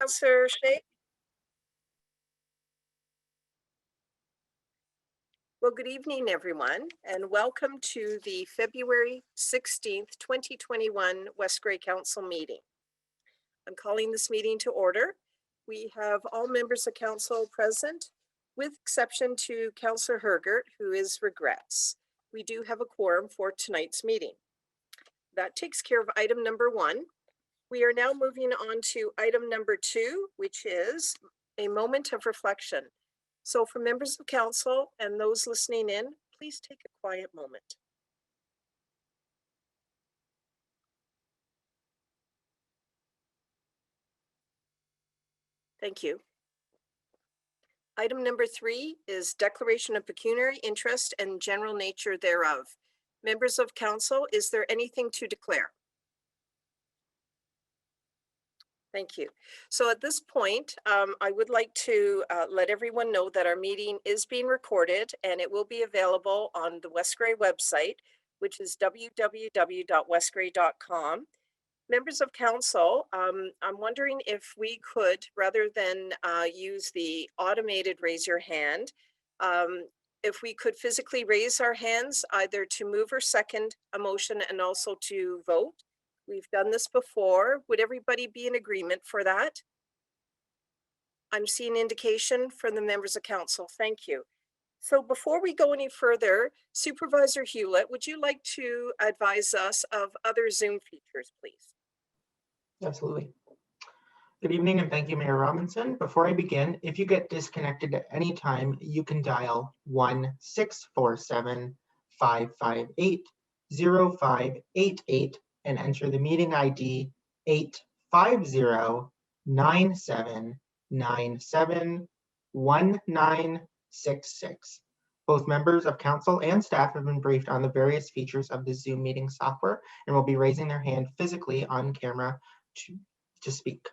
Councillor Shea? Well, good evening, everyone, and welcome to the February 16th, 2021 West Grey Council meeting. I'm calling this meeting to order. We have all members of council present, with exception to Councillor Hergert, who is regrets. We do have a quorum for tonight's meeting. That takes care of item number 1. We are now moving on to item number 2, which is a moment of reflection. So for members of council and those listening in, please take a quiet moment. Thank you. Item number 3 is declaration of pecuniary interest and general nature thereof. Members of council, is there anything to declare? Thank you. So at this point, I would like to let everyone know that our meeting is being recorded and it will be available on the West Grey website, which is www.westgrey.com. Members of council, I'm wondering if we could, rather than use the automated raise your hand, if we could physically raise our hands either to move or second a motion and also to vote. We've done this before. Would everybody be in agreement for that? I'm seeing indication from the members of council. Thank you. So before we go any further, Supervisor Hewlett, would you like to advise us of other Zoom features, please? Absolutely. Good evening and thank you, Mayor Robinson. Before I begin, if you get disconnected at any time, you can dial 1-647-558-0588 and enter the meeting ID 850-9797-1966. Both members of council and staff have been briefed on the various features of the Zoom meeting software and will be raising their hand physically on camera to speak.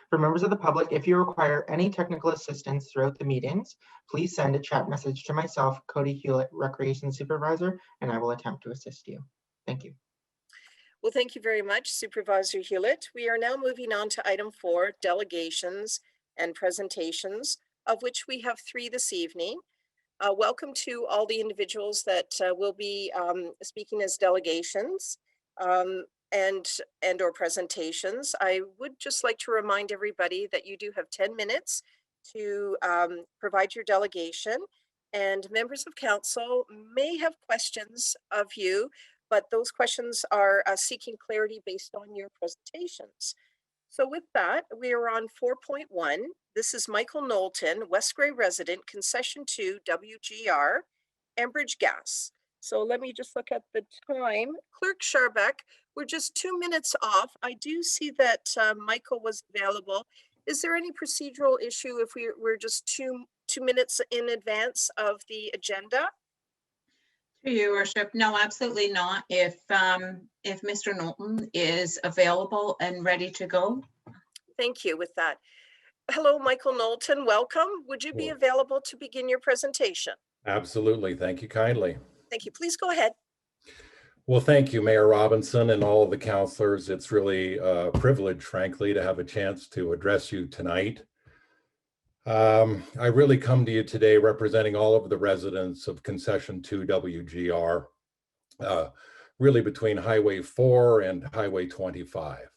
For members of the public, if you require any technical assistance throughout the meetings, please send a chat message to myself, Cody Hewlett, Recreation Supervisor, and I will attempt to assist you. Thank you. Well, thank you very much, Supervisor Hewlett. We are now moving on to item 4, delegations and presentations, of which we have 3 this evening. Welcome to all the individuals that will be speaking as delegations and or presentations. I would just like to remind everybody that you do have 10 minutes to provide your delegation, and members of council may have questions of you, but those questions are seeking clarity based on your presentations. So with that, we are on 4.1. This is Michael Knowlton, West Grey resident, concession 2, WGR, Enbridge Gas. So let me just look at the time. Clerk Sharbeck, we're just 2 minutes off. I do see that Michael was available. Is there any procedural issue if we're just two minutes in advance of the agenda? To your worship, no, absolutely not. If Mr. Knowlton is available and ready to go. Thank you with that. Hello, Michael Knowlton, welcome. Would you be available to begin your presentation? Absolutely, thank you kindly. Thank you, please go ahead. Well, thank you, Mayor Robinson and all of the councilors. It's really a privilege, frankly, to have a chance to address you tonight. I really come to you today representing all of the residents of Concession 2 WGR, really between Highway 4 and Highway 25.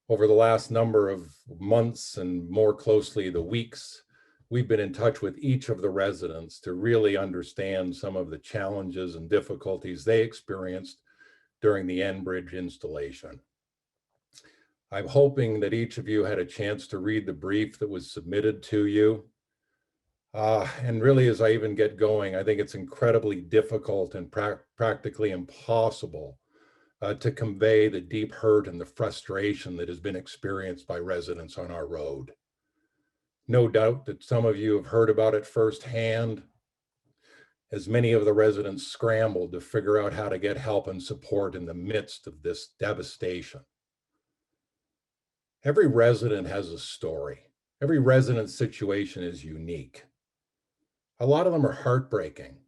Over the last number of months and more closely the weeks, we've been in touch with each of the residents to really understand some of the challenges and difficulties they experienced during the Enbridge installation. I'm hoping that each of you had a chance to read the brief that was submitted to you. And really, as I even get going, I think it's incredibly difficult and practically impossible to convey the deep hurt and the frustration that has been experienced by residents on our road. No doubt that some of you have heard about it firsthand, as many of the residents scrambled to figure out how to get help and support in the midst of this devastation. Every resident has a story. Every resident's situation is unique. A lot of them are heartbreaking.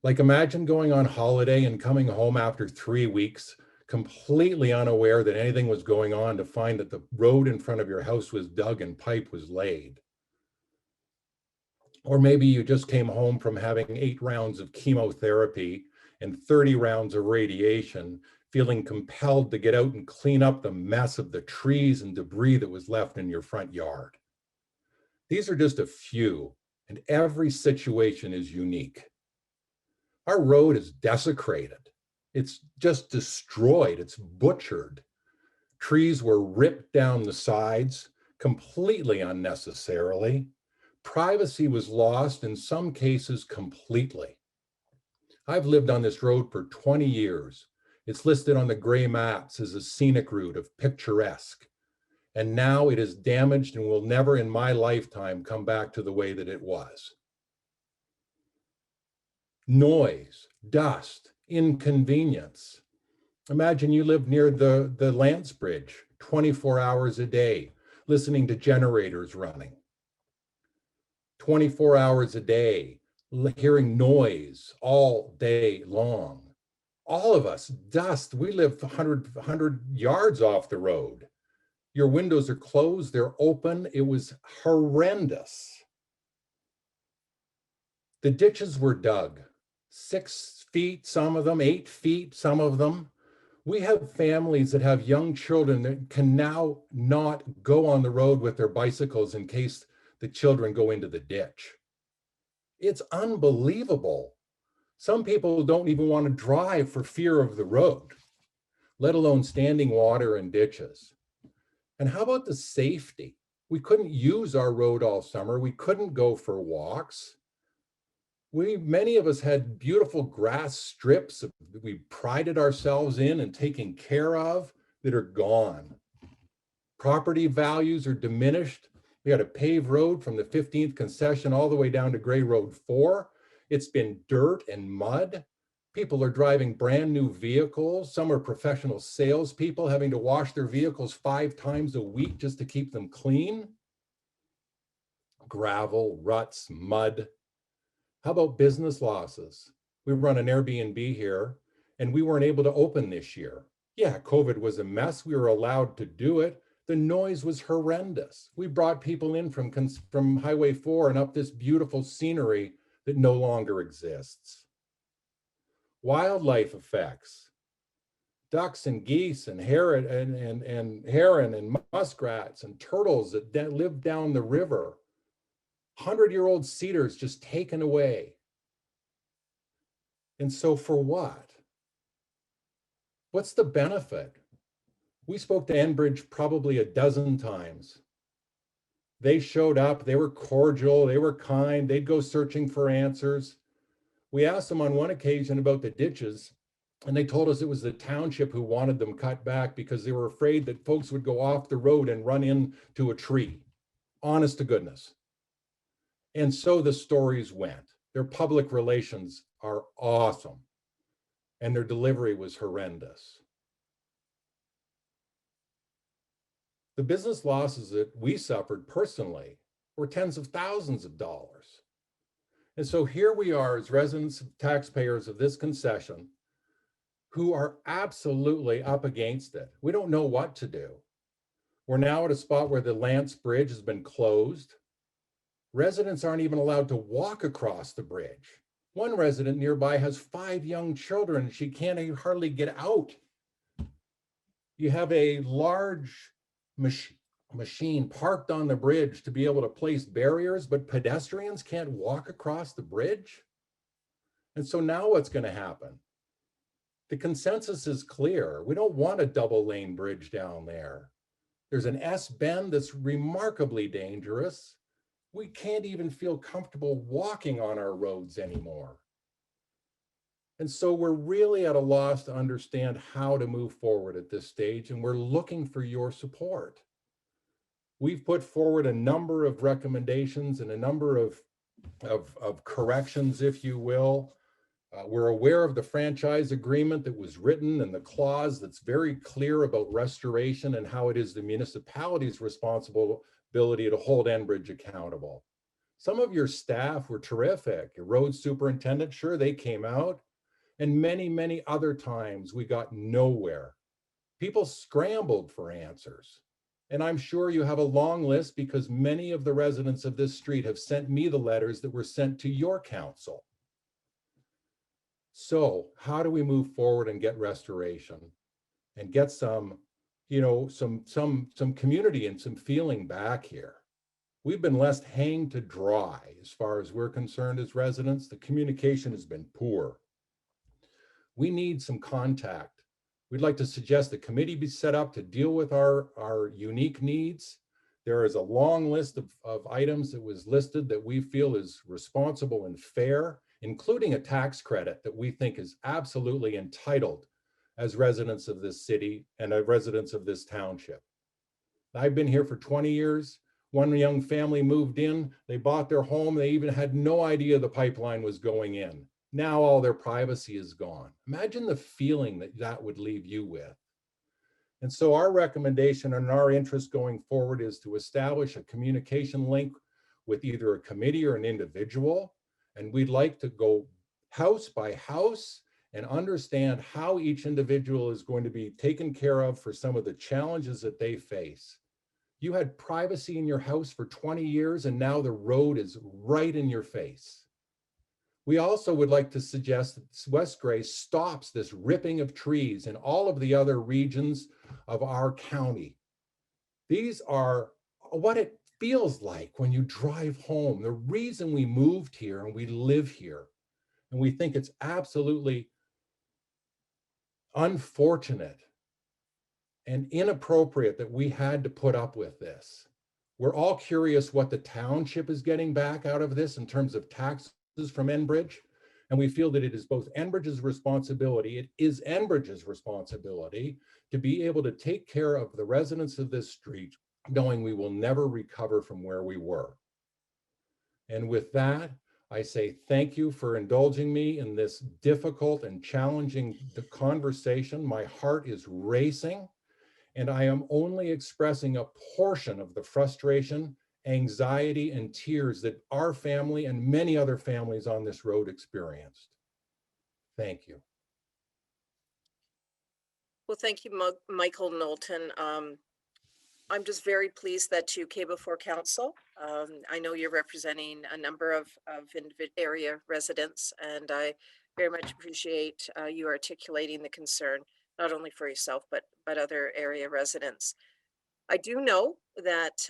Like, imagine going on holiday and coming home after 3 weeks completely unaware that anything was going on to find that the road in front of your house was dug and pipe was laid. Or maybe you just came home from having 8 rounds of chemotherapy and 30 rounds of radiation, feeling compelled to get out and clean up the mess of the trees and debris that was left in your front yard. These are just a few, and every situation is unique. Our road is desecrated. It's just destroyed. It's butchered. Trees were ripped down the sides completely unnecessarily. Privacy was lost in some cases completely. I've lived on this road for 20 years. It's listed on the gray maps as a scenic route of picturesque. And now it is damaged and will never in my lifetime come back to the way that it was. Noise, dust, inconvenience. Imagine you live near the Lance Bridge 24 hours a day, listening to generators running. 24 hours a day, hearing noise all day long. All of us, dust, we live 100 yards off the road. Your windows are closed, they're open. It was horrendous. The ditches were dug, 6 feet, some of them, 8 feet, some of them. We have families that have young children that can now not go on the road with their bicycles in case the children go into the ditch. It's unbelievable. Some people don't even want to drive for fear of the road, let alone standing water and ditches. And how about the safety? We couldn't use our road all summer. We couldn't go for walks. Many of us had beautiful grass strips that we prided ourselves in and taking care of that are gone. Property values are diminished. We had a paved road from the 15th concession all the way down to Gray Road 4. It's been dirt and mud. People are driving brand new vehicles. Some are professional salespeople having to wash their vehicles 5 times a week just to keep them clean. Gravel, ruts, mud. How about business losses? We run an Airbnb here and we weren't able to open this year. Yeah, COVID was a mess. We were allowed to do it. The noise was horrendous. We brought people in from Highway 4 and up this beautiful scenery that no longer exists. Wildlife effects. Ducks and geese and heron and muskrats and turtles that live down the river. 100-year-old cedars just taken away. And so for what? What's the benefit? We spoke to Enbridge probably a dozen times. They showed up, they were cordial, they were kind, they'd go searching for answers. We asked them on one occasion about the ditches, and they told us it was the township who wanted them cut back because they were afraid that folks would go off the road and run into a tree. Honest to goodness. And so the stories went. Their public relations are awesome, and their delivery was horrendous. The business losses that we suffered personally were tens of thousands of dollars. And so here we are as residents, taxpayers of this concession, who are absolutely up against it. We don't know what to do. We're now at a spot where the Lance Bridge has been closed. Residents aren't even allowed to walk across the bridge. One resident nearby has 5 young children. She can't hardly get out. You have a large machine parked on the bridge to be able to place barriers, but pedestrians can't walk across the bridge. And so now what's going to happen? The consensus is clear. We don't want a double lane bridge down there. There's an S-bend that's remarkably dangerous. We can't even feel comfortable walking on our roads anymore. And so we're really at a loss to understand how to move forward at this stage, and we're looking for your support. We've put forward a number of recommendations and a number of corrections, if you will. We're aware of the franchise agreement that was written and the clause that's very clear about restoration and how it is the municipality's responsibility to hold Enbridge accountable. Some of your staff were terrific. Your road superintendent, sure, they came out. And many, many other times we got nowhere. People scrambled for answers. And I'm sure you have a long list because many of the residents of this street have sent me the letters that were sent to your council. So how do we move forward and get restoration and get some, you know, some community and some feeling back here? We've been left hanged to dry as far as we're concerned as residents. The communication has been poor. We need some contact. We'd like to suggest a committee be set up to deal with our unique needs. There is a long list of items that was listed that we feel is responsible and fair, including a tax credit that we think is absolutely entitled as residents of this city and as residents of this township. I've been here for 20 years. One young family moved in, they bought their home, they even had no idea the pipeline was going in. Now all their privacy is gone. Imagine the feeling that that would leave you with. And so our recommendation and our interest going forward is to establish a communication link with either a committee or an individual. And we'd like to go house by house and understand how each individual is going to be taken care of for some of the challenges that they face. You had privacy in your house for 20 years and now the road is right in your face. We also would like to suggest that West Grey stops this ripping of trees in all of the other regions of our county. These are what it feels like when you drive home. The reason we moved here and we live here, and we think it's absolutely unfortunate and inappropriate that we had to put up with this. We're all curious what the township is getting back out of this in terms of taxes from Enbridge. And we feel that it is both Enbridge's responsibility, it is Enbridge's responsibility to be able to take care of the residents of this street, knowing we will never recover from where we were. And with that, I say thank you for indulging me in this difficult and challenging conversation. My heart is racing, and I am only expressing a portion of the frustration, anxiety, and tears that our family and many other families on this road experienced. Thank you. Well, thank you, Michael Knowlton. I'm just very pleased that you came before council. I know you're representing a number of area residents, and I very much appreciate you articulating the concern, not only for yourself, but other area residents. I do know that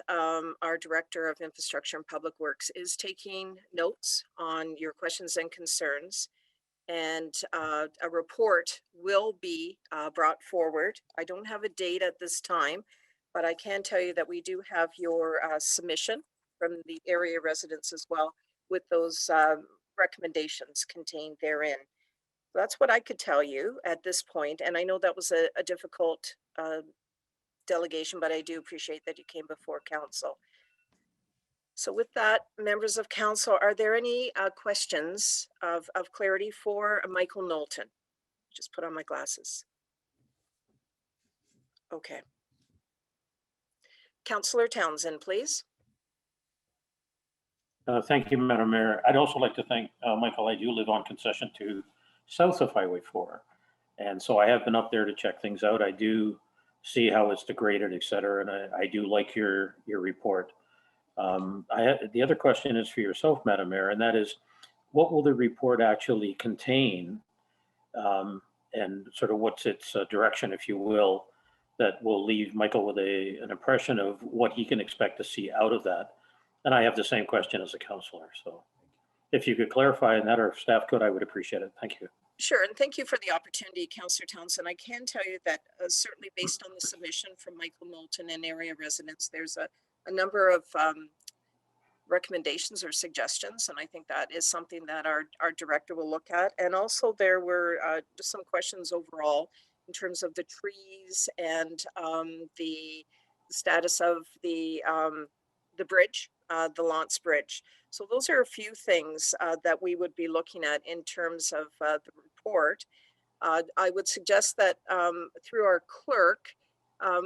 our Director of Infrastructure and Public Works is taking notes on your questions and concerns, and a report will be brought forward. I don't have a date at this time, but I can tell you that we do have your submission from the area residents as well, with those recommendations contained therein. So that's what I could tell you at this point. And I know that was a difficult delegation, but I do appreciate that you came before council. So with that, members of council, are there any questions of clarity for Michael Knowlton? Just put on my glasses. Okay. Councillor Townsend, please. Thank you, Madam Mayor. I'd also like to thank Michael. I do live on concession to south of Highway 4. And so I have been up there to check things out. I do see how it's degraded, et cetera. And I do like your report. The other question is for yourself, Madam Mayor, and that is, what will the report actually contain? And sort of what's its direction, if you will, that will leave Michael with an impression of what he can expect to see out of that. And I have the same question as a councillor. So if you could clarify in that, or if staff could, I would appreciate it. Thank you. Sure, and thank you for the opportunity, Councillor Townsend. I can tell you that certainly based on the submission from Michael Knowlton and area residents, there's a number of recommendations or suggestions, and I think that is something that our director will look at. And also there were just some questions overall in terms of the trees and the status of the bridge, the Lance Bridge. So those are a few things that we would be looking at in terms of the report. I would suggest that through our clerk,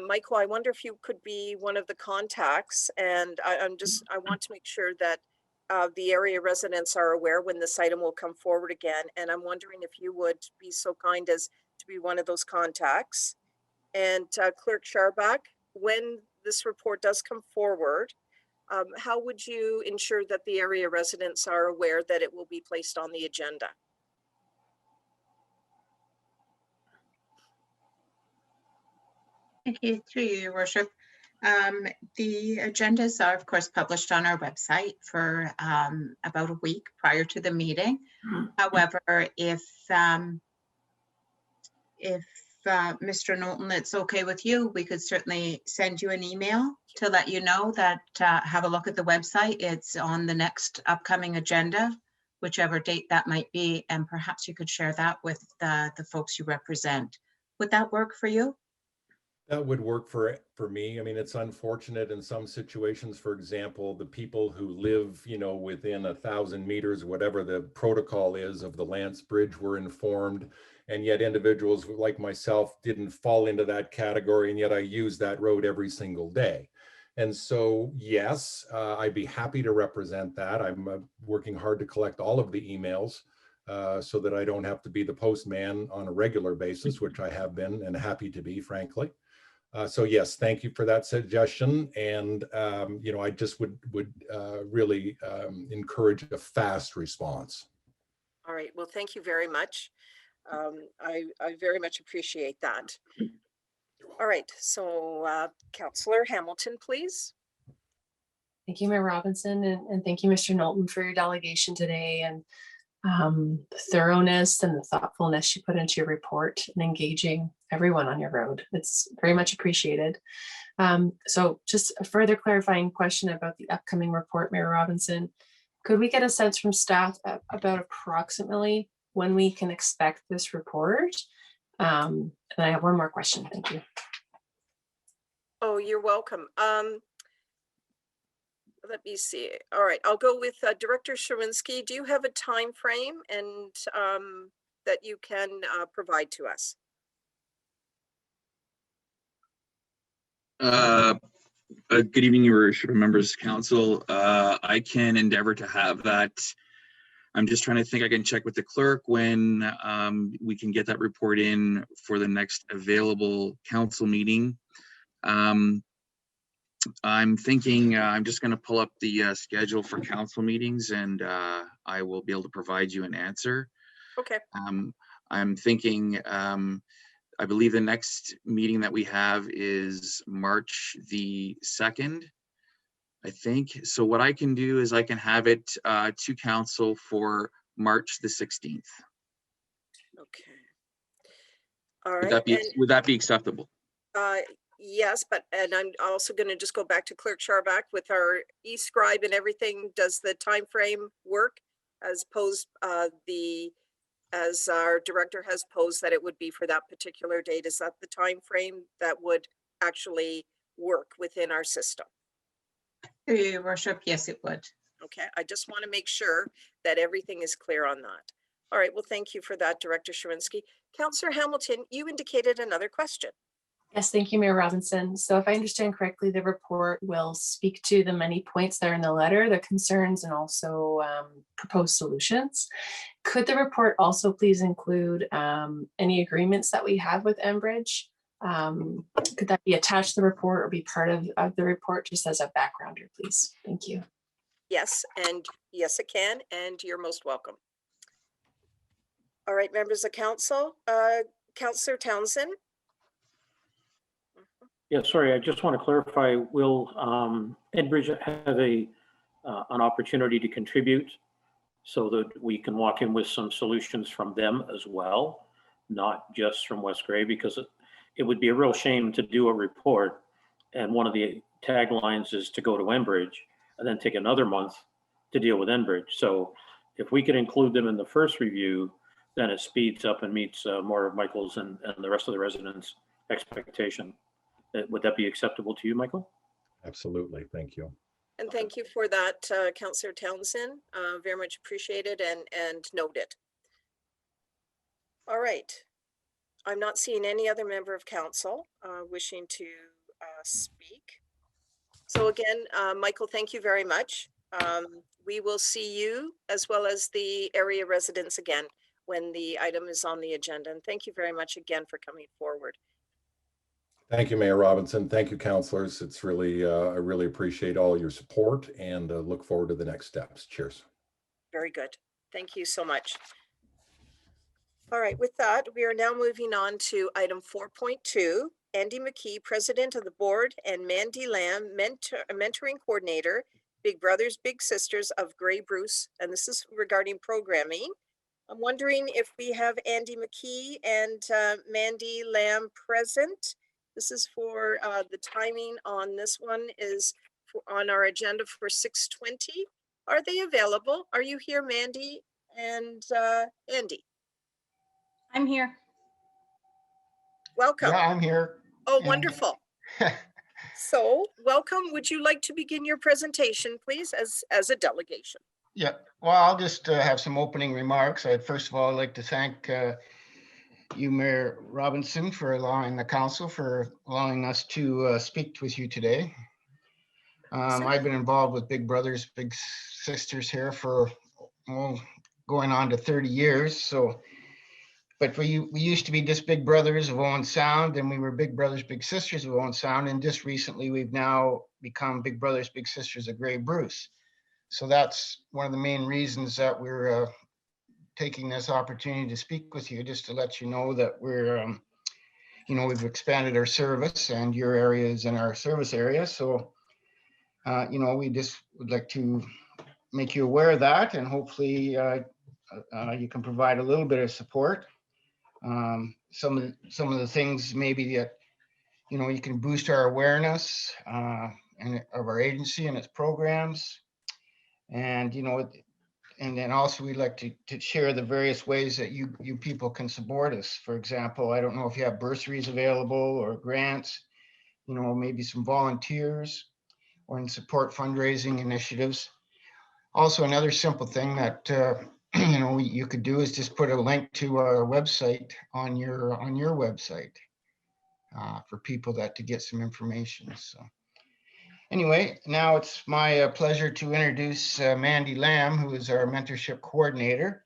Michael, I wonder if you could be one of the contacts, and I want to make sure that the area residents are aware when this item will come forward again. And I'm wondering if you would be so kind as to be one of those contacts. And Clerk Scharbach, when this report does come forward, how would you ensure that the area residents are aware that it will be placed on the agenda? Thank you, through you, Your Worship. The agendas are, of course, published on our website for about a week prior to the meeting. However, if Mr. Knowlton, it's okay with you, we could certainly send you an email to let you know that have a look at the website. It's on the next upcoming agenda, whichever date that might be, and perhaps you could share that with the folks you represent. Would that work for you? That would work for me. I mean, it's unfortunate in some situations, for example, the people who live, within 1,000 meters, whatever the protocol is of the Lance Bridge were informed. And yet individuals like myself didn't fall into that category. And yet I use that road every single day. And so, yes, I'd be happy to represent that. I'm working hard to collect all of the emails so that I don't have to be the postman on a regular basis, which I have been and happy to be, frankly. So yes, thank you for that suggestion. And, I just would really encourage a fast response. All right, well, thank you very much. I very much appreciate that. All right, so Councillor Hamilton, please. Thank you, Mayor Robinson, and thank you, Mr. Knowlton, for your delegation today and the thoroughness and the thoughtfulness you put into your report and engaging everyone on your road. It's very much appreciated. So just a further clarifying question about the upcoming report, Mayor Robinson. Could we get a sense from staff about approximately when we can expect this report? And I have one more question. Thank you. Oh, you're welcome. Let me see. All right, I'll go with Director Sherwinski. Do you have a time frame and that you can provide to us? Good evening, Your Worship, members of council. I can endeavor to have that. I'm just trying to think. I can check with the clerk when we can get that report in for the next available council meeting. I'm thinking I'm just going to pull up the schedule for council meetings, and I will be able to provide you an answer. Okay. I'm thinking I believe the next meeting that we have is March the 2nd, I think. So what I can do is I can have it to council for March the 16th. Okay. All right. Would that be acceptable? Yes, and I'm also going to just go back to Clerk Scharbach with our e-scribe and everything. Does the time frame work as posed as our director has posed that it would be for that particular date? Is that the time frame that would actually work within our system? Your Worship, yes, it would. Okay, I just want to make sure that everything is clear on that. All right, well, thank you for that, Director Sherwinski. Councillor Hamilton, you indicated another question. Yes, thank you, Mayor Robinson. So if I understand correctly, the report will speak to the many points that are in the letter, the concerns, and also proposed solutions. Could the report also please include any agreements that we have with Enbridge? Could that be attached to the report or be part of the report just as a backgrounder, please? Thank you. Yes, and yes, it can, and you're most welcome. All right, members of council, Councillor Townsend. Yeah, sorry, I just want to clarify, will Enbridge have an opportunity to contribute so that we can walk in with some solutions from them as well, not just from West Grey, because it would be a real shame to do a report and one of the taglines is to go to Enbridge and then take another month to deal with Enbridge. So if we could include them in the first review, then it speeds up and meets more of Michael's and the rest of the residents' expectation. Would that be acceptable to you, Michael? Absolutely. Thank you. And thank you for that, Councillor Townsend. Very much appreciated and noted. All right. I'm not seeing any other member of council wishing to speak. So again, Michael, thank you very much. We will see you as well as the area residents again when the item is on the agenda. And thank you very much again for coming forward. Thank you, Mayor Robinson. Thank you, councilors. It's really, I really appreciate all your support and look forward to the next steps. Cheers. Very good. Thank you so much. All right, with that, we are now moving on to item 4.2. Andy McKee, President of the Board, and Mandy Lamb, Mentoring Coordinator, Big Brothers Big Sisters of Grey Bruce, and this is regarding programming. I'm wondering if we have Andy McKee and Mandy Lamb present. This is for the timing on this one is on our agenda for 6:20. Are they available? Are you here, Mandy and Andy? I'm here. Welcome. Yeah, I'm here. Oh, and- wonderful. So welcome. Would you like to begin your presentation, please, as a delegation? Yeah, well, I'll just have some opening remarks. First of all, I'd like to thank you, Mayor Robinson, for allowing the council for allowing us to speak with you today. I've been involved with Big Brothers Big Sisters here for going on to 30 years. So, but we used to be just Big Brothers of Owen Sound, and we were Big Brothers Big Sisters of Owen Sound, and just recently we've now become Big Brothers Big Sisters of Grey Bruce. So that's one of the main reasons that we're taking this opportunity to speak with you, just to let you know that we're, we've expanded our service and your area is in our service area. So, we just would like to make you aware of that, and hopefully you can provide a little bit of support. Some of the things maybe that, you can boost our awareness and of our agency and its programs. And, and then also we'd like to share the various ways that you people can support us. For example, I don't know if you have bursaries available or grants, maybe some volunteers or in support fundraising initiatives. Also, another simple thing that, you could do is just put a link to our website on your website for people to get some information. So. Anyway, now it's my pleasure to introduce Mandy Lamb, who is our mentorship coordinator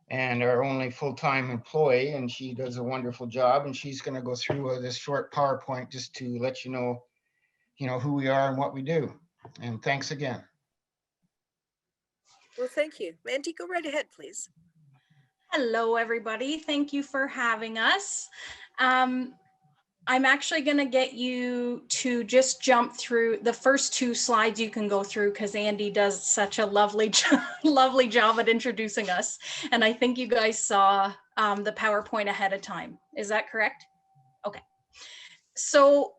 and our only full-time employee, and she does a wonderful job. And she's going to go through this short PowerPoint just to let you know, who we are and what we do. And thanks again. Well, thank you. Mandy, go right ahead, please. Hello, everybody. Thank you for having us. I'm actually going to get you to just jump through the first two slides you can go through, because Andy does such a lovely job at introducing us. And I think you guys saw the PowerPoint ahead of time. Is that correct? Okay. So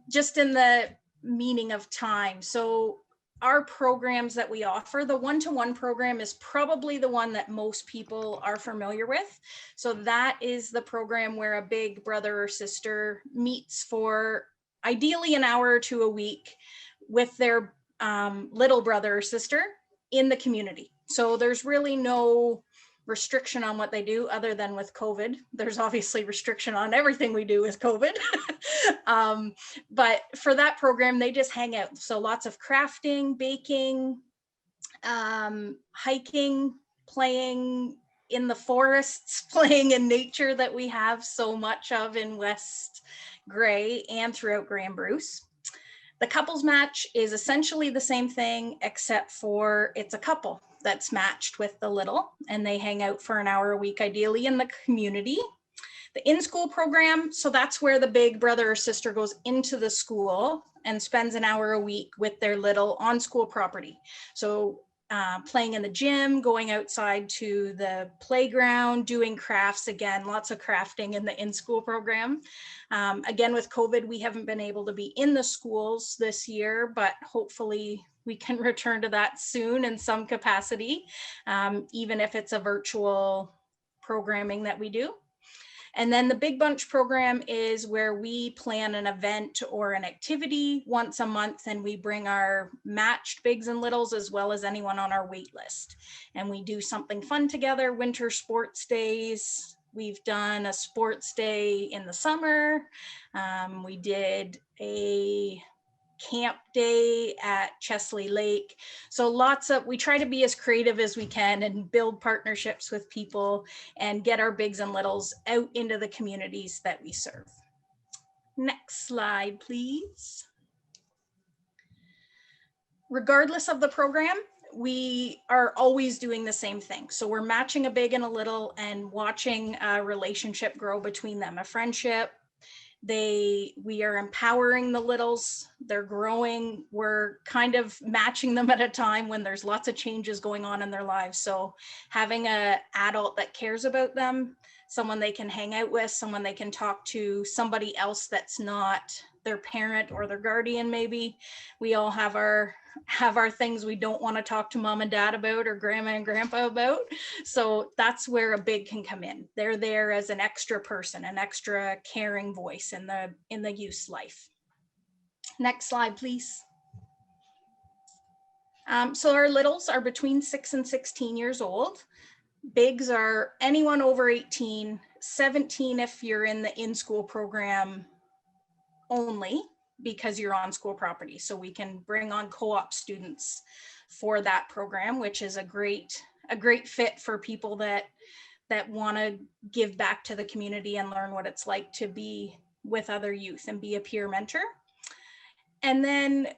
just in the meaning of time. So our programs that we offer, the one-to-one program is probably the one that most people are familiar with. So that is the program where a big brother or sister meets for ideally an hour or two a week with their little brother or sister in the community. So there's really no restriction on what they do other than with COVID. There's obviously restriction on everything we do with COVID. But for that program, they just hang out. So lots of crafting, baking, hiking, playing in the forests, playing in nature that we have so much of in West Grey and throughout Grey and Bruce. The couples match is essentially the same thing, except for it's a couple that's matched with the little, and they hang out for an hour a week, ideally in the community. The in-school program, so that's where the big brother or sister goes into the school and spends an hour a week with their little on school property. So playing in the gym, going outside to the playground, doing crafts, again, lots of crafting in the in-school program. Again, with COVID, we haven't been able to be in the schools this year, but hopefully we can return to that soon in some capacity, even if it's a virtual programming that we do. And then the Big Bunch program is where we plan an event or an activity once a month, and we bring our matched bigs and littles as well as anyone on our wait list. And we do something fun together, winter sports days. We've done a sports day in the summer. We did a camp day at Chesley Lake. So we try to be as creative as we can and build partnerships with people and get our bigs and littles out into the communities that we serve. Next slide, please. Regardless of the program, we are always doing the same thing. So we're matching a big and a little and watching a relationship grow between them, a friendship. We are empowering the littles, they're growing, we're kind of matching them at a time when there's lots of changes going on in their lives. So having an adult that cares about them, someone they can hang out with, someone they can talk to, somebody else that's not their parent or their guardian. Maybe we all have our things we don't want to talk to mom and dad about or grandma and grandpa about. So that's where a big can come in. They're there as an extra person, an extra caring voice in the youth's life. Next slide, please. So our littles are between 6 and 16 years old. Bigs are anyone over 18, 17 if you're in the in-school program only, because you're on school property. So we can bring on co-op students for that program, which is a great fit for people that want to give back to the community and learn what it's like to be with other youth and be a peer mentor. And then,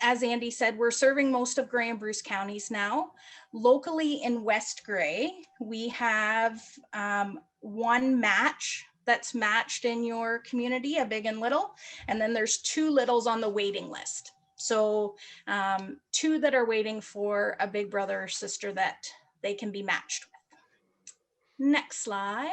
as Andy said, we're serving most of Grey and Bruce counties now. Locally in West Grey, we have one match that's matched in your community, a big and little, and then there's 2 littles on the waiting list. So 2 that are waiting for a big brother or sister that they can be matched with. Next slide.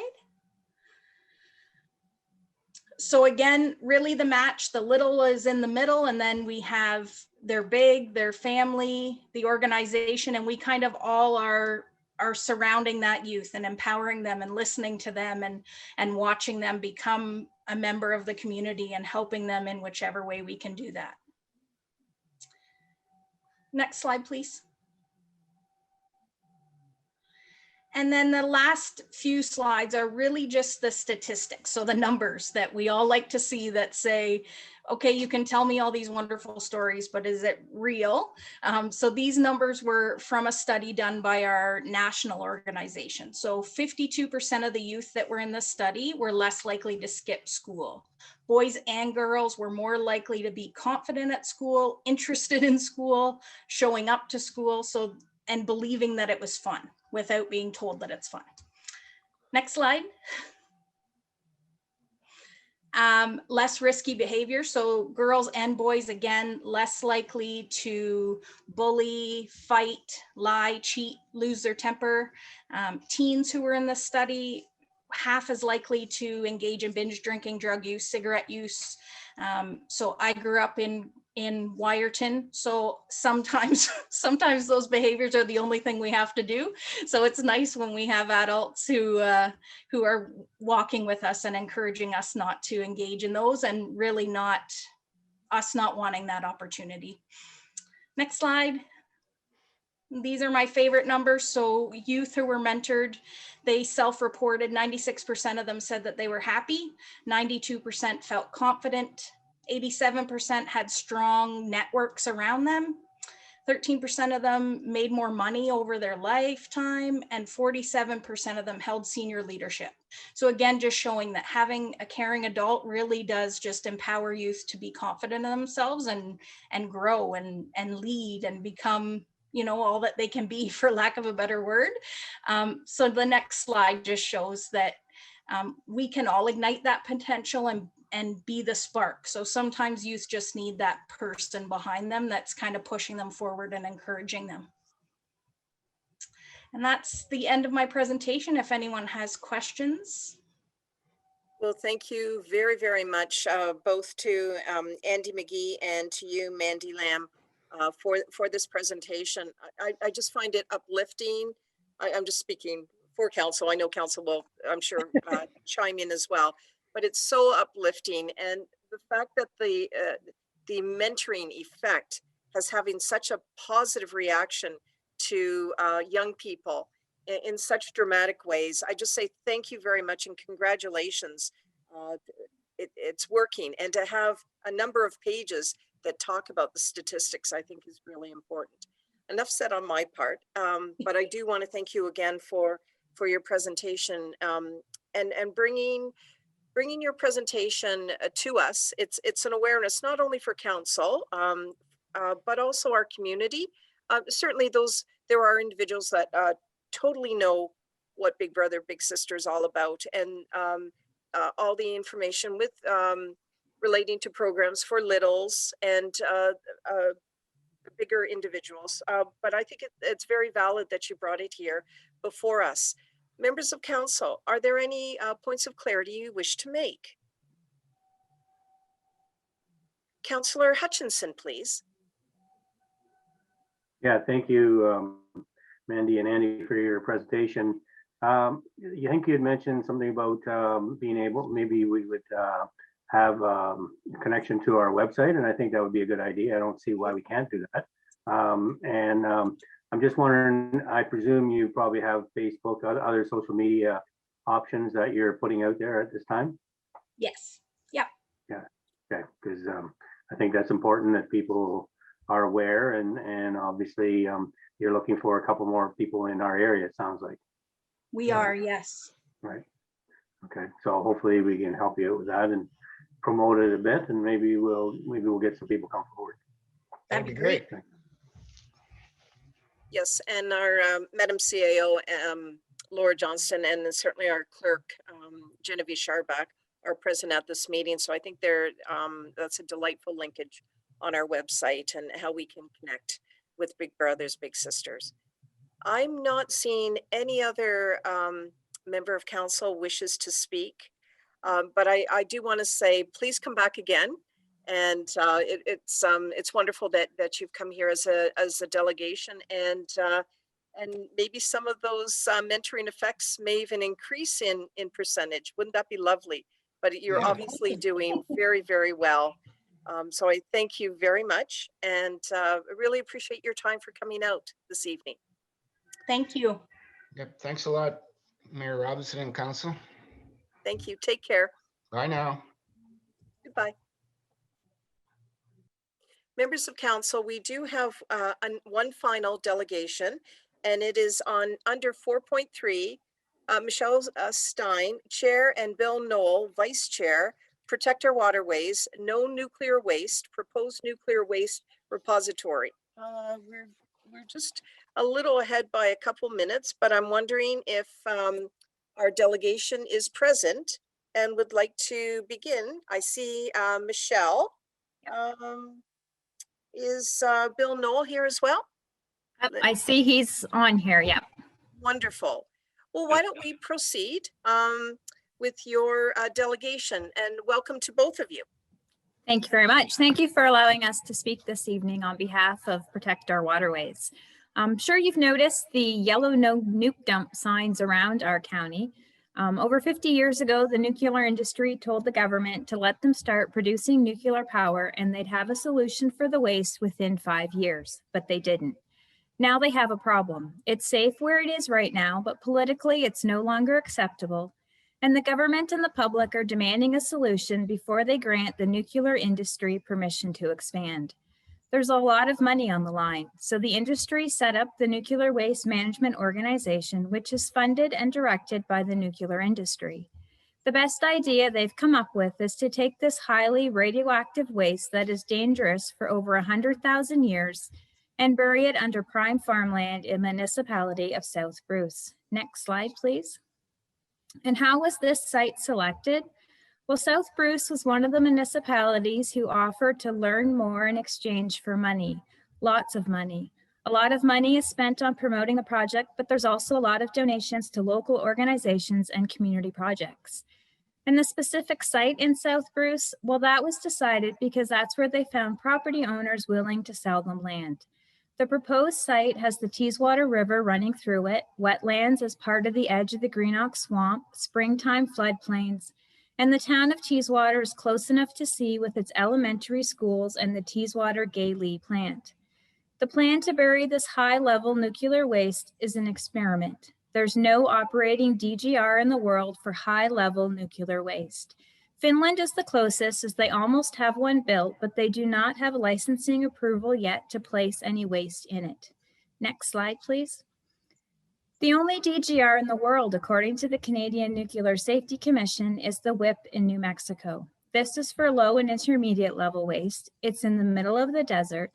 So again, really the match, the little is in the middle, and then we have their big, their family, the organization, and we kind of all are surrounding that youth and empowering them and listening to them and watching them become a member of the community and helping them in whichever way we can do that. Next slide, please. And then the last few slides are really just the statistics. So the numbers that we all like to see that say, okay, you can tell me all these wonderful stories, but is it real? So these numbers were from a study done by our national organization. So 52% of the youth that were in the study were less likely to skip school. Boys and girls were more likely to be confident at school, interested in school, showing up to school, and believing that it was fun without being told that it's fun. Next slide. Less risky behavior. So girls and boys, again, less likely to bully, fight, lie, cheat, lose their temper. Teens who were in the study, half as likely to engage in binge drinking, drug use, cigarette use. So I grew up in Wyerton. So sometimes those behaviors are the only thing we have to do. So it's nice when we have adults who are walking with us and encouraging us not to engage in those, and really not wanting that opportunity. Next slide. These are my favorite numbers. So youth who were mentored, they self-reported, 96% of them said that they were happy, 92% felt confident, 87% had strong networks around them, 13% of them made more money over their lifetime, and 47% of them held senior leadership. So again, just showing that having a caring adult really does just empower youth to be confident in themselves and grow and lead and become, all that they can be, for lack of a better word. So the next slide just shows that we can all ignite that potential and be the spark. So sometimes youth just need that person behind them that's kind of pushing them forward and encouraging them. And that's the end of my presentation. If anyone has questions. Well, thank you very, very much, both to Andy McGee and to you, Mandy Lamb, for this presentation. I just find it uplifting. I'm just speaking for council. I know council will, I'm sure, chime in as well. But it's so uplifting, and the fact that the mentoring effect has having such a positive reaction to young people in such dramatic ways. I just say thank you very much and congratulations. It's working, and to have a number of pages that talk about the statistics, I think is really important. Enough said on my part, but I do want to thank you again for your presentation and bringing bringing your presentation to us. It's an awareness not only for council, but also our community. Certainly there are individuals that totally know what Big Brother, Big Sister is all about, and all the information with relating to programs for littles and bigger individuals. But I think it's very valid that you brought it here before us. Members of council, are there any points of clarity you wish to make? Councillor Hutchinson, please. Yeah, thank you, Mandy and Andy, for your presentation. You think you had mentioned something about being able, maybe we would have connection to our website, and I think that would be a good idea. I don't see why we can't do that. I'm just wondering, I presume you probably have Facebook, other social media options that you're putting out there at this time? Yes. Yep. Yeah, okay, because I think that's important that people are aware, and obviously you're looking for a couple more people in our area, it sounds like. We are, yes. Right. Okay, so hopefully we can help you out with that and promote it a bit, and maybe we'll get some people come forward. That'd be great. Yes, and our Madam CAO, Laura Johnston, and then certainly our clerk, Genevieve Scharbach, are present at this meeting. So I think that's a delightful linkage on our website and how we can connect with Big Brothers, Big Sisters. I'm not seeing any other member of council wishes to speak, but I do want to say, please come back again. And it's wonderful that you've come here as a delegation, and maybe some of those mentoring effects may even increase in percentage. Wouldn't that be lovely? But you're Yeah. obviously doing very, very well. So I thank you very much, and I really appreciate your time for coming out this evening. Thank you. Yep, thanks a lot, Mayor Robinson and council. Thank you. Take care. Bye now. Goodbye. Members of council, we do have one final delegation, and it is on under 4.3. Michelle Stein, Chair, and Bill Knoll, Vice Chair, Protect Our Waterways, No Nuclear Waste, Proposed Nuclear Waste Repository. We're just a little ahead by a couple minutes, but I'm wondering if our delegation is present and would like to begin. I see Michelle. Is Bill Knoll here as well? I see he's on here. Yeah. Wonderful. Well, why don't we proceed with your delegation, and welcome to both of you. Thank you very much. Thank you for allowing us to speak this evening on behalf of Protect Our Waterways. I'm sure you've noticed the yellow no nuke dump signs around our county. Over 50 years ago, the nuclear industry told the government to let them start producing nuclear power and they'd have a solution for the waste within 5 years, but they didn't. Now they have a problem. It's safe where it is right now, but politically it's no longer acceptable. And the government and the public are demanding a solution before they grant the nuclear industry permission to expand. There's a lot of money on the line, so the industry set up the Nuclear Waste Management Organization, which is funded and directed by the nuclear industry. The best idea they've come up with is to take this highly radioactive waste that is dangerous for over 100,000 years and bury it under prime farmland in the Municipality of South Bruce. Next slide, please. And how was this site selected? Well, South Bruce was one of the municipalities who offered to learn more in exchange for money, lots of money. A lot of money is spent on promoting the project, but there's also a lot of donations to local organizations and community projects. And the specific site in South Bruce, well, that was decided because that's where they found property owners willing to sell them land. The proposed site has the Teeswater River running through it, wetlands as part of the edge of the Greenock Swamp, springtime floodplains, and the town of Teeswater is close enough to see with its elementary schools and the Teeswater Gay Lee plant. The plan to bury this high-level nuclear waste is an experiment. There's no operating DGR in the world for high-level nuclear waste. Finland is the closest, as they almost have one built, but they do not have licensing approval yet to place any waste in it. Next slide, please. The only DGR in the world, according to the Canadian Nuclear Safety Commission, is the WIPP in New Mexico. This is for low and intermediate level waste. It's in the middle of the desert,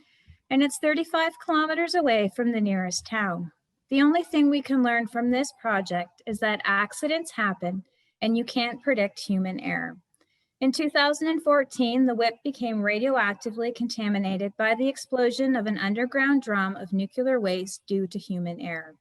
and it's 35 kilometers away from the nearest town. The only thing we can learn from this project is that accidents happen and you can't predict human error. In 2014, the WIPP became radioactively contaminated by the explosion of an underground drum of nuclear waste due to human error.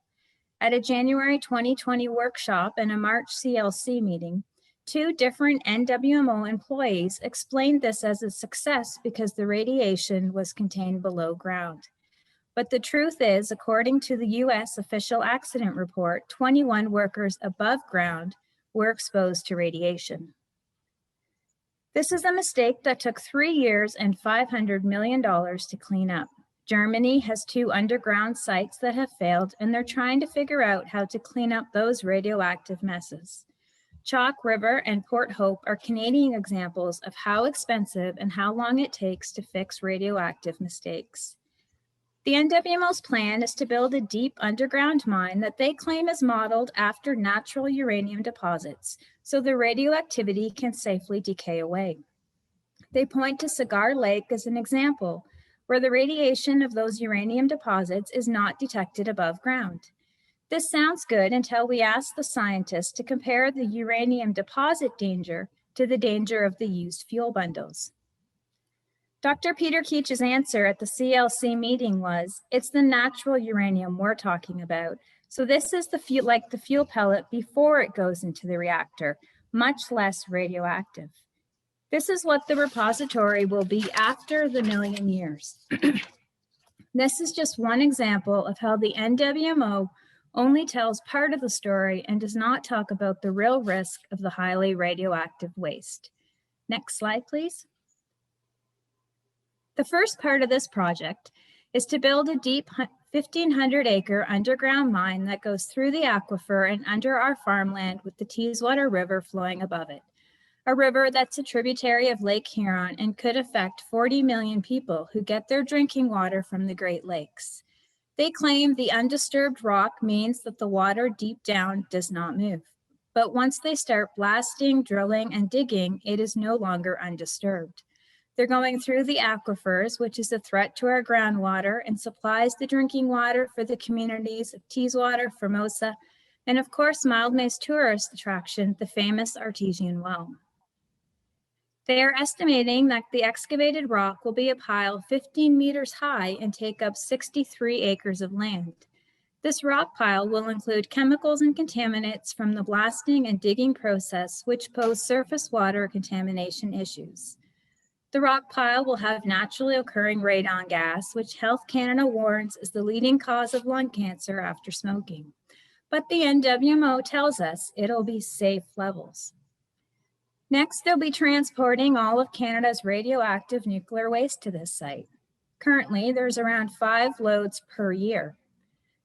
At a January 2020 workshop and a March CLC meeting, 2 different NWMO employees explained this as a success because the radiation was contained below ground. But the truth is, according to the US official accident report, 21 workers above ground were exposed to radiation. This is a mistake that took 3 years and $500 million to clean up. Germany has 2 underground sites that have failed, and they're trying to figure out how to clean up those radioactive messes. Chalk River and Port Hope are Canadian examples of how expensive and how long it takes to fix radioactive mistakes. The NWMO's plan is to build a deep underground mine that they claim is modeled after natural uranium deposits, so the radioactivity can safely decay away. They point to Cigar Lake as an example, where the radiation of those uranium deposits is not detected above ground. This sounds good until we ask the scientists to compare the uranium deposit danger to the danger of the used fuel bundles. Dr. Peter Keach's answer at the CLC meeting was, it's the natural uranium we're talking about. So this is the fuel, like the fuel pellet before it goes into the reactor, much less radioactive. This is what the repository will be after the million years. This is just one example of how the NWMO only tells part of the story and does not talk about the real risk of the highly radioactive waste. Next slide, please. The first part of this project is to build a deep 1,500-acre underground mine that goes through the aquifer and under our farmland with the Teeswater River flowing above it. A river that's a tributary of Lake Huron and could affect 40 million people who get their drinking water from the Great Lakes. They claim the undisturbed rock means that the water deep down does not move. But once they start blasting, drilling, and digging, it is no longer undisturbed. They're going through the aquifers, which is a threat to our groundwater and supplies the drinking water for the communities of Teeswater, Formosa, and of course, Mildmay's tourist attraction, the famous Artesian Well. They are estimating that the excavated rock will be a pile 15 meters high and take up 63 acres of land. This rock pile will include chemicals and contaminants from the blasting and digging process, which pose surface water contamination issues. The rock pile will have naturally occurring radon gas, which Health Canada warns is the leading cause of lung cancer after smoking. But the NWMO tells us it'll be safe levels. Next, they'll be transporting all of Canada's radioactive nuclear waste to this site. Currently, there's around 5 loads per year.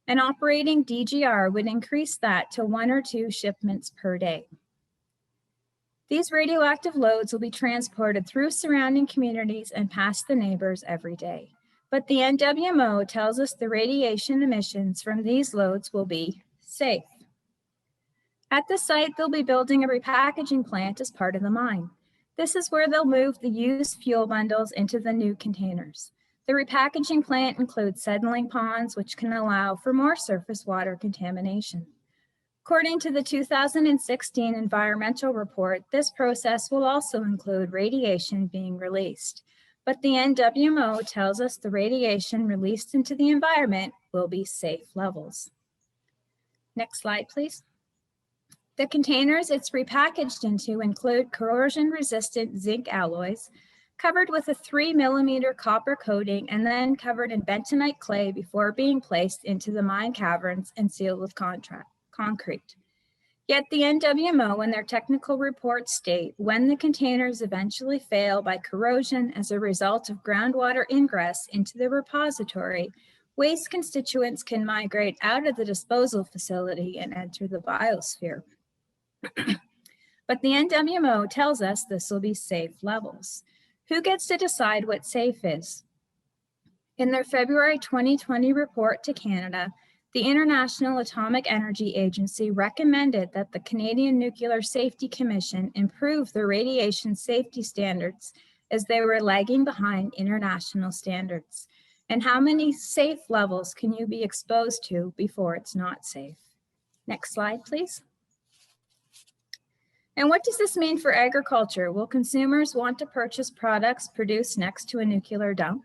An operating DGR would increase that to 1 or 2 shipments per day. These radioactive loads will be transported through surrounding communities and past the neighbors every day. But the NWMO tells us the radiation emissions from these loads will be safe. At the site, they'll be building a repackaging plant as part of the mine. This is where they'll move the used fuel bundles into the new containers. The repackaging plant includes settling ponds, which can allow for more surface water contamination. According to the 2016 environmental report, this process will also include radiation being released. But the NWMO tells us the radiation released into the environment will be safe levels. Next slide, please. The containers it's repackaged into include corrosion-resistant zinc alloys covered with a 3mm copper coating and then covered in bentonite clay before being placed into the mine caverns and sealed with concrete. Yet the NWMO and their technical reports state when the containers eventually fail by corrosion as a result of groundwater ingress into the repository, waste constituents can migrate out of the disposal facility and enter the biosphere. But the NWMO tells us this will be safe levels. Who gets to decide what safe is? In their February 2020 report to Canada, The International Atomic Energy Agency recommended that the Canadian Nuclear Safety Commission improve their radiation safety standards as they were lagging behind international standards. And how many safe levels can you be exposed to before it's not safe? Next slide, please. And what does this mean for agriculture? Will consumers want to purchase products produced next to a nuclear dump?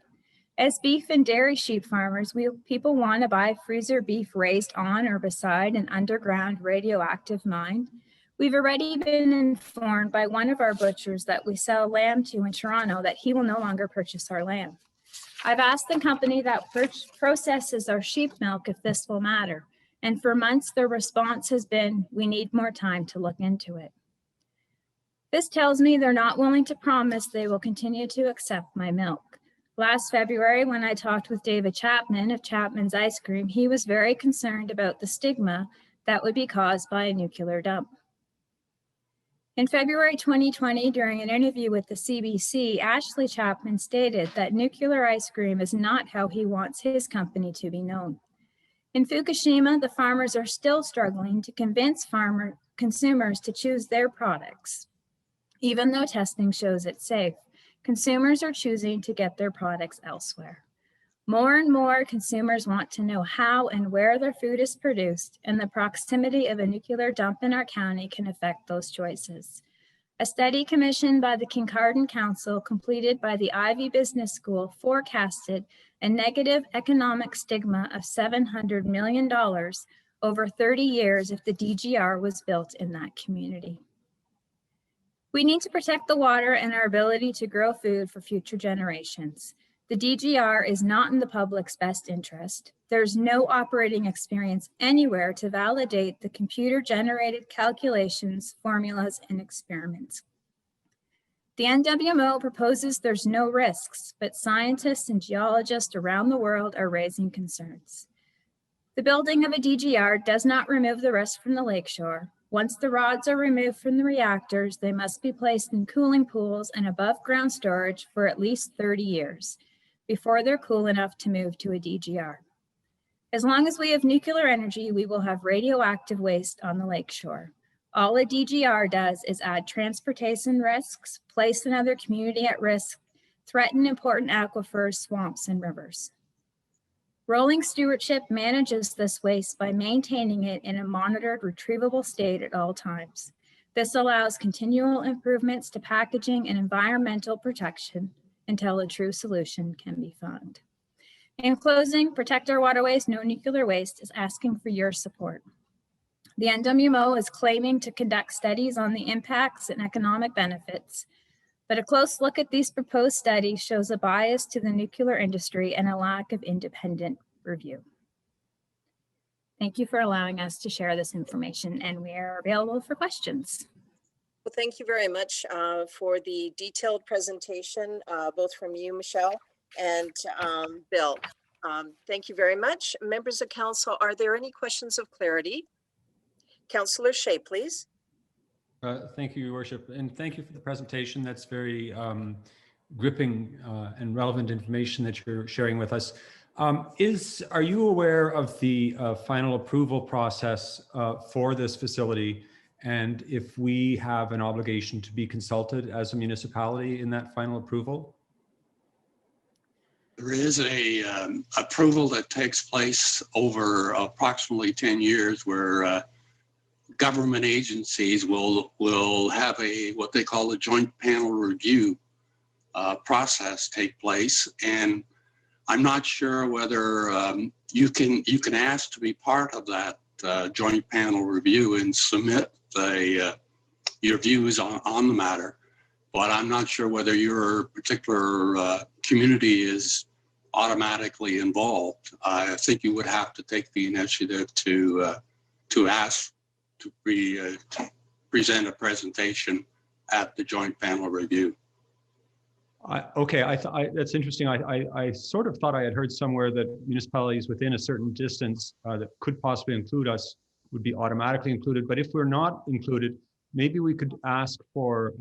As beef and dairy sheep farmers, people want to buy freezer beef raised on or beside an underground radioactive mine. We've already been informed by one of our butchers that we sell lamb to in Toronto that he will no longer purchase our lamb. I've asked the company that processes our sheep milk if this will matter. And for months, their response has been, we need more time to look into it. This tells me they're not willing to promise they will continue to accept my milk. Last February, when I talked with David Chapman of Chapman's Ice Cream, he was very concerned about the stigma that would be caused by a nuclear dump. In February 2020, during an interview with the CBC, Ashley Chapman stated that nuclear ice cream is not how he wants his company to be known. In Fukushima, the farmers are still struggling to convince consumers to choose their products. Even though testing shows it's safe, consumers are choosing to get their products elsewhere. More and more consumers want to know how and where their food is produced, and the proximity of a nuclear dump in our county can affect those choices. A study commissioned by the Kincardine Council, completed by the Ivey Business School, forecasted a negative economic stigma of $700 million over 30 years if the DGR was built in that community. We need to protect the water and our ability to grow food for future generations. The DGR is not in the public's best interest. There's no operating experience anywhere to validate the computer-generated calculations, formulas, and experiments. The NWMO proposes there's no risks, but scientists and geologists around the world are raising concerns. The building of a DGR does not remove the risk from the lakeshore. Once the rods are removed from the reactors, they must be placed in cooling pools and above ground storage for at least 30 years before they're cool enough to move to a DGR. As long as we have nuclear energy, we will have radioactive waste on the lakeshore. All a DGR does is add transportation risks, place another community at risk, threaten important aquifers, swamps, and rivers. Rolling Stewardship manages this waste by maintaining it in a monitored, retrievable state at all times. This allows continual improvements to packaging and environmental protection until a true solution can be found. In closing, Protect Our Waterways, No Nuclear Waste is asking for your support. The NWMO is claiming to conduct studies on the impacts and economic benefits, but a close look at these proposed studies shows a bias to the nuclear industry and a lack of independent review. Thank you for allowing us to share this information, and we are available for questions. Well, thank you very much for the detailed presentation, both from you, Michelle, and Bill. Thank you very much. Members of council, are there any questions of clarity? Councillor Shea, please. Thank you, Your Worship, and thank you for the presentation. That's very gripping and relevant information that you're sharing with us. Are you aware of the final approval process for this facility, and if we have an obligation to be consulted as a municipality in that final approval? There is a approval that takes place over approximately 10 years where government agencies will have what they call a joint panel review process take place. And I'm not sure whether you can ask to be part of that joint panel review and submit your views on the matter. But I'm not sure whether your particular community is automatically involved. I think you would have to take the initiative to ask to present a presentation at the joint panel review. Okay, that's interesting. I sort of thought I had heard somewhere that municipalities within a certain distance that could possibly include us would be automatically included. But if we're not included, maybe we could ask for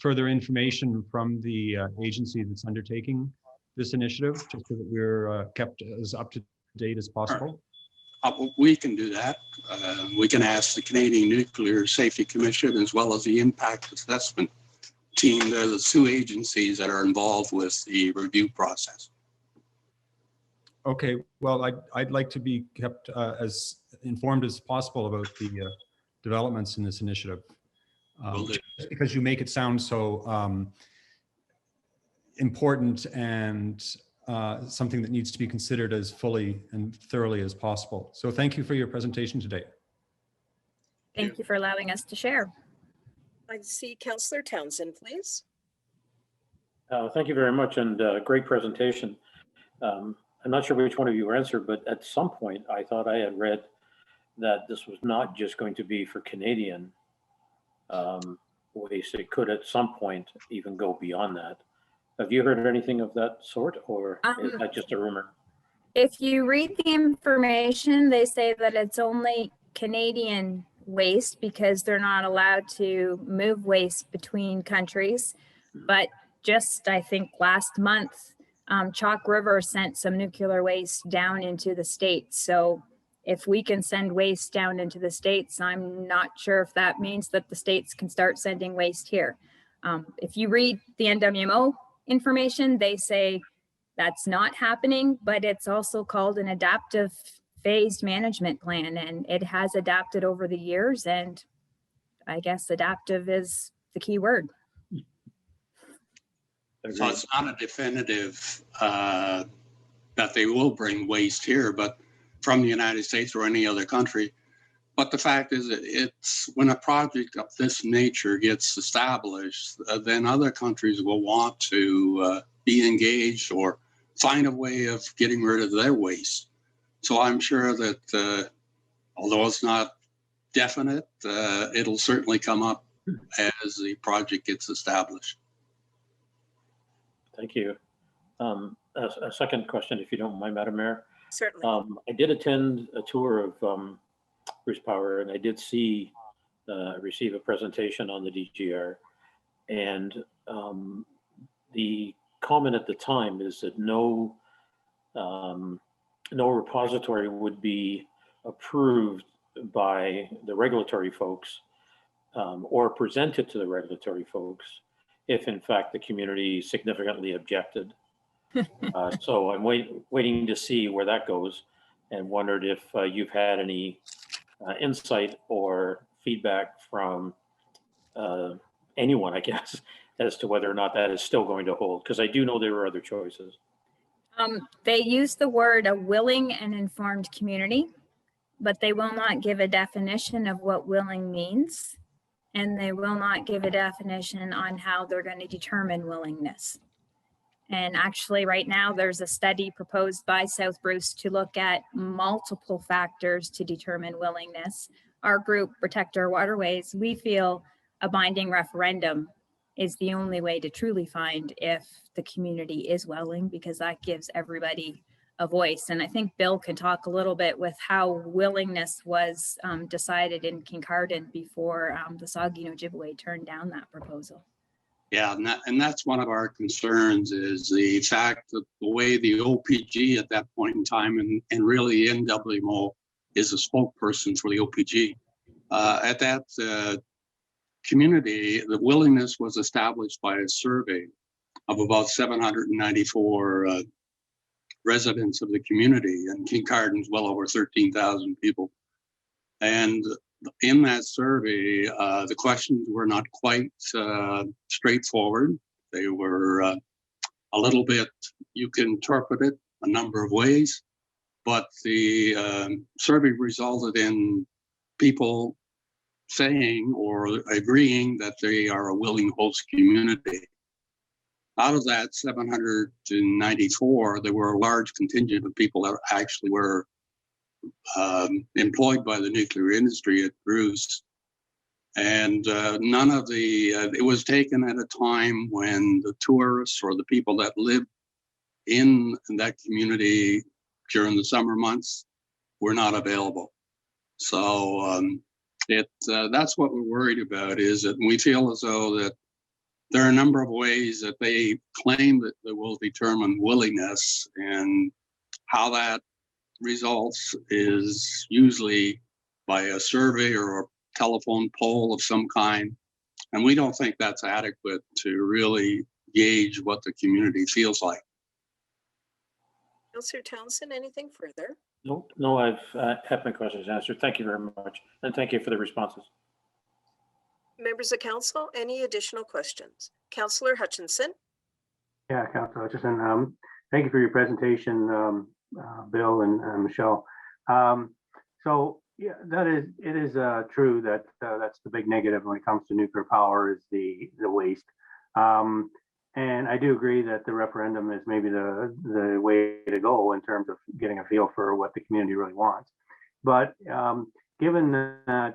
further information from the agency that's undertaking this initiative, just so that we're kept as up to date as possible? We can do that. We can ask the Canadian Nuclear Safety Commission as well as the impact assessment team. They're the two agencies that are involved with the review process. Okay, well, I'd like to be kept as informed as possible about the developments in this initiative. Will do. Just because you make it sound so important and something that needs to be considered as fully and thoroughly as possible. So thank you for your presentation today. Thank you for allowing us to share. I see Councillor Townsend, please. Thank you very much, and great presentation. I'm not sure which one of you answered, but at some point I thought I had read that this was not just going to be for Canadian waste. It could at some point even go beyond that. Have you heard anything of that sort, or is that just a rumor? If you read the information, they say that it's only Canadian waste because they're not allowed to move waste between countries. But just, I think last month, Chalk River sent some nuclear waste down into the States. So if we can send waste down into the States, I'm not sure if that means that the States can start sending waste here. If you read the NWMO information, they say that's not happening, but it's also called an adaptive phased management plan, and it has adapted over the years, and I guess adaptive is the key word. So it's not a definitive that they will bring waste here, but from the United States or any other country. But the fact is that it's when a project of this nature gets established, then other countries will want to be engaged or find a way of getting rid of their waste. So I'm sure that although it's not definite, it'll certainly come up as the project gets established. Thank you. A second question, if you don't mind, Madam Mayor. Certainly. I did attend a tour of Bruce Power, and I did receive a presentation on the DGR. And the comment at the time is that no repository would be approved by the regulatory folks or presented to the regulatory folks if in fact the community significantly objected. So I'm waiting to see where that goes, and wondered if you've had any insight or feedback from anyone, I guess, as to whether or not that is still going to hold, because I do know there were other choices. They use the word a willing and informed community, but they will not give a definition of what willing means. And they will not give a definition on how they're going to determine willingness. And actually right now there's a study proposed by South Bruce to look at multiple factors to determine willingness. Our group, Protect Our Waterways, we feel a binding referendum is the only way to truly find if the community is willing, because that gives everybody a voice. And I think Bill can talk a little bit with how willingness was decided in Kincardine before the Saugeen Ojibwe turned down that proposal. Yeah, and that's one of our concerns, is the fact that the way the OPG at that point in time, and really NWMO is a spokesperson for the OPG. At that community, the willingness was established by a survey of about 794 residents of the community, and Kincardine is well over 13,000 people. And in that survey, the questions were not quite straightforward. They were a little bit, you can interpret it a number of ways, but the survey resulted in people saying or agreeing that they are a willing host community. Out of that 794, there were a large contingent of people that actually were employed by the nuclear industry at Bruce. And none of it was taken at a time when the tourists or the people that lived in that community during the summer months were not available. So that's what we're worried about, is that we feel as though that there are a number of ways that they claim that they will determine willingness, and how that results is usually by a survey or a telephone poll of some kind. And we don't think that's adequate to really gauge what the community feels like. Councillor Townsend, anything further? No, I've had my questions answered. Thank you very much. And thank you for the responses. Members of council, any additional questions? Councillor Hutchinson? Yeah, Councillor Hutchison, thank you for your presentation, Bill and Michelle. So yeah, it is true that that's the big negative when it comes to nuclear power is the waste. And I do agree that the referendum is maybe the way to go in terms of getting a feel for what the community really wants. But given that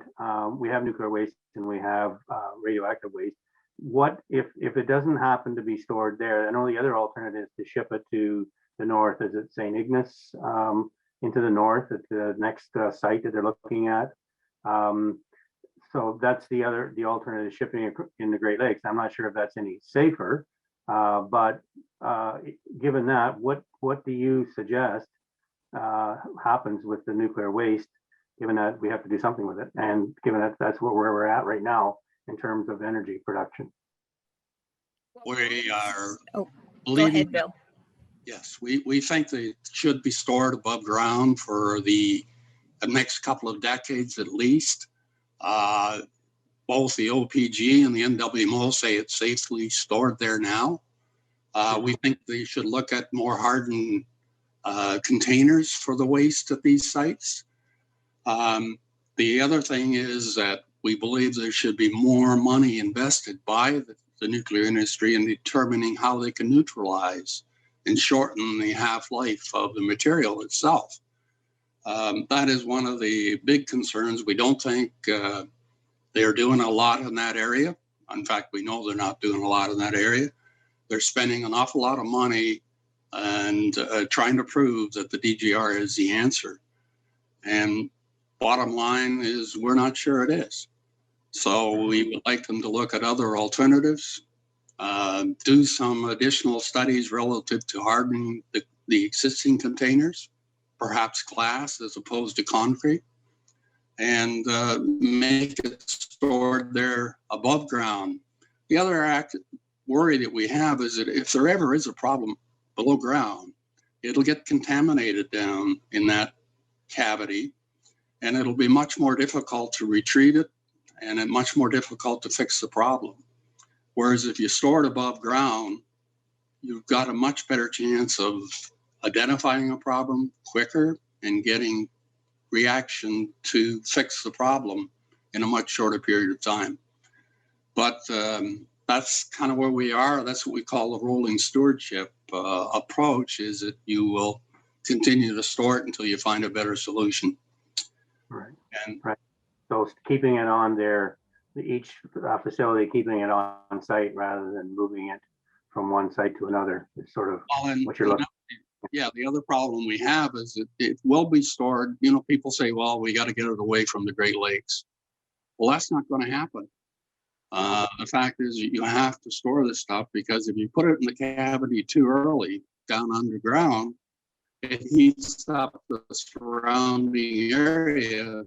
we have nuclear waste and we have radioactive waste, what if it doesn't happen to be stored there? I know the other alternative is to ship it to the north. Is it St. Ignace into the north at the next site that they're looking at? So that's the alternative, shipping it in the Great Lakes. I'm not sure if that's any safer, but given that, what do you suggest happens with the nuclear waste, given that we have to do something with it, and given that that's where we're at right now in terms of energy production? We are Go believing, ahead, Bill. yes, we think they should be stored above ground for the next couple of decades at least. Both the OPG and the NWMO say it's safely stored there now. We think they should look at more hardened containers for the waste at these sites. The other thing is that we believe there should be more money invested by the nuclear industry in determining how they can neutralize and shorten the half-life of the material itself. That is one of the big concerns. We don't think they're doing a lot in that area. In fact, we know they're not doing a lot in that area. They're spending an awful lot of money and trying to prove that the DGR is the answer. And bottom line is we're not sure it is. So we would like them to look at other alternatives, do some additional studies relative to hardening the existing containers, perhaps glass as opposed to concrete, and make it stored there above ground. The other worry that we have is that if there ever is a problem below ground, it'll get contaminated down in that cavity, and it'll be much more difficult to retrieve it, and it's much more difficult to fix the problem. Whereas if you store it above ground, you've got a much better chance of identifying a problem quicker and getting reaction to fix the problem in a much shorter period of time. But that's kind of where we are. That's what we call the rolling stewardship approach, is that you will continue to store it until you find a better solution. Right. And right. So keeping it on there, each facility keeping it on site rather than moving it from one site to another is sort of what you're looking at. Yeah, the other problem we have is that it will be stored. You know, people say, well, we got to get it away from the Great Lakes. Well, that's not going to happen. The fact is you have to store this stuff, because if you put it in the cavity too early down underground, it heats up the surrounding area.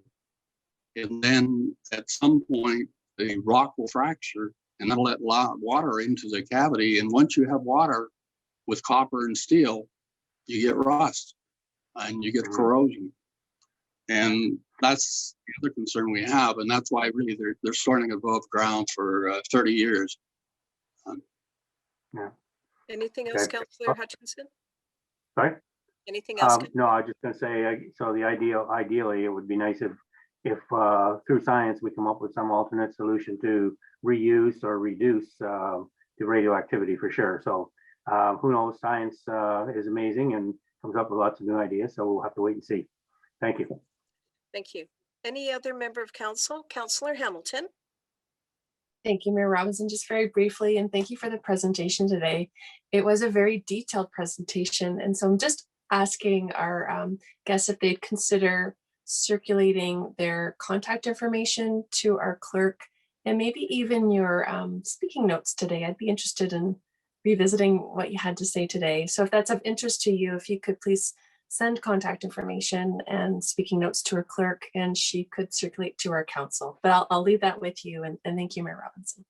And then at some point, the rock will fracture and that'll let water into the cavity. And once you have water with copper and steel, you get rust and you get corrosion. And that's the other concern we have. And that's why really they're storing above ground for 30 years. Yeah. Anything else, Okay. Councillor Hutchinson? Sorry? Anything else? No, I was just going to say, so ideally, it would be nice if through science we come up with some alternate solution to reuse or reduce the radioactivity for sure. So who knows? Science is amazing and comes up with lots of new ideas. So we'll have to wait and see. Thank you. Thank you. Any other member of council? Councillor Hamilton? Thank you, Mayor Robinson. Just very briefly, and thank you for the presentation today. It was a very detailed presentation. And so I'm just asking our guests if they'd consider circulating their contact information to our clerk and maybe even your speaking notes today. I'd be interested in revisiting what you had to say today. So if that's of interest to you, if you could please send contact information and speaking notes to our clerk, and she could circulate to our council. But I'll leave that with you, and thank you, Mayor Robinson.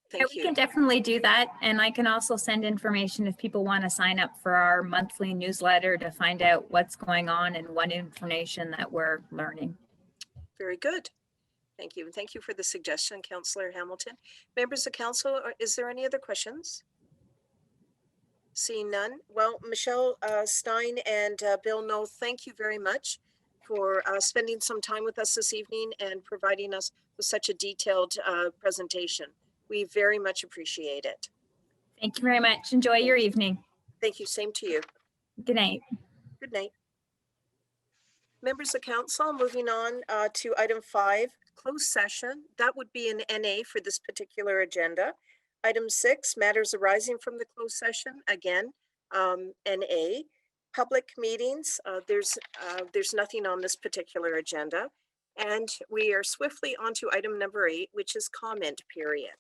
Thank We you. can definitely do that. And I can also send information if people want to sign up for our monthly newsletter to find out what's going on and what information that we're learning. Very good. Thank you. And thank you for the suggestion, Councillor Hamilton. Members of council, is there any other questions? Seeing none. Well, Michelle Stein and Bill Knoll, thank you very much for spending some time with us this evening and providing us with such a detailed presentation. We very much appreciate it. Thank you very much. Enjoy your evening. Thank you. Same to you. Good night. Good night. Members of council, moving on to item 5, closed session. That would be an NA for this particular agenda. Item 6, matters arising from the closed session. Again, NA. Public meetings. There's nothing on this particular agenda. And we are swiftly on to item number 8, which is comment period.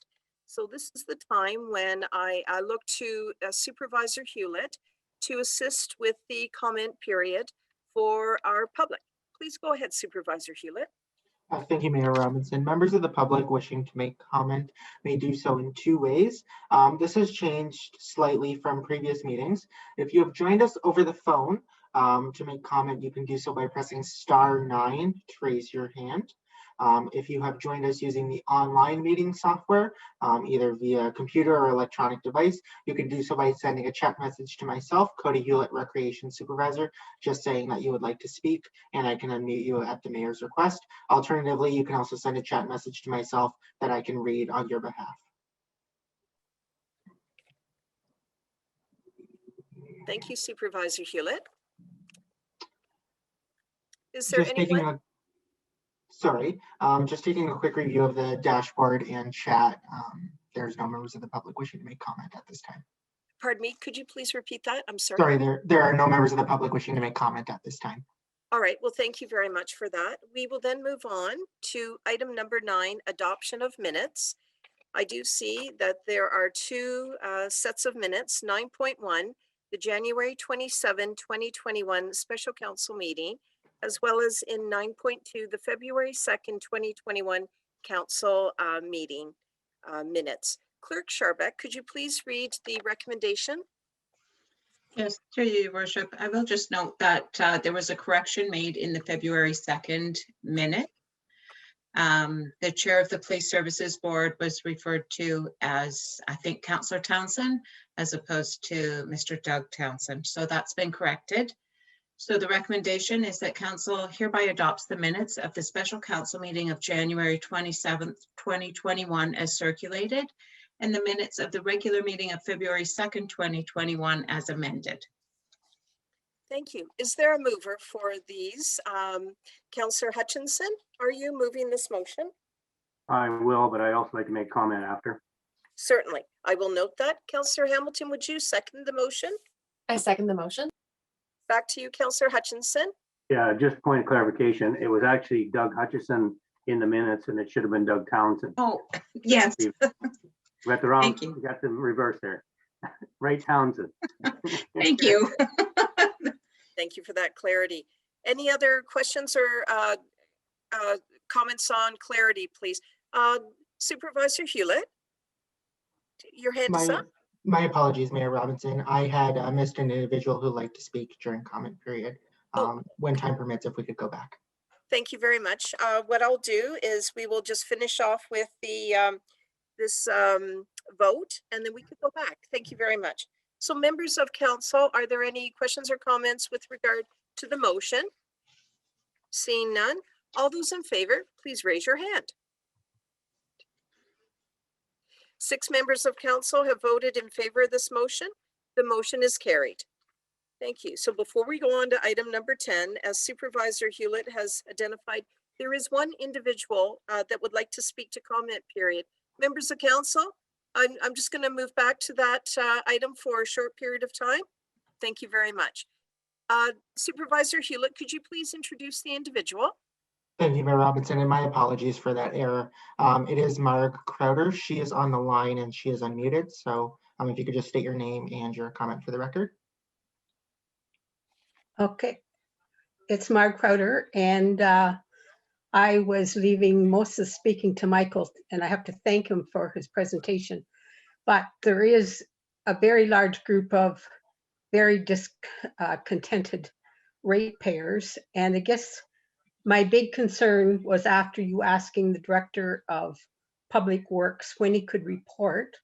So this is the time when I look to Supervisor Hewlett to assist with the comment period for our public. Please go ahead, Supervisor Hewlett. Thank you, Mayor Robinson. Members of the public wishing to make comment may do so in 2 ways. This has changed slightly from previous meetings. If you have joined us over the phone to make comment, you can do so by pressing *9 to raise your hand. If you have joined us using the online meeting software, either via computer or electronic device, you can do so by sending a chat message to myself, Cody Hewlett, Recreation Supervisor, just saying that you would like to speak, and I can unmute you at the mayor's request. Alternatively, you can also send a chat message to myself that I can read on your behalf. Thank you, Supervisor Hewlett. Is there anyone? Just taking a quick review of the dashboard and chat. There's no members of the public wishing to make comment at this time. Pardon me, could you please repeat that? I'm sorry. Sorry, there are no members of the public wishing to make comment at this time. All right, well, thank you very much for that. We will then move on to item number 9, adoption of minutes. I do see that there are 2 sets of minutes, 9.1, the January 27, 2021 special council meeting, as well as in 9.2, the February 2nd, 2021 council meeting minutes. Clerk Sharbeck, could you please read the recommendation? Yes, through you, Your Worship. I will just note that there was a correction made in the February 2nd minute. The chair of the Police Services Board was referred to as, I think, Councillor Townsend, as opposed to Mr. Doug Townsend. So that's been corrected. So the recommendation is that council hereby adopts the minutes of the special council meeting of January 27th, 2021 as circulated, and the minutes of the regular meeting of February 2nd, 2021 as amended. Thank you. Is there a mover for these? Councillor Hutchinson, are you moving this motion? I will, but I also like to make comment after. Certainly. I will note that. Councillor Hamilton, would you second the motion? I second the motion. Back to you, Councillor Hutchinson. Yeah, just point of clarification. It was actually Doug Hutchison in the minutes, and it should have been Doug Townsend. Oh, yes. You got the wrong, Thank you. you got the reverse there. Right, Townsend. Thank you. Thank you for that clarity. Any other questions or comments on clarity, please? Supervisor Hewlett, your hand is up. My apologies, Mayor Robinson. I had missed an individual who'd like to speak during comment period. When time permits, if we could go back. Thank you very much. What I'll do is we will just finish off with the this vote, and then we could go back. Thank you very much. So members of council, are there any questions or comments with regard to the motion? Seeing none, all those in favor, please raise your hand. 6 members of council have voted in favor of this motion. The motion is carried. Thank you. So before we go on to item number 10, as Supervisor Hewlett has identified, there is one individual that would like to speak to comment period. Members of council, I'm just going to move back to that item for a short period of time. Thank you very much. Supervisor Hewlett, could you please introduce the individual? Thank you, Mayor Robinson, and my apologies for that error. It is Marg Crowder. She is on the line and she is unmuted. So if you could just state your name and your comment for the record. Okay, it's Marg Crowder, and I was leaving most of speaking to Michael, and I have to thank him for his presentation. But there is a very large group of very discontented ratepayers, and I guess my big concern was after you asking the Director of Public Works when he could report.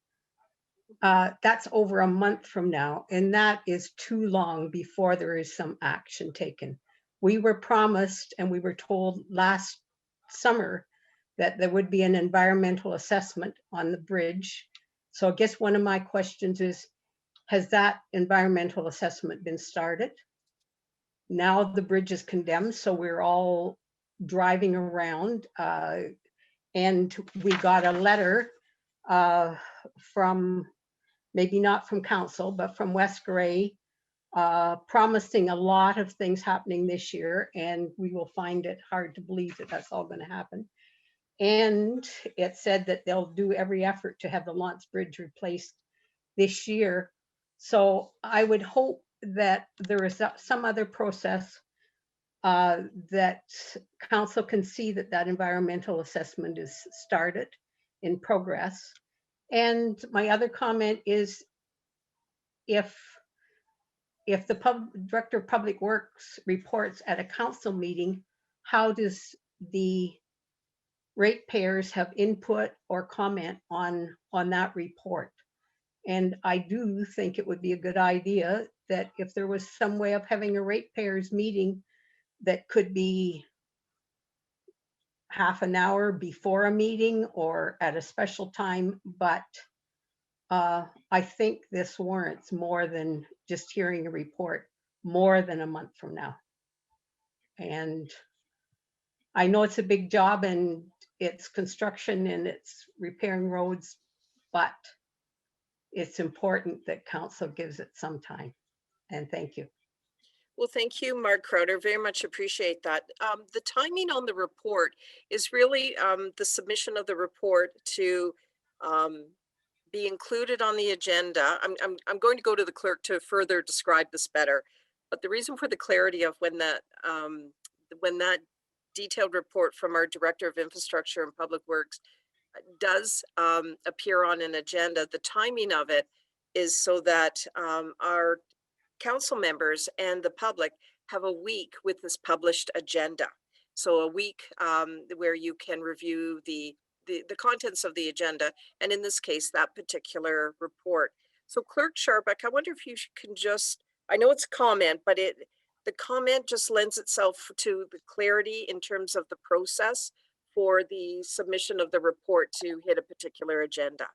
That's over a month from now, and that is too long before there is some action taken. We were promised and we were told last summer that there would be an environmental assessment on the bridge. So I guess one of my questions is, has that environmental assessment been started? Now the bridge is condemned, so we're all driving around, and we got a letter from, maybe not from council, but from West Grey, promising a lot of things happening this year, and we will find it hard to believe that that's all going to happen. And it said that they'll do every effort to have the Lance Bridge replaced this year. So I would hope that there is some other process that council can see that that environmental assessment is started, in progress. And my other comment is, if the Director of Public Works reports at a council meeting, how does the ratepayers have input or comment on that report? And I do think it would be a good idea that if there was some way of having a ratepayers meeting that could be half an hour before a meeting or at a special time, but I think this warrants more than just hearing a report more than a month from now. And I know it's a big job and it's construction and it's repairing roads, but it's important that council gives it some time. And thank you. Well, thank you, Mark Crowder. Very much appreciate that. The timing on the report is really the submission of the report to be included on the agenda. I'm going to go to the clerk to further describe this better, but the reason for the clarity of when that detailed report from our Director of Infrastructure and Public Works does appear on an agenda, the timing of it is so that our council members and the public have a week with this published agenda. So a week where you can review the contents of the agenda, and in this case, that particular report. So Clerk Sharbuck, I wonder if you can just, I know it's a comment, but the comment just lends itself to the clarity in terms of the process for the submission of the report to hit a particular agenda.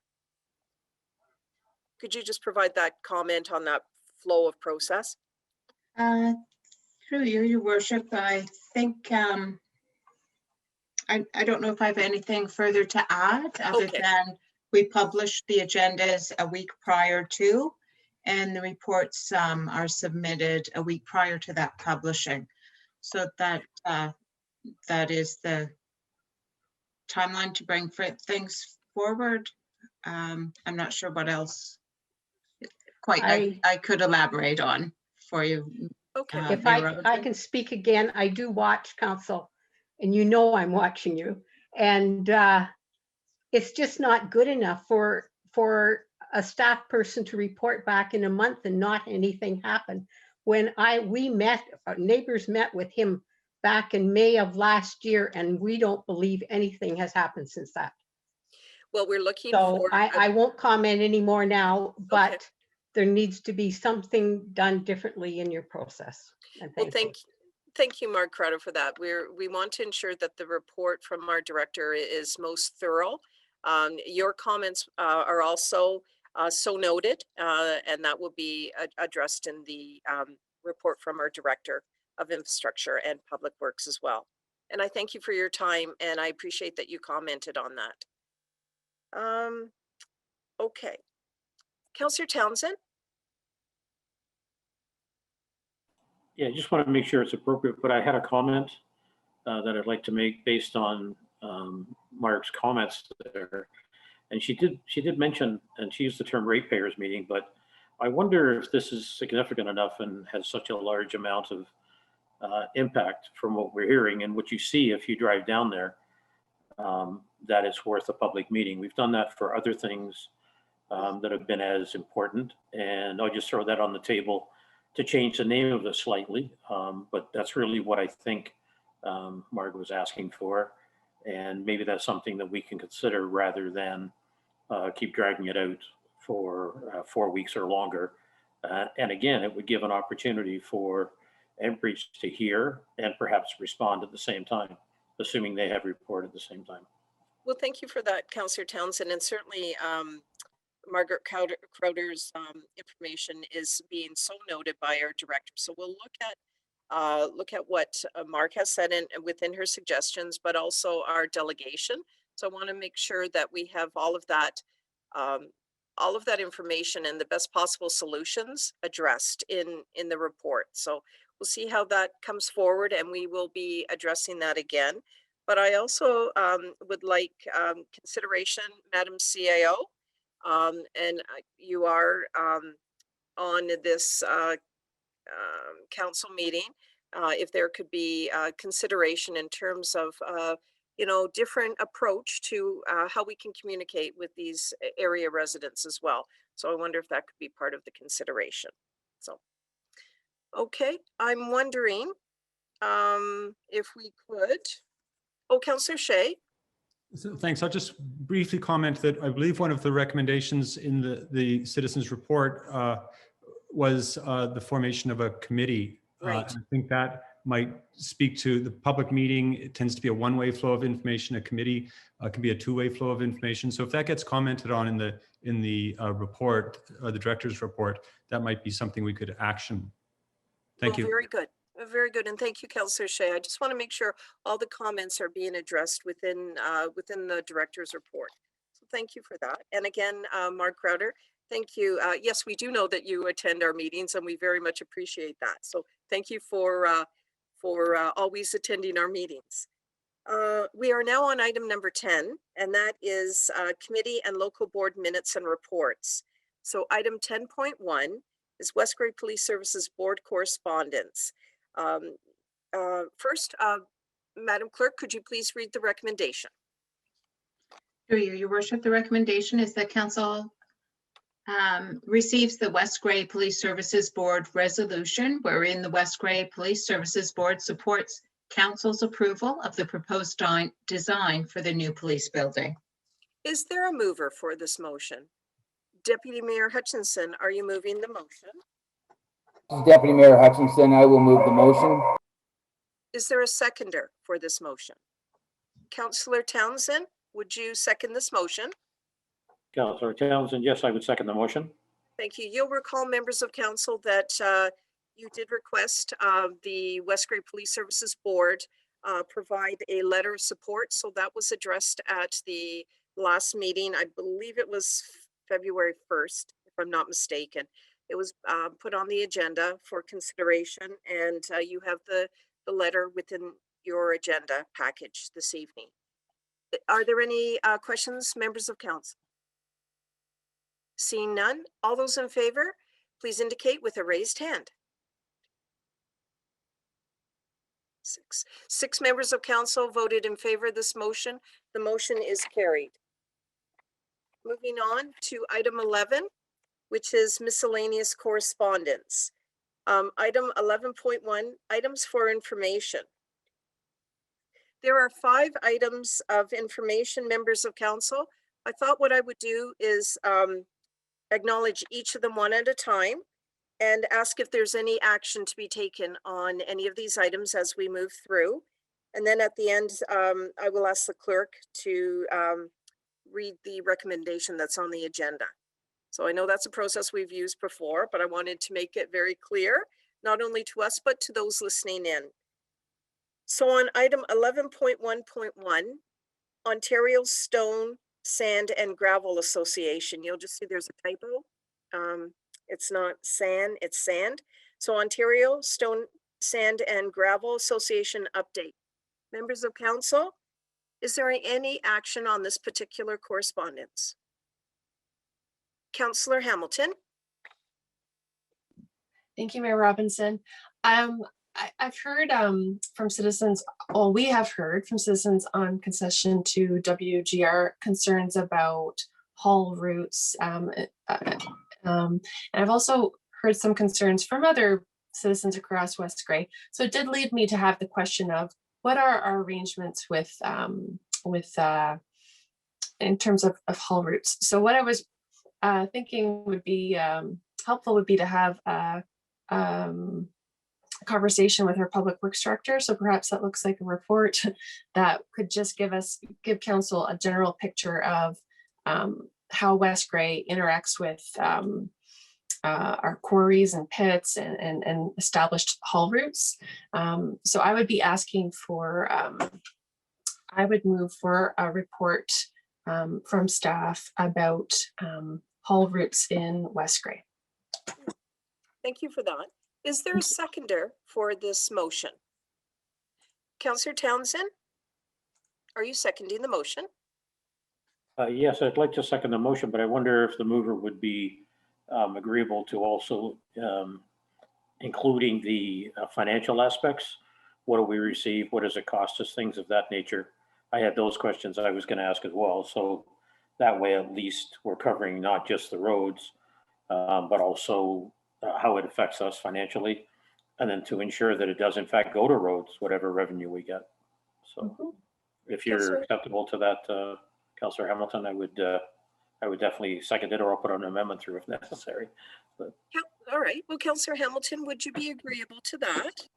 Could you just provide that comment on that flow of process? Through you, Your Worship, I think I don't know if I have anything further to add other than we publish the agendas a week prior to, and the reports are submitted a week prior to that publishing. So that is the timeline to bring things forward. I'm not sure what else I could elaborate on for you. Okay. If I can speak again, I do watch council, and you know I'm watching you, and it's just not good enough for a staff person to report back in a month and not anything happen. When we met, neighbors met with him back in May of last year, and we don't believe anything has happened since that. Well, we're looking so for. I won't comment anymore now, but there needs to be something done differently in your process. And thank you, Mark Crowder, for that. We want to ensure that the report from our director is most thorough. Your comments are also so noted, and that will be addressed in the report from our Director of Infrastructure and Public Works as well. And I thank you for your time, and I appreciate that you commented on that. Okay. Councillor Townsend? Yeah, I just want to make sure it's appropriate, but I had a comment that I'd like to make based on Mark's comments there. And she did mention, and she used the term ratepayers meeting, but I wonder if this is significant enough and has such a large amount of impact from what we're hearing and what you see if you drive down there, that it's worth a public meeting. We've done that for other things that have been as important, and I'll just throw that on the table to change the name of it slightly. But that's really what I think Margaret was asking for, and maybe that's something that we can consider rather than keep dragging it out for 4 weeks or longer. And again, it would give an opportunity for Enbridge to hear and perhaps respond at the same time, assuming they have reported at the same time. Well, thank you for that, Councillor Townsend, and certainly Margaret Crowder's information is being so noted by our director. So we'll look at what Mark has said and within her suggestions, but also our delegation. So I want to make sure that we have all of that information and the best possible solutions addressed in the report. So we'll see how that comes forward, and we will be addressing that again. But I also would like consideration, Madam CAO, and you are on this council meeting, if there could be consideration in terms of different approach to how we can communicate with these area residents as well. So I wonder if that could be part of the consideration. So, okay, I'm wondering if we could. Oh, Councillor Shea. So, thanks. I'll just briefly comment that I believe one of the recommendations in the citizens report was the formation of a committee. Right. I think that might speak to the public meeting. It tends to be a one-way flow of information. A committee can be a two-way flow of information. So if that gets commented on in the report, the director's report, that might be something we could action. Thank you. Very good. Very good. And thank you, Councillor Shea. I just want to make sure all the comments are being addressed within the director's report. So thank you for that. And again, Mark Crowder, thank you. Yes, we do know that you attend our meetings, and we very much appreciate that. So thank you for always attending our meetings. We are now on item number 10, and that is committee and local board minutes and reports. So item 10.1 is West Grey Police Services Board correspondence. First, Madam Clerk, could you please read the recommendation? Through you, Your Worship, the recommendation is that council receives the West Grey Police Services Board resolution, wherein the West Grey Police Services Board supports council's approval of the proposed design for the new police building. Is there a mover for this motion? Deputy Mayor Hutchinson, are you moving the motion? This is Deputy Mayor Hutchinson. I will move the motion. Is there a seconder for this motion? Councillor Townsend, would you second this motion? Councillor Townsend, yes, I would second the motion. Thank you. You'll recall, members of council, that you did request the West Grey Police Services Board provide a letter of support. So that was addressed at the last meeting. I believe it was February 1st, if I'm not mistaken. It was put on the agenda for consideration, and you have the letter within your agenda package this evening. Are there any questions, members of council? Seeing none, all those in favor, please indicate with a raised hand. Six members of council voted in favor of this motion. The motion is carried. Moving on to item 11, which is miscellaneous correspondence. Item 11.1, items for information. There are 5 items of information, members of council. I thought what I would do is acknowledge each of them one at a time and ask if there's any action to be taken on any of these items as we move through. And then at the end, I will ask the clerk to read the recommendation that's on the agenda. So I know that's a process we've used before, but I wanted to make it very clear, not only to us, but to those listening in. So on item 11.1.1, Ontario Stone, Sand and Gravel Association, you'll just see there's a typo. It's not sand, it's sand. So Ontario Stone, Sand and Gravel Association update. Members of council, is there any action on this particular correspondence? Councillor Hamilton? Thank you, Mayor Robinson. I've heard from citizens, well, we have heard from citizens on concession to WGR concerns about haul routes. And I've also heard some concerns from other citizens across West Grey. So it did lead me to have the question of what are our arrangements with in terms of haul routes. So what I was thinking would be helpful would be to have a conversation with our public works director. So perhaps that looks like a report that could just give council a general picture of how West Grey interacts with our quarries and pits and established haul routes. So I would be asking for, I would move for a report from staff about haul routes in West Grey. Thank you for that. Is there a seconder for this motion? Councillor Townsend? Are you seconding the motion? Yes, I'd like to second the motion, but I wonder if the mover would be agreeable to also including the financial aspects. What do we receive? What does it cost us? Things of that nature. I had those questions I was going to ask as well. So that way, at least we're covering not just the roads, but also how it affects us financially, and then to ensure that it does in fact go to roads, whatever revenue we get. So if you're acceptable to that, Councillor Hamilton, I would definitely second it, or I'll put an amendment through if necessary. But all right. Well, Councillor Hamilton, would you be agreeable to that?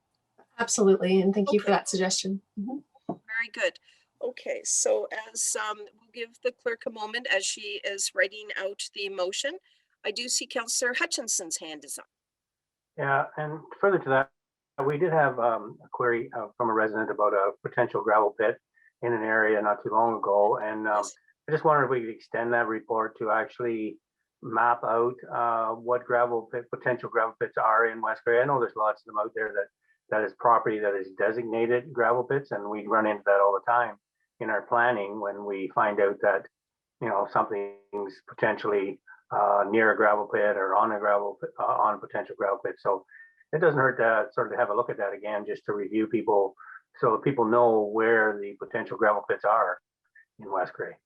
Absolutely, and thank you for that suggestion. Very good. Okay, so as we'll give the clerk a moment as she is writing out the motion. I do see Councillor Hutchinson's hand is up. Yeah, and further to that, we did have a query from a resident about a potential gravel pit in an area not too long ago. And I just wondered if we could extend that report to actually map out what potential gravel pits are in West Grey. I know there's lots of them out there that is property that is designated gravel pits, and we run into that all the time in our planning when we find out that, you know, something's potentially near a gravel pit or on a potential gravel pit. So it doesn't hurt to sort of have a look at that again, just to review people, so people know where the potential gravel pits are in West Grey.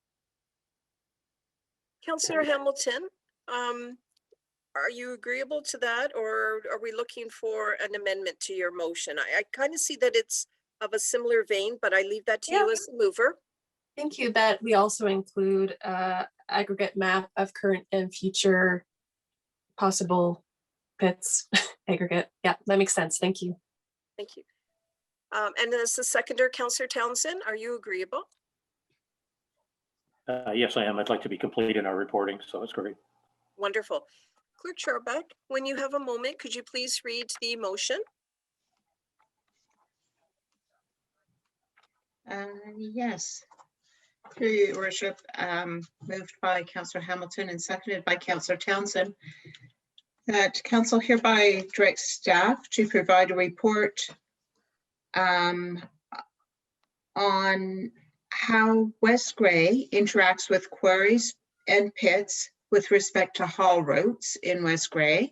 Councillor Hamilton, are you agreeable to that, or are we looking for an amendment to your motion? I kind of see that it's of a similar vein, but I leave that to you as the mover. Thank you. That we also include aggregate map of current and future possible pits. Aggregate. Yeah, that makes sense. Thank you. Thank you. And as the seconder, Councillor Townsend, are you agreeable? Yes, I am. I'd like to be complete in our reporting, so it's great. Wonderful. Clerk Charbeck, when you have a moment, could you please read the motion? Yes. Through your worship, moved by Councillor Hamilton and seconded by Councillor Townsend, that council hereby directs staff to provide a report on how West Grey interacts with quarries and pits with respect to haul routes in West Grey,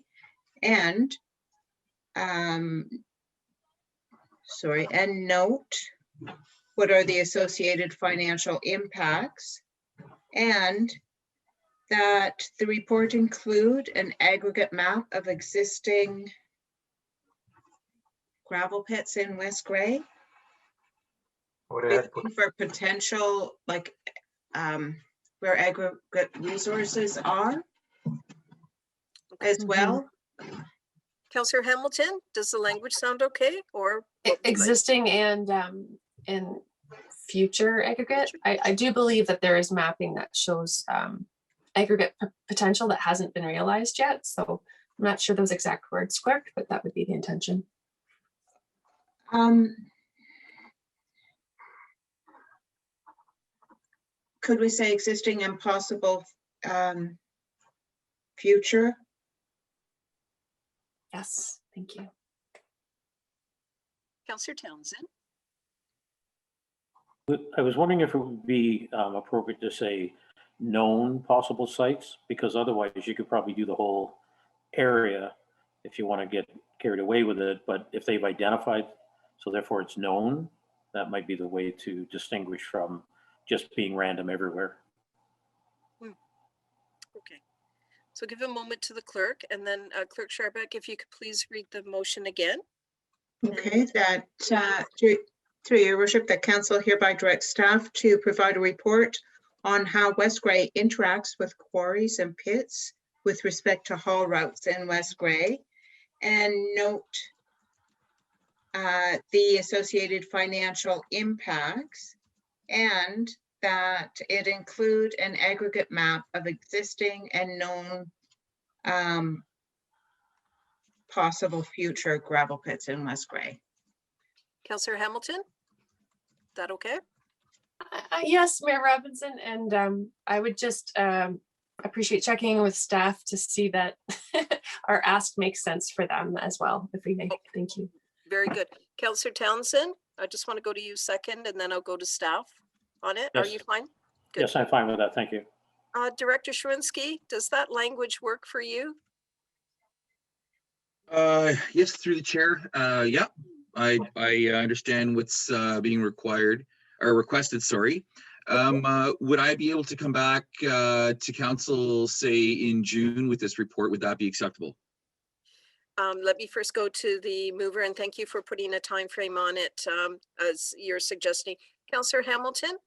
and note what are the associated financial impacts, and that the report include an aggregate map of existing gravel pits in West Grey for potential, like where aggregate resources are as well. Councillor Hamilton, does the language sound okay, or existing and future aggregate? I do believe that there is mapping that shows aggregate potential that hasn't been realized yet. So I'm not sure those exact words, Clerk, but that would be the intention. Could we say existing and possible future? Yes, thank you. Councillor Townsend? I was wondering if it would be appropriate to say known possible sites, because otherwise you could probably do the whole area if you want to get carried away with it. But if they've identified, so therefore it's known, that might be the way to distinguish from just being random everywhere. Okay. So give a moment to the clerk, and then Clerk Sharbeck, if you could please read the motion again. Okay, that through your worship, that council hereby directs staff to provide a report on how West Grey interacts with quarries and pits with respect to haul routes in West Grey, and note the associated financial impacts, and that it include an aggregate map of existing and known possible future gravel pits in West Grey. Councillor Hamilton, is that okay? Yes, Mayor Robinson, and I would just appreciate checking with staff to see that our ask makes sense for them as well, if we may. Thank you. Very good. Councillor Townsend, I just want to go to you second, and then I'll go to staff on it. Are Yes. you fine? Good. Yes, I'm fine with that. Thank you. Director Schwinski, does that language work for you? Yes, through the chair. Yeah, I understand what's being required or requested, sorry. Would I be able to come back to council, say in June with this report? Would that be acceptable? Let me first go to the mover, and thank you for putting a time frame on it as you're suggesting. Councillor Hamilton?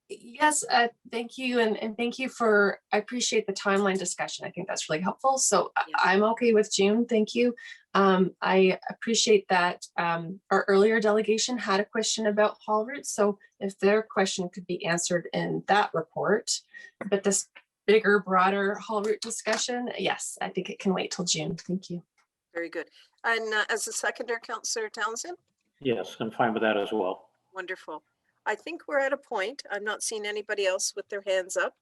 Yes, thank you. And thank you for, I appreciate the timeline discussion. I think that's really helpful. So I'm okay with June. Thank you. I appreciate that our earlier delegation had a question about haul routes. So if their question could be answered in that report, but this bigger, broader haul route discussion, yes, I think it can wait till June. Thank you. Very good. And as a seconder, Councillor Townsend? Yes, I'm fine with that as well. Wonderful. I think we're at a point. I'm not seeing anybody else with their hands up.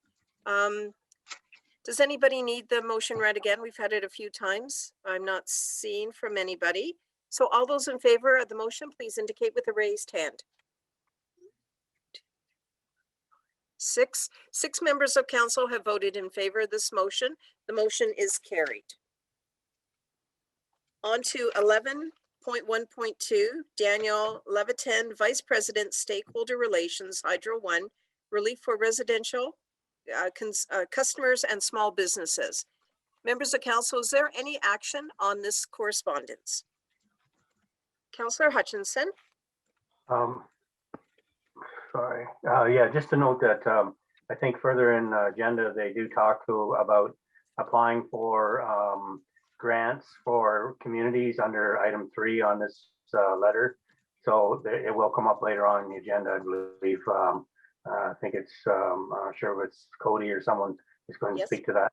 Does anybody need the motion read again? We've had it a few times. I'm not seeing from anybody. So all those in favor of the motion, please indicate with a raised hand. Six members of council have voted in favor of this motion. The motion is carried. On to 11.1.2, Daniel Levitin, Vice President, Stakeholder Relations, Hydro One, Relief for Residential Customers and Small Businesses. Members of council, is there any action on this correspondence? Councillor Hutchinson? Sorry. Yeah, just to note that I think further in the agenda, they do talk about applying for grants for communities under item 3 on this letter. So it will come up later on in the agenda, I believe. I think it's, I'm not sure if it's Cody or someone is going to speak to that.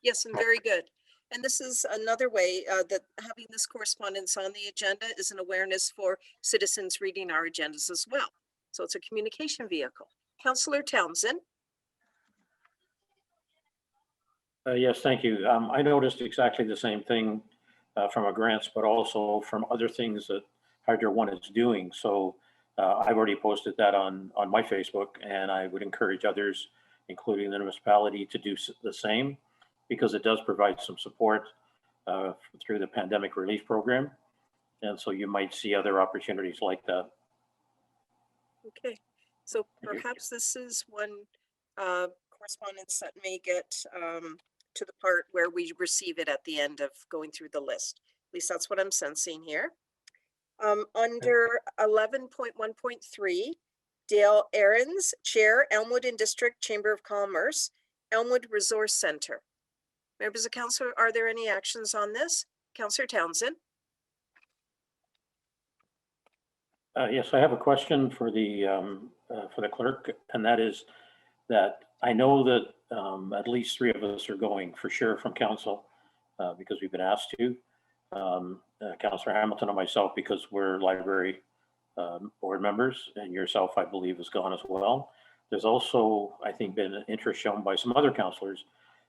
Yes, and very good. And this is another way that having this correspondence on the agenda is an awareness for citizens reading our agendas as well. So it's a communication vehicle. Councillor Townsend? Yes, thank you. I noticed exactly the same thing from a grants, but also from other things that Hydro One is doing. So I've already posted that on my Facebook, and I would encourage others, including the municipality, to do the same, because it does provide some support through the pandemic relief program. And so you might see other opportunities like that. Okay, so perhaps this is one correspondence that may get to the part where we receive it at the end of going through the list. At least that's what I'm sensing here. Under 11.1.3, Dale Aarons, Chair, Elmwood and District Chamber of Commerce, Elmwood Resource Center. Members of council, are there any actions on this? Councillor Townsend? Yes, I have a question for the clerk, and that is that I know that at least 3 of us are going for sure from council because we've been asked to. Councillor Hamilton and myself, because we're library board members, and yourself, I believe, has gone as well. There's also, I think, been an interest shown by some other councillors.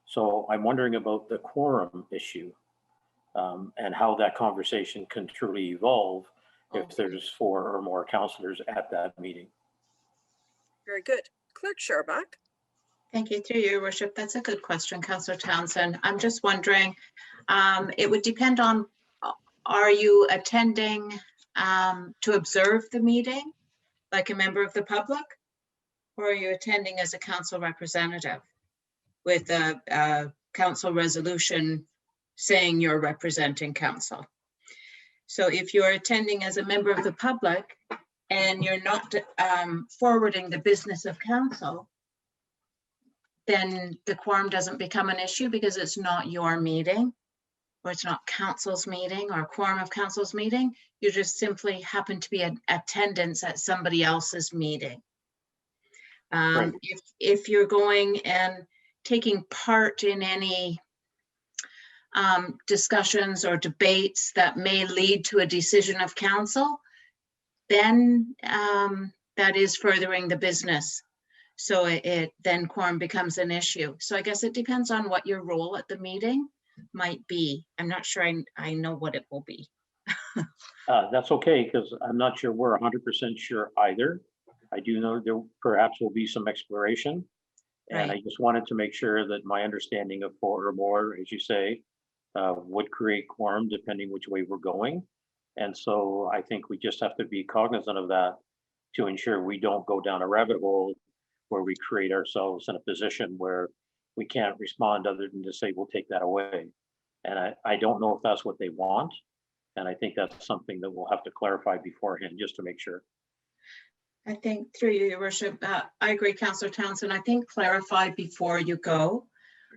So I'm wondering about the quorum issue and how that conversation can truly evolve if there's 4 or more counselors at that meeting. Very good. Clerk Sharbuck. Thank you, through your worship. That's a good question, Councillor Townsend. I'm just wondering, it would depend on, are you attending to observe the meeting like a member of the public? Or are you attending as a council representative with a council resolution saying you're representing council? So if you're attending as a member of the public and you're not forwarding the business of council, then the quorum doesn't become an issue because it's not your meeting, or it's not council's meeting or quorum of council's meeting. You just simply happen to be in attendance at somebody else's meeting. Right. If you're going and taking part in any discussions or debates that may lead to a decision of council, then that is furthering the business. So it then quorum becomes an issue. So I guess it depends on what your role at the meeting might be. I'm not sure I know what it will be. That's okay, because I'm not sure we're 100% sure either. I do know there perhaps will be some exploration. And I Right. just wanted to make sure that my understanding of 4 or more, as you say, would create quorum depending which way we're going. And so I think we just have to be cognizant of that to ensure we don't go down a rabbit hole where we create ourselves in a position where we can't respond other than to say, we'll take that away. And I don't know if that's what they want. And I think that's something that we'll have to clarify beforehand just to make sure. I think through you, your worship, I agree, Councillor Townsend. I think clarify before you go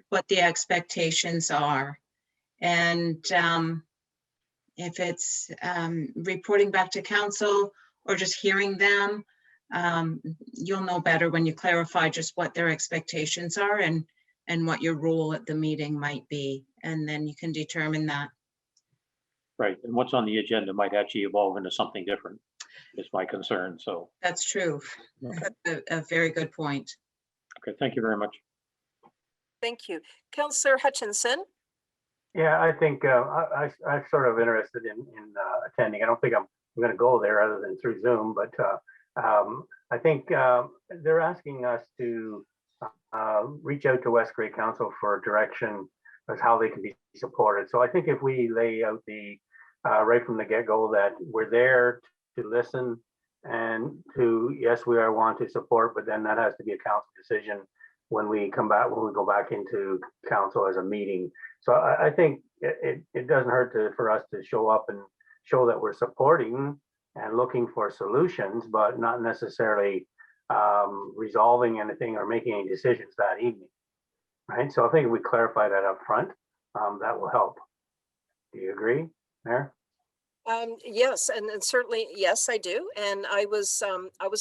what the expectations are. And if it's reporting back to council or just hearing them, you'll know better when you clarify just what their expectations are and what your role at the meeting might be. And then you can determine that. Right. And what's on the agenda might actually evolve into something different, is my concern. So, That's true. okay. A very good point. Okay, thank you very much. Thank you. Councillor Hutchinson. Yeah, I think I'm sort of interested in attending. I don't think I'm going to go there other than through Zoom, but I think they're asking us to reach out to West Grey Council for direction as how they can be supported. So I think if we lay out the right from the get-go that we're there to listen and to, yes, we are want to support, but then that has to be a council decision when we come back, when we go back into council as a meeting. So I think it doesn't hurt for us to show up and show that we're supporting and looking for solutions, but not necessarily resolving anything or making any decisions that evening, right? So I think if we clarify that up front, that will help. Do you agree, Mayor? Yes, and certainly, yes, I do. And I was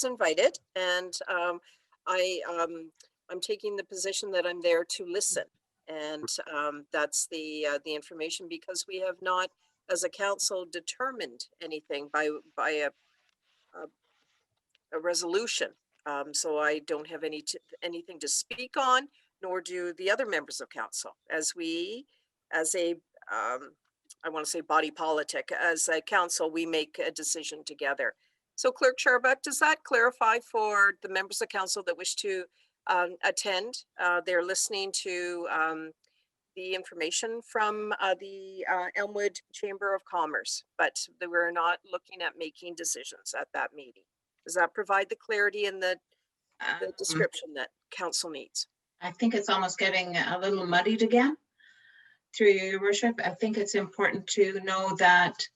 invited, and I'm taking the position that I'm there to listen. And that's the information, because we have not, as a council, determined anything by a resolution. So I don't have anything to speak on, nor do the other members of council. As a I want to say body politic, as a council, we make a decision together. So Clerk Sharbuck, does that clarify for the members of council that wish to attend? They're listening to the information from the Elmwood Chamber of Commerce, but we're not looking at making decisions at that meeting. Does that provide the clarity and the description that council needs? I think it's almost getting a little muddied again. Through your worship, I think it's important to know that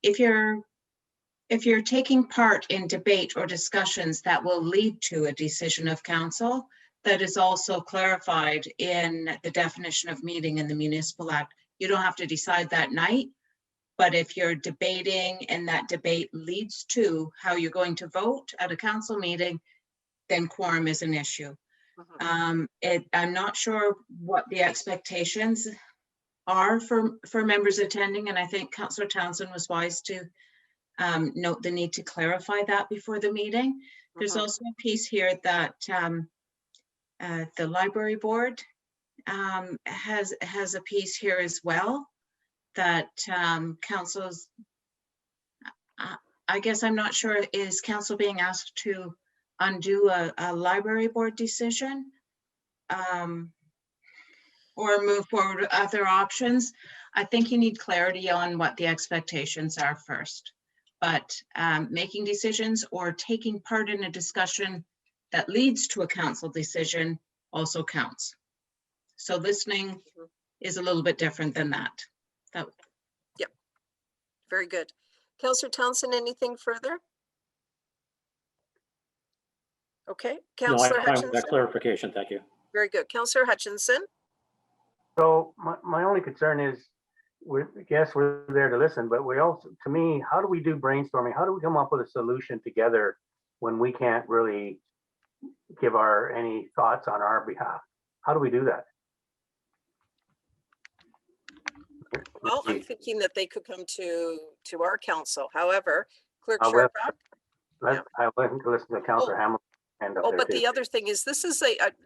if you're taking part in debate or discussions that will lead to a decision of council, that is also clarified in the definition of meeting in the Municipal Act. You don't have to decide that night, but if you're debating and that debate leads to how you're going to vote at a council meeting, then quorum is an issue. I'm not sure what the expectations are for members attending, and I think Councillor Townsend was wise to note the need to clarify that before the meeting. There's also a piece here that the library board has a piece here as well, that council's I guess I'm not sure, is council being asked to undo a library board decision? Or move forward with other options? I think you need clarity on what the expectations are first. But making decisions or taking part in a discussion that leads to a council decision also counts. So listening is a little bit different than that. Yep. Very good. Councillor Townsend, anything further? Okay, No, Councillor I'm fine with Hutchinson. that clarification. Thank you. Very good. Councillor Hutchinson. So my only concern is, yes, we're there to listen, but we also, to me, how do we do brainstorming? How do we come up with a solution together when we can't really give any thoughts on our behalf? How do we do that? Well, I'm thinking that they could come to our council. However, Clerk I'll let- Sharpak. I listen to Councillor Hamilton. Oh, but the other thing is, this is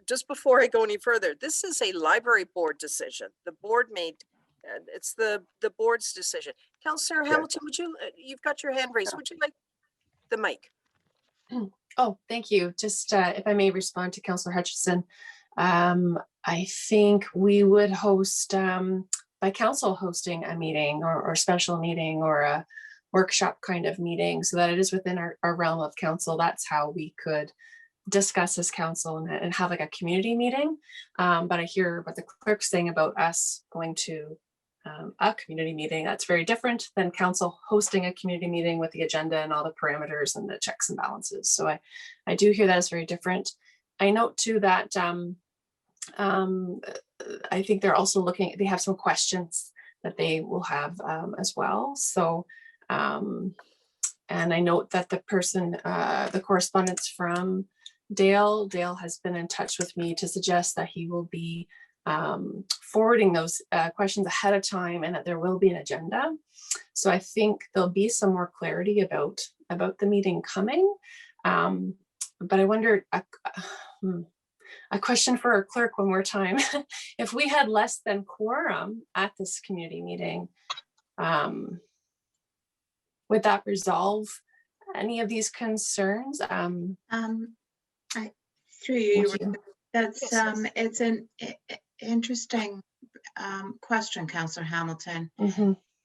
just before I go any further, this is a library board decision. The board made, it's the board's decision. Councillor Hamilton, would you, you've got your hand raised. Would you like the mic? Oh, thank you. Just if I may respond to Councillor Hutchinson, I think we would host, by council hosting a meeting or special meeting or a workshop kind of meeting, so that it is within our realm of council. That's how we could discuss as council and have like a community meeting. But I hear what the clerk's saying about us going to a community meeting. That's very different than council hosting a community meeting with the agenda and all the parameters and the checks and balances. So I do hear that is very different. I note too that I think they're also looking, they have some questions that they will have as well. So, and I note that the person, the correspondence from Dale has been in touch with me to suggest that he will be forwarding those questions ahead of time and that there will be an agenda. So I think there'll be some more clarity about the meeting coming. But I wondered, a question for our clerk one more time. If we had less than quorum at this community meeting, would that resolve any of these concerns? Through you, that's it's an interesting question, Councillor Hamilton.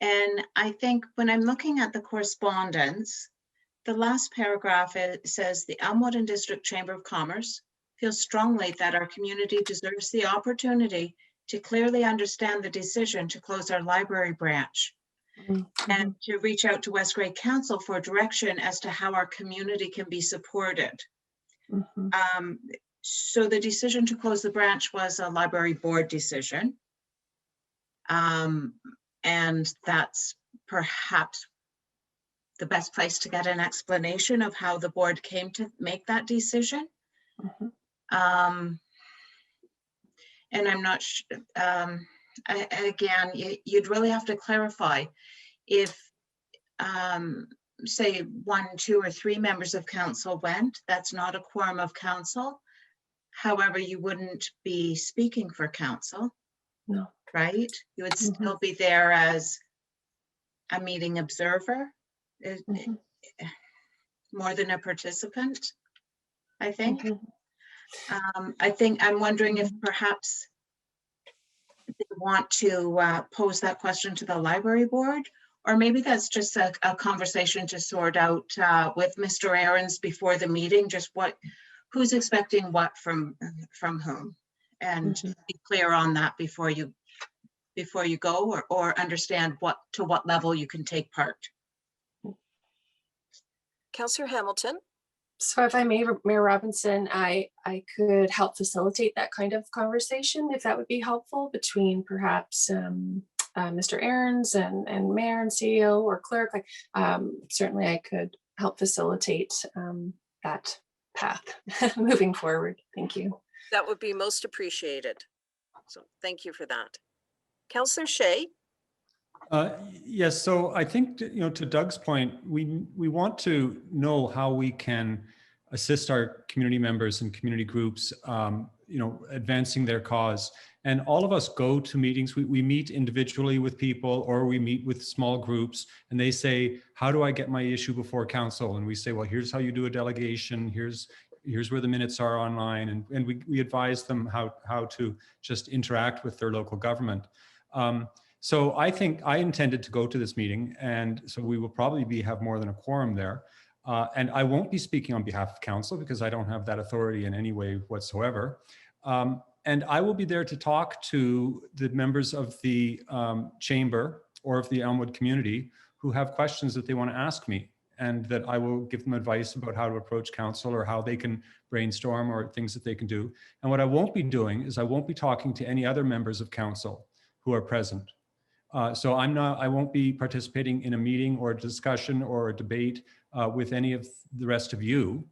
And I think when I'm looking at the correspondence, the last paragraph says the Elmwood and District Chamber of Commerce feels strongly that our community deserves the opportunity to clearly understand the decision to close our library branch and to reach out to West Grey Council for direction as to how our community can be supported. So the decision to close the branch was a library board decision. And that's perhaps the best place to get an explanation of how the board came to make that decision. And I'm not sure, again, you'd really have to clarify if, say 1, 2, or 3 members of council went, that's not a quorum of council. However, you wouldn't be speaking for council. No. Right? You would still be there as a meeting observer, more than a participant, I think. I'm wondering if perhaps they want to pose that question to the library board, or maybe that's just a conversation to sort out with Mr. Aarons before the meeting, just who's expecting what from whom, and be clear on that before you go, or understand to what level you can take part. Councillor Hamilton. So if I may, Mayor Robinson, I could help facilitate that kind of conversation, if that would be helpful, between perhaps Mr. Aarons and Mayor and CEO or clerk. Like, certainly I could help facilitate that path moving forward. Thank you. That would be most appreciated. So thank you for that. Councillor Shea. Yes, so I think, to Doug's point, we want to know how we can assist our community members and community groups, advancing their cause. And all of us go to meetings. We meet individually with people, or we meet with small groups, and they say, how do I get my issue before council? And we say, well, here's how you do a delegation. Here's where the minutes are online. And we advise them how to just interact with their local government. So I think I intended to go to this meeting, and so we will probably have more than a quorum there. And I won't be speaking on behalf of council because I don't have that authority in any way whatsoever. And I will be there to talk to the members of the chamber or of the Elmwood community who have questions that they want to ask me, and that I will give them advice about how to approach council or how they can brainstorm or things that they can do. And what I won't be doing is I won't be talking to any other members of council who are present. So I won't be participating in a meeting or a discussion or a debate with any of the rest of you,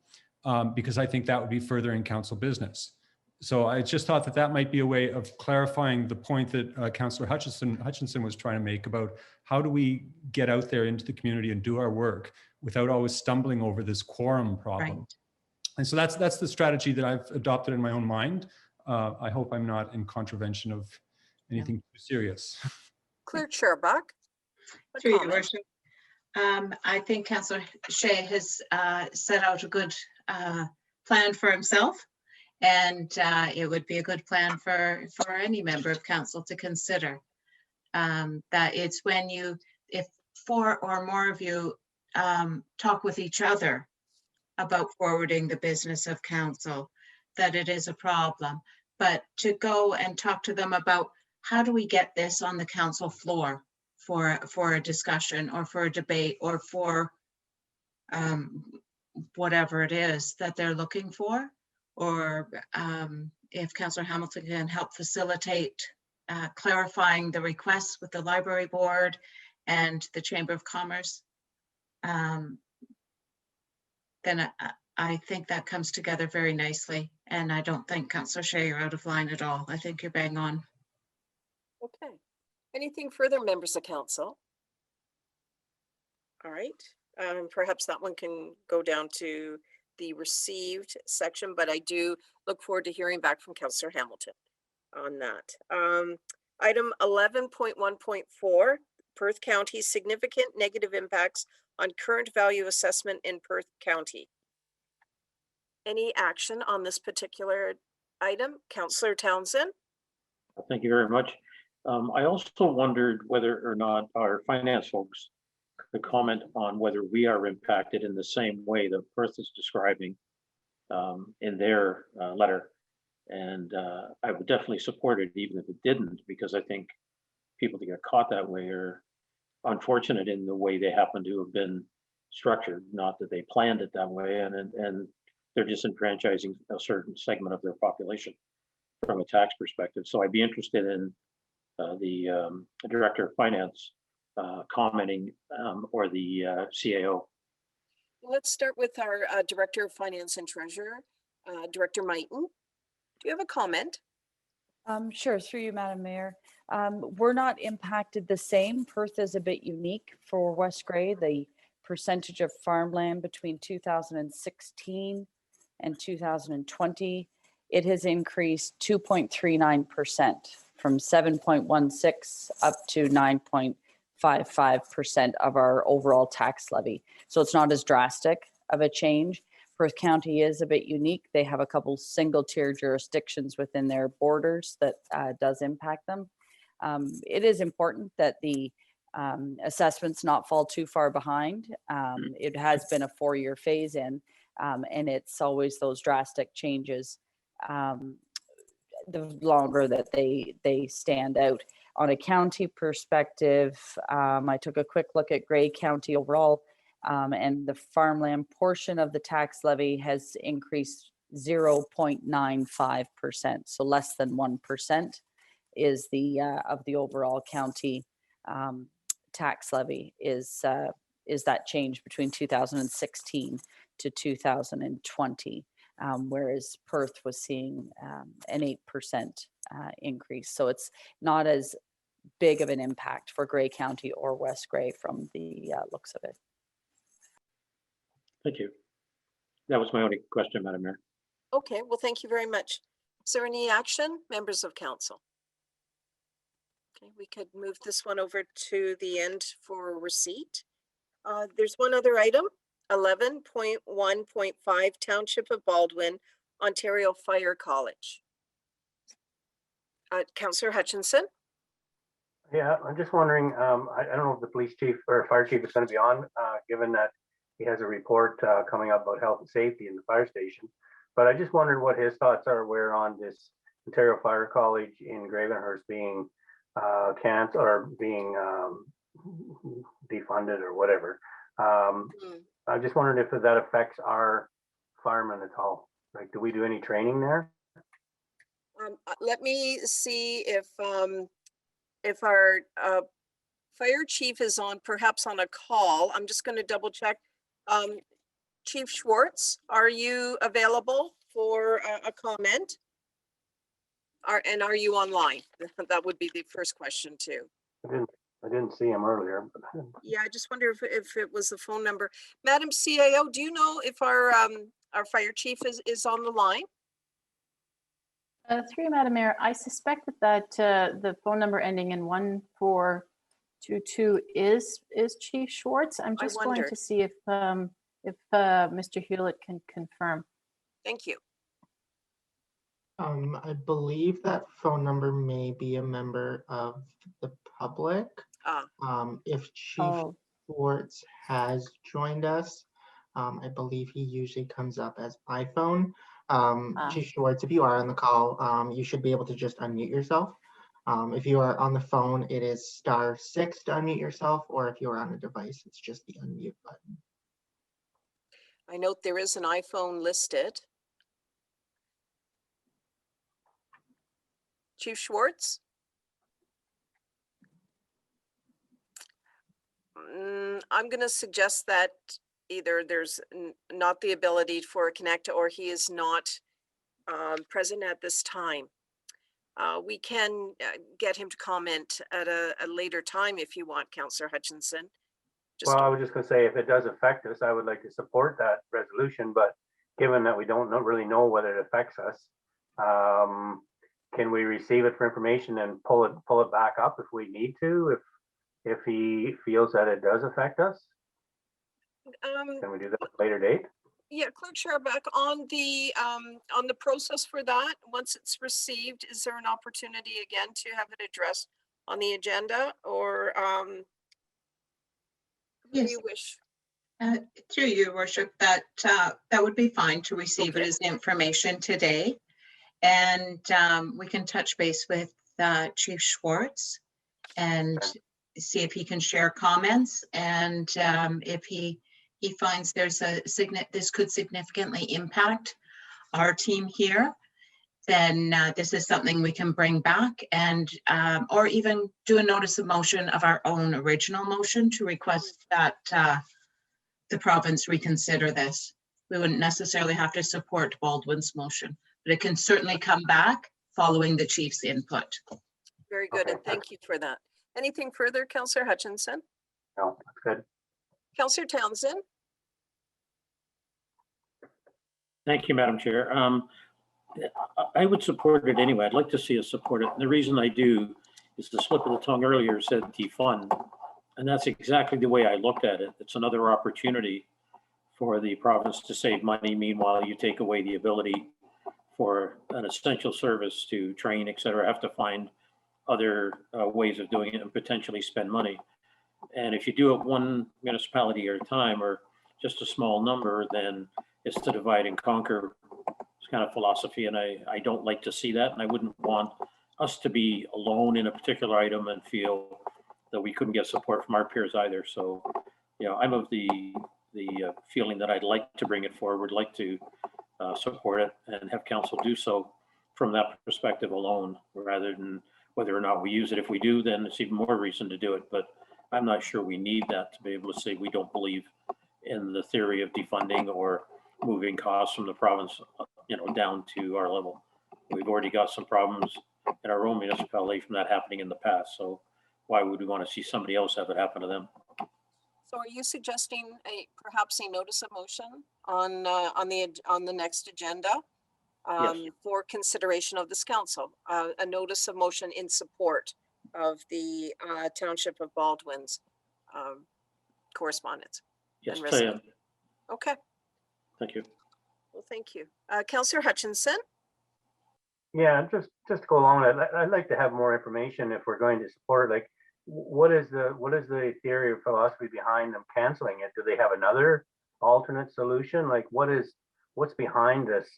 because I think that would be furthering council business. So I just thought that might be a way of clarifying the point that Councillor Hutchinson was trying to make about how do we get out there into the community and do our work without always stumbling over this quorum problem. Right. And so that's the strategy that I've adopted in my own mind. I hope I'm not in contravention of anything too serious. Clear Chair Buck. Through your worship. I think Councillor Shea has set out a good plan for himself, and it would be a good plan for any member of council to consider. That it's when if 4 or more of you talk with each other about forwarding the business of council, that it is a problem. But to go and talk to them about how do we get this on the council floor for a discussion or for a debate or for whatever it is that they're looking for, or if Councillor Hamilton can help facilitate clarifying the requests with the library board and the Chamber of Commerce, then I think that comes together very nicely. And I don't think Councillor Shea, you're out of line at all. I think you're bang on. Okay. Anything further, members of council? All right. Perhaps that one can go down to the received section, but I do look forward to hearing back from Councillor Hamilton on that. Item 11.1.4, Perth County significant negative impacts on current value assessment in Perth County. Any action on this particular item? Councillor Townsend? Thank you very much. I also wondered whether or not our finance folks could comment on whether we are impacted in the same way that Perth is describing in their letter. And I would definitely support it even if it didn't, because I think people that get caught that way are unfortunate in the way they happen to have been structured, not that they planned it that way, and they're disenfranchising a certain segment of their population from a tax perspective. So I'd be interested in the Director of Finance commenting, or the CAO. Let's start with our Director of Finance and Treasurer, Director Mighton. Do you have a comment? Sure, through you, Madam Mayor. We're not impacted the same. Perth is a bit unique for West Grey. The percentage of farmland between 2016 and 2020, it has increased 2.39%, from 7.16 up to 9.55% of our overall tax levy. So it's not as drastic of a change. Perth County is a bit unique. They have a couple single tier jurisdictions within their borders that does impact them. It is important that the assessments not fall too far behind. It has been a 4-year phase in, and it's always those drastic changes the longer that they stand out. On a county perspective, I took a quick look at Grey County overall, and the farmland portion of the tax levy has increased 0.95%. So less than 1% is the of the overall county tax levy is that change between 2016 to 2020. Whereas Perth was seeing an 8% increase. So it's not as big of an impact for Grey County or West Grey from the looks of it. Thank you. That was my only question, Madam Mayor. Okay, well, thank you very much. Is there any action, members of council? Okay, we could move this one over to the end for receipt. There's one other item, 11.1.5 Township of Baldwin, Ontario Fire College. Councillor Hutchinson? Yeah, I'm just wondering, I don't know if the police chief or fire chief is going to be on, given that he has a report coming up about health and safety in the fire station. But I just wondered what his thoughts are on this Ontario Fire College in Gravenhurst being canceled or being defunded or whatever. I just wondered if that affects our firemen at all. Like, do we do any training there? Let me see if our fire chief is on, perhaps on a call. I'm just going to double check. Chief Schwartz, are you available for a comment? And are you online? That would be the first question too. I didn't see him earlier. Yeah, I just wonder if it was the phone number. Madam CIO, do you know if our fire chief is on the line? Through you, Madam Mayor, I suspect that the phone number ending in 1422 is Chief Schwartz. I'm just going to see if Mr. Hewlett can confirm. Thank you. I believe that phone number may be a member of the public. If Chief Schwartz has joined us, I believe he usually comes up as iPhone. Chief Schwartz, if you are on the call, you should be able to just unmute yourself. If you are on the phone, it is *6 to unmute yourself, or if you are on a device, it's just the unmute button. I note there is an iPhone listed. Chief Schwartz? I'm going to suggest that either there's not the ability for a connect or he is not present at this time. We can get him to comment at a later time if you want, Councillor Hutchinson. Well, I was just going to say, if it does affect us, I would like to support that resolution, but given that we don't really know whether it affects us, can we receive it for information and pull it back up if we need to, if he feels that it does affect us? Can we do that at a later date? Yeah, Clerk Sharbuck, on the process for that, once it's received, is there an opportunity again to have it addressed on the agenda, or Yes. do you wish? Through your worship, that would be fine to receive it as information today. And we can touch base with Chief Schwartz and see if he can share comments. And if he finds there's this could significantly impact our team here, then this is something we can bring back and or even do a notice of motion of our own original motion to request that the province reconsider this. We wouldn't necessarily have to support Baldwin's motion, but it can certainly come back following the chief's input. Very good, and thank you for that. Anything further, Councillor Hutchinson? No, that's good. Councillor Townsend? Thank you, Madam Chair. I would support it anyway. I'd like to see us support it. And the reason I do is the slip of the tongue earlier said defund. And that's exactly the way I looked at it. It's another opportunity for the province to save money. Meanwhile, you take away the ability for an essential service to train, et cetera, have to find other ways of doing it and potentially spend money. And if you do it one municipality at a time or just a small number, then it's to divide and conquer kind of philosophy. And I don't like to see that. And I wouldn't want us to be alone in a particular item and feel that we couldn't get support from our peers either. So, you know, I'm of the feeling that I'd like to bring it forward, like to support it and have council do so from that perspective alone, rather than whether or not we use it. If we do, then it's even more reason to do it. But I'm not sure we need that to be able to say we don't believe in the theory of defunding or moving costs from the province, you know, down to our level. We've already got some problems in our own municipality from that happening in the past. So why would we want to see somebody else have it happen to them? So are you suggesting perhaps a notice of motion on the next agenda? for consideration of this council, a notice of motion in support of the Township of Baldwin's correspondence. Yes, and I resolution. am. Okay, Thank you. well, thank you. Councillor Hutchinson? Yeah, just to go along with it, I'd like to have more information if we're going to support it. Like, what is the theory or philosophy behind them canceling it? Do they have another alternate solution? Like, what's behind this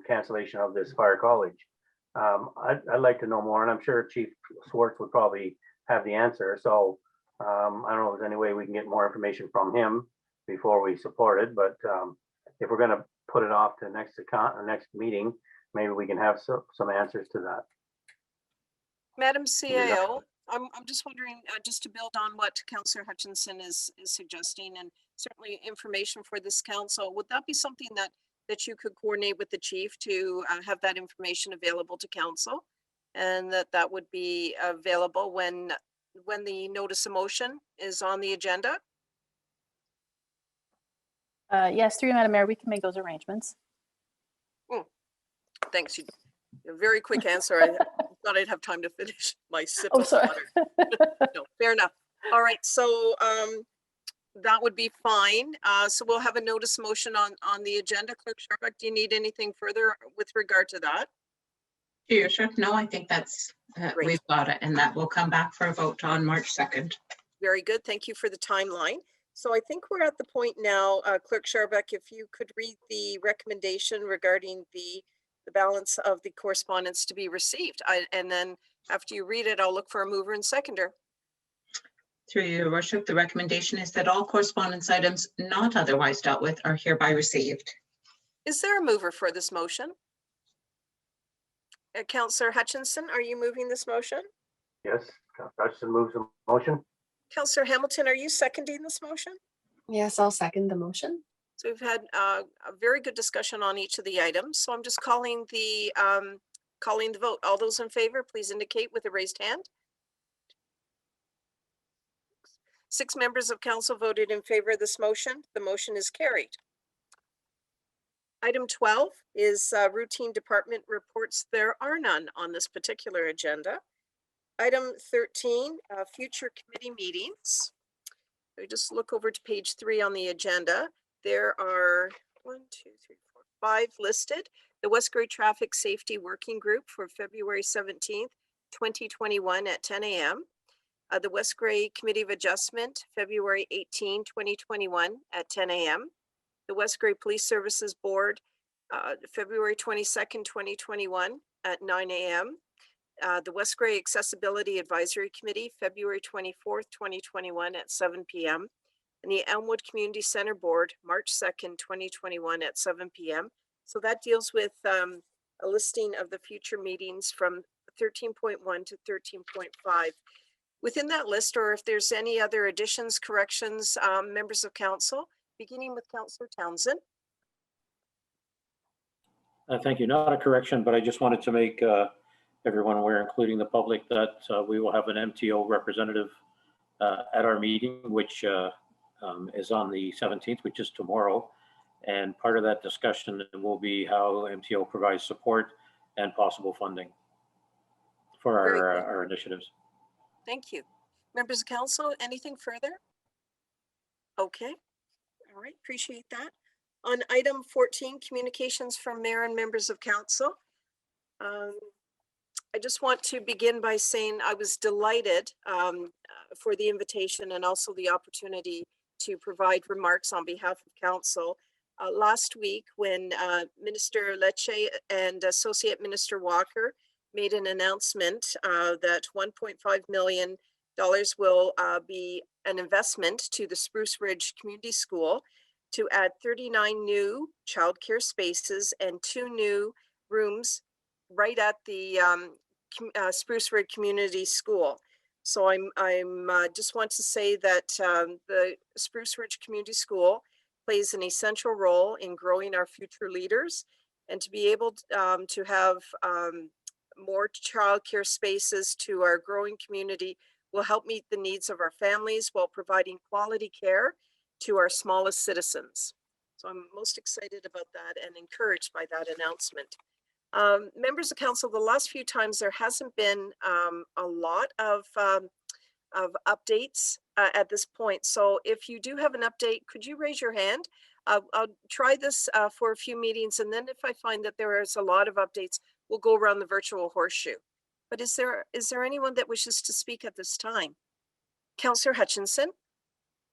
cancellation of this fire college? I'd like to know more, and I'm sure Chief Swartz would probably have the answer. So I don't know if there's any way we can get more information from him before we support it. But if we're going to put it off to next meeting, maybe we can have some answers to that. Madam CAO, I'm just wondering, just to build on what Councillor Hutchinson is suggesting, and certainly information for this council, would that be something that you could coordinate with the chief to have that information available to council? And that would be available when the notice of motion is on the agenda? Yes, through you, Madam Mayor, we can make those arrangements. Thanks. A very quick answer. I thought I'd have time to finish my sip Oh, of sorry. water. No, fair enough. All right, so that would be fine. So we'll have a notice motion on the agenda. Clerk Sharbuck, do you need anything further with regard to that? Sure. No, I think that's, Great. we've got it, and that will come back for a vote on March 2nd. Very good. Thank you for the timeline. So I think we're at the point now, Clerk Sharbuck, if you could read the recommendation regarding the balance of the correspondence to be received. And then after you read it, I'll look for a mover and seconder. Through your worship, the recommendation is that all correspondence items not otherwise dealt with are hereby received. Is there a mover for this motion? Councillor Hutchinson, are you moving this motion? Yes, Hutchinson moves the motion. Councillor Hamilton, are you seconding this motion? Yes, I'll second the motion. So we've had a very good discussion on each of the items. So I'm just calling the vote. All those in favor, please indicate with a raised hand. 6 members of council voted in favor of this motion. The motion is carried. Item 12 is routine department reports. There are none on this particular agenda. Item 13, future committee meetings. I just look over to page 3 on the agenda. There are 5 listed. The West Grey Traffic Safety Working Group for February 17th, 2021 at 10 a.m. The West Grey Committee of Adjustment, February 18, 2021 at 10 a.m. The West Grey Police Services Board, February 22nd, 2021 at 9 a.m. The West Grey Accessibility Advisory Committee, February 24th, 2021 at 7 p.m. And the Elmwood Community Center Board, March 2nd, 2021 at 7 p.m. So that deals with a listing of the future meetings from 13.1 to 13.5. Within that list, or if there's any other additions, corrections, members of council, beginning with Councillor Townsend. Thank you. Not a correction, but I just wanted to make everyone aware, including the public, that we will have an MTO representative at our meeting, which is on the 17th, which is tomorrow. And part of that discussion will be how MTO provides support and possible funding for our initiatives. Thank you. Members of council, anything further? Okay. All right, appreciate that. On item 14, communications from mayor and members of council. I just want to begin by saying I was delighted for the invitation and also the opportunity to provide remarks on behalf of council. Last week, when Minister Lecce and Associate Minister Walker made an announcement that $1.5 million will be an investment to the Spruce Ridge Community School to add 39 new childcare spaces and 2 new rooms right at the Spruce Ridge Community School. So I'm just want to say that the Spruce Ridge Community School plays an essential role in growing our future leaders, and to be able to have more childcare spaces to our growing community will help meet the needs of our families while providing quality care to our smallest citizens. So I'm most excited about that and encouraged by that announcement. Members of council, the last few times there hasn't been a lot of updates at this point. So if you do have an update, could you raise your hand? I'll try this for a few meetings, and then if I find that there is a lot of updates, we'll go around the virtual horseshoe. But is there anyone that wishes to speak at this time? Councillor Hutchinson?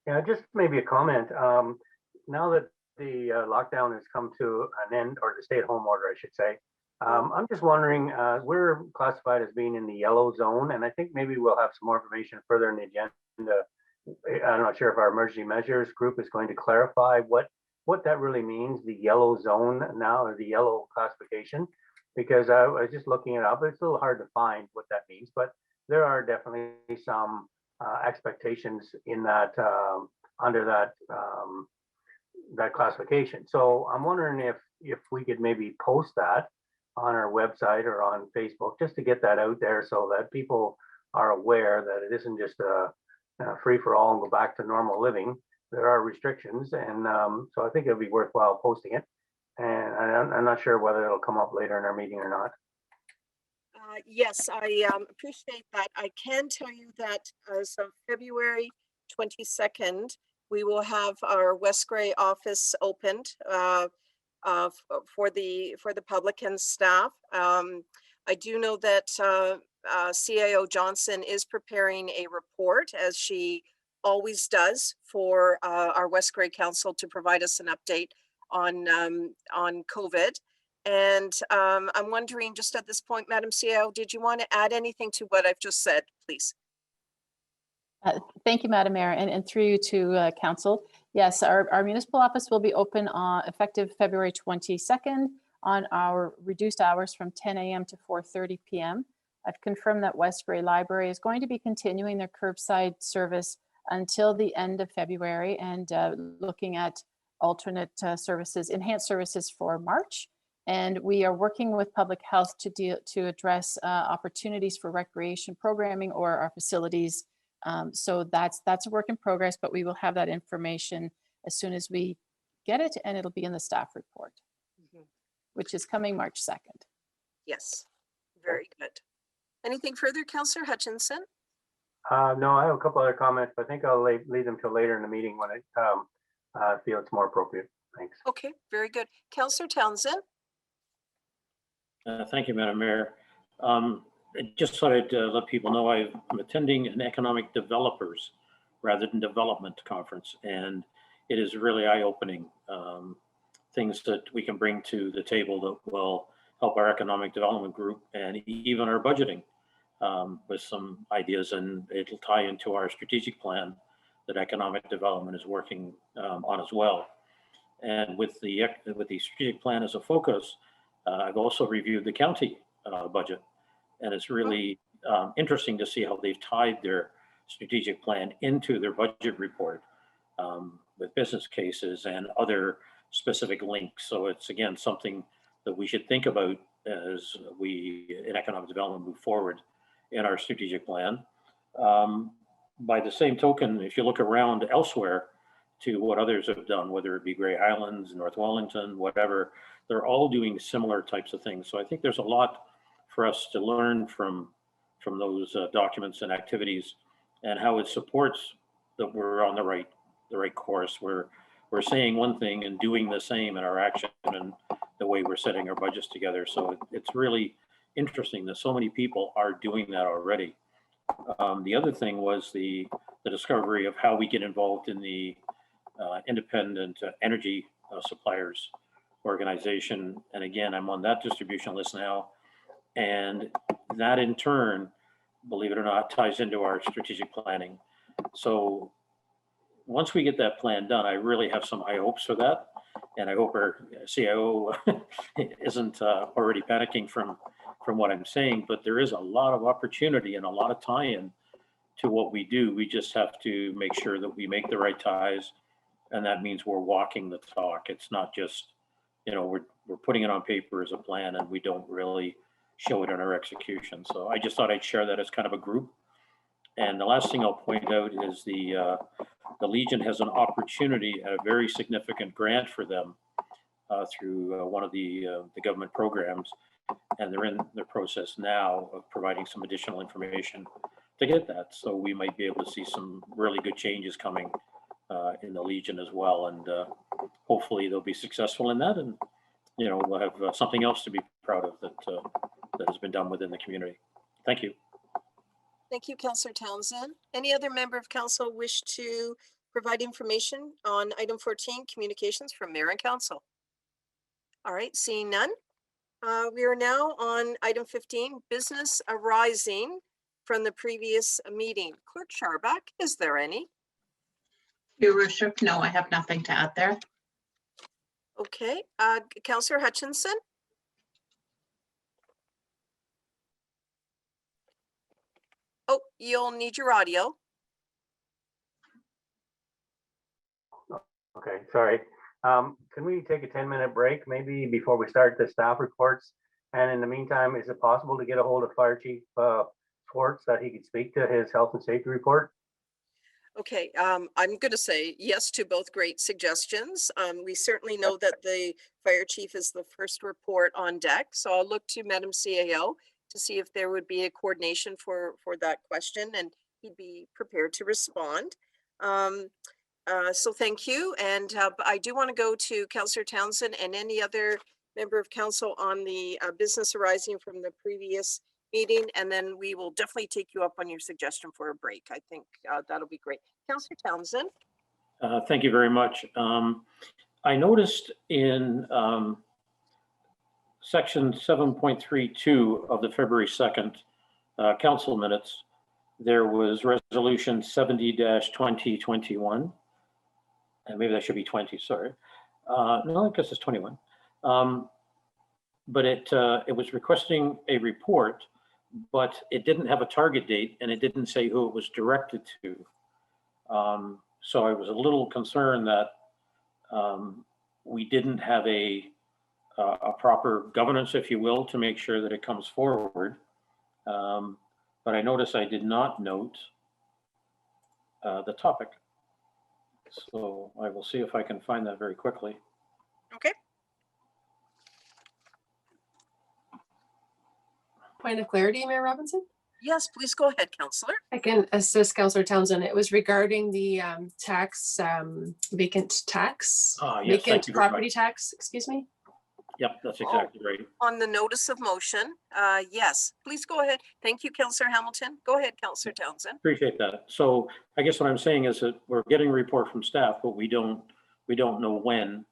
Yeah, just maybe a comment. Now that the lockdown has come to an end, or the stay-at-home order, I should say, I'm just wondering, we're classified as being in the yellow zone, and I think maybe we'll have some more information further in the agenda. I'm not sure if our emergency measures group is going to clarify what that really means, the yellow zone now, or the yellow classification, because I was just looking it up. It's a little hard to find what that means, but there are definitely some expectations in that under that that classification. So I'm wondering if we could maybe post that on our website or on Facebook, just to get that out there so that people are aware that it isn't just a free for all and go back to normal living. There are restrictions, and so I think it'll be worthwhile posting it. And I'm not sure whether it'll come up later in our meeting or not. Yes, I appreciate that. I can tell you that as of February 22nd, we will have our West Grey office opened for the public and staff. I do know that CIO Johnson is preparing a report, as she always does, for our West Grey Council to provide us an update on COVID. And I'm wondering, just at this point, Madam CIO, did you want to add anything to what I've just said, please? Thank you, Madam Mayor, and through you to Council. Yes, our municipal office will be open effective February 22nd on our reduced hours from 10 a.m. to 4:30 p.m. I've confirmed that West Grey Library is going to be continuing their curbside service until the end of February, and looking at alternate services, enhanced services for March. And we are working with public health to address opportunities for recreation programming or our facilities. So that's a work in progress, but we will have that information as soon as we get it, and it'll be in the staff report, which is coming March 2nd. Yes, very good. Anything further, Councillor Hutchinson? No, I have a couple other comments, but I think I'll leave them till later in the meeting when I feel it's more appropriate. Thanks. Okay, very good. Councillor Townsend? Thank you, Madam Mayor. I just thought I'd let people know I'm attending an economic developers rather than development conference, and it is really eye-opening. Things that we can bring to the table that will help our economic development group and even our budgeting with some ideas, and it'll tie into our strategic plan that economic development is working on as well. And with the strategic plan as a focus, I've also reviewed the county budget, and it's really interesting to see how they've tied their strategic plan into their budget report with business cases and other specific links. So it's, again, something that we should think about as we in economic development move forward in our strategic plan. By the same token, if you look around elsewhere to what others have done, whether it be Grey Highlands, North Wellington, whatever, they're all doing similar types of things. So I think there's a lot for us to learn from those documents and activities, and how it supports that we're on the right course. We're saying one thing and doing the same in our action and the way we're setting our budgets together. So it's really interesting that so many people are doing that already. The other thing was the discovery of how we get involved in the independent energy suppliers organization. And again, I'm on that distribution list now. And that in turn, believe it or not, ties into our strategic planning. So once we get that plan done, I really have some high hopes for that. And I hope our CIO isn't already panicking from what I'm saying, but there is a lot of opportunity and a lot of tie-in to what we do. We just have to make sure that we make the right ties, and that means we're walking the talk. It's not just, we're putting it on paper as a plan and we don't really show it in our execution. So I just thought I'd share that as kind of a group. And the last thing I'll point out is the Legion has an opportunity, a very significant grant for them through one of the government programs, and they're in the process now of providing some additional information to get that. So we might be able to see some really good changes coming in the Legion as well. And hopefully they'll be successful in that. And, you know, we'll have something else to be proud of that, that has been done within the community. Thank you. Thank you, Councillor Townsend. Any other member of council wish to provide information on item 14, communications from mayor and council? All right, seeing none. We are now on item 15, business arising from the previous meeting. Clerk Scharbeck, is there any? Your worship, no, I have nothing to add there. Okay, Councillor Hutchinson? Oh, you'll need your audio. Okay, sorry. Can we take a 10-minute break maybe before we start the staff reports? And in the meantime, is it possible to get a hold of Fire Chief Schwartz that he could speak to his health and safety report? Okay, I'm going to say yes to both great suggestions. We certainly know that the fire chief is the first report on deck, so I'll look to Madam CAO to see if there would be a coordination for that question, and he'd be prepared to respond. So thank you, and I do want to go to Councillor Townsend and any other member of council on the business arising from the previous meeting, and then we will definitely take you up on your suggestion for a break. I think that'll be great. Councillor Townsend. Thank you very much. I noticed in section 7.32 of the February 2nd council minutes, there was resolution 70-2021. And maybe that should be 20, sorry. No, I guess it's 21. But it was requesting a report, but it didn't have a target date and it didn't say who it was directed to. So I was a little concerned that we didn't have a proper governance, if you will, to make sure that it comes forward. But I noticed I did not note the topic. So I will see if I can find that very quickly. Okay. Point of clarity, Mayor Robinson? Yes, please go ahead, Councillor. I can assist Councillor Townsend. It was regarding the tax, vacant tax, Yes, vacant thank you very property much. tax, excuse me. Yep, that's exactly right. On the notice of motion, yes, please go ahead. Thank you, Councillor Hamilton. Go ahead, Councillor Townsend. Appreciate that. So I guess what I'm saying is that we're getting a report from staff, but we don't know when,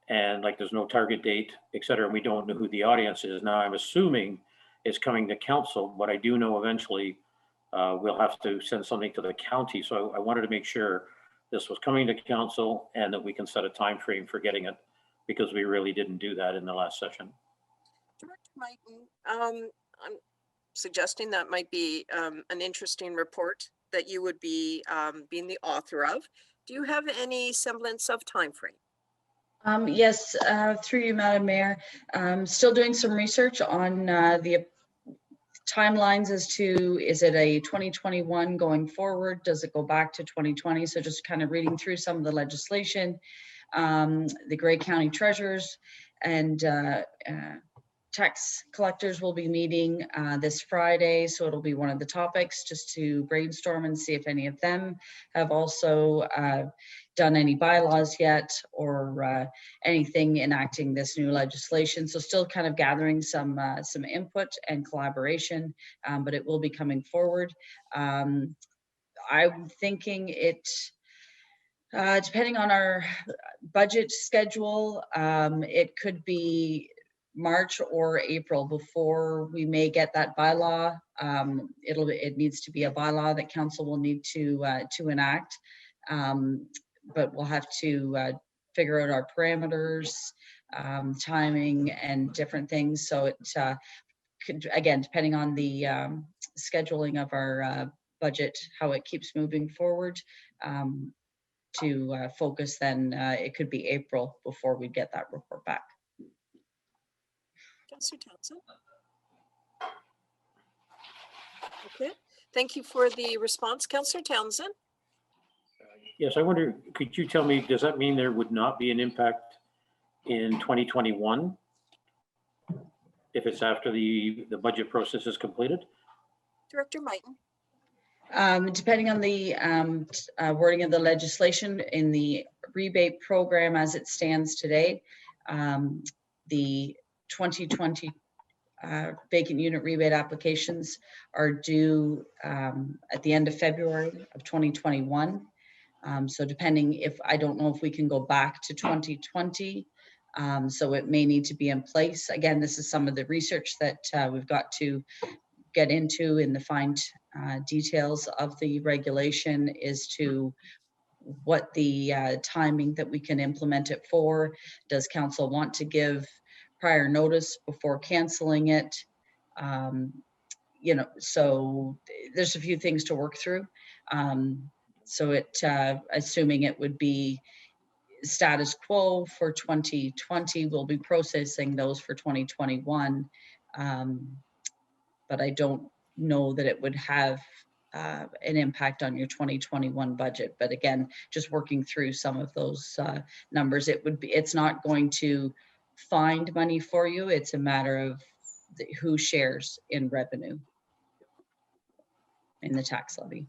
and like there's no target date, et cetera. And we don't know who the audience is. Now I'm assuming it's coming to council, but I do know eventually we'll have to send something to the county. So I wanted to make sure this was coming to council and that we can set a time frame for getting it, because we really didn't do that in the last session. Director Mighton, I'm suggesting that might be an interesting report that you would be being the author of. Do you have any semblance of time frame? Yes, through you, Madam Mayor. Still doing some research on the timelines as to, is it a 2021 going forward? Does it go back to 2020? So just kind of reading through some of the legislation. The Grey County treasurers and tax collectors will be meeting this Friday. So it'll be one of the topics just to brainstorm and see if any of them have also done any bylaws yet or anything enacting this new legislation. So still kind of gathering some input and collaboration, but it will be coming forward. I'm thinking it, depending on our budget schedule, it could be March or April before we may get that bylaw. It needs to be a bylaw that council will need to enact, but we'll have to figure out our parameters, timing, and different things. So it could, again, depending on the scheduling of our budget, how it keeps moving forward. To focus, then it could be April before we get that report back. Councillor Townsend. Okay, thank you for the response, Councillor Townsend. Yes, I wonder, could you tell me, does that mean there would not be an impact in 2021? if it's after the budget process is completed? Director Mighton. Depending on the wording of the legislation in the rebate program as it stands today, the 2020 vacant unit rebate applications are due at the end of February of 2021. So depending if, I don't know if we can go back to 2020, so it may need to be in place. Again, this is some of the research that we've got to get into in the fine details of the regulation as to what the timing that we can implement it for. Does council want to give prior notice before canceling it? You know, so there's a few things to work through. So it, assuming it would be status quo for 2020, we'll be processing those for 2021. But I don't know that it would have an impact on your 2021 budget. But again, just working through some of those numbers, it's not going to find money for you. It's a matter of who shares in revenue in the tax levy.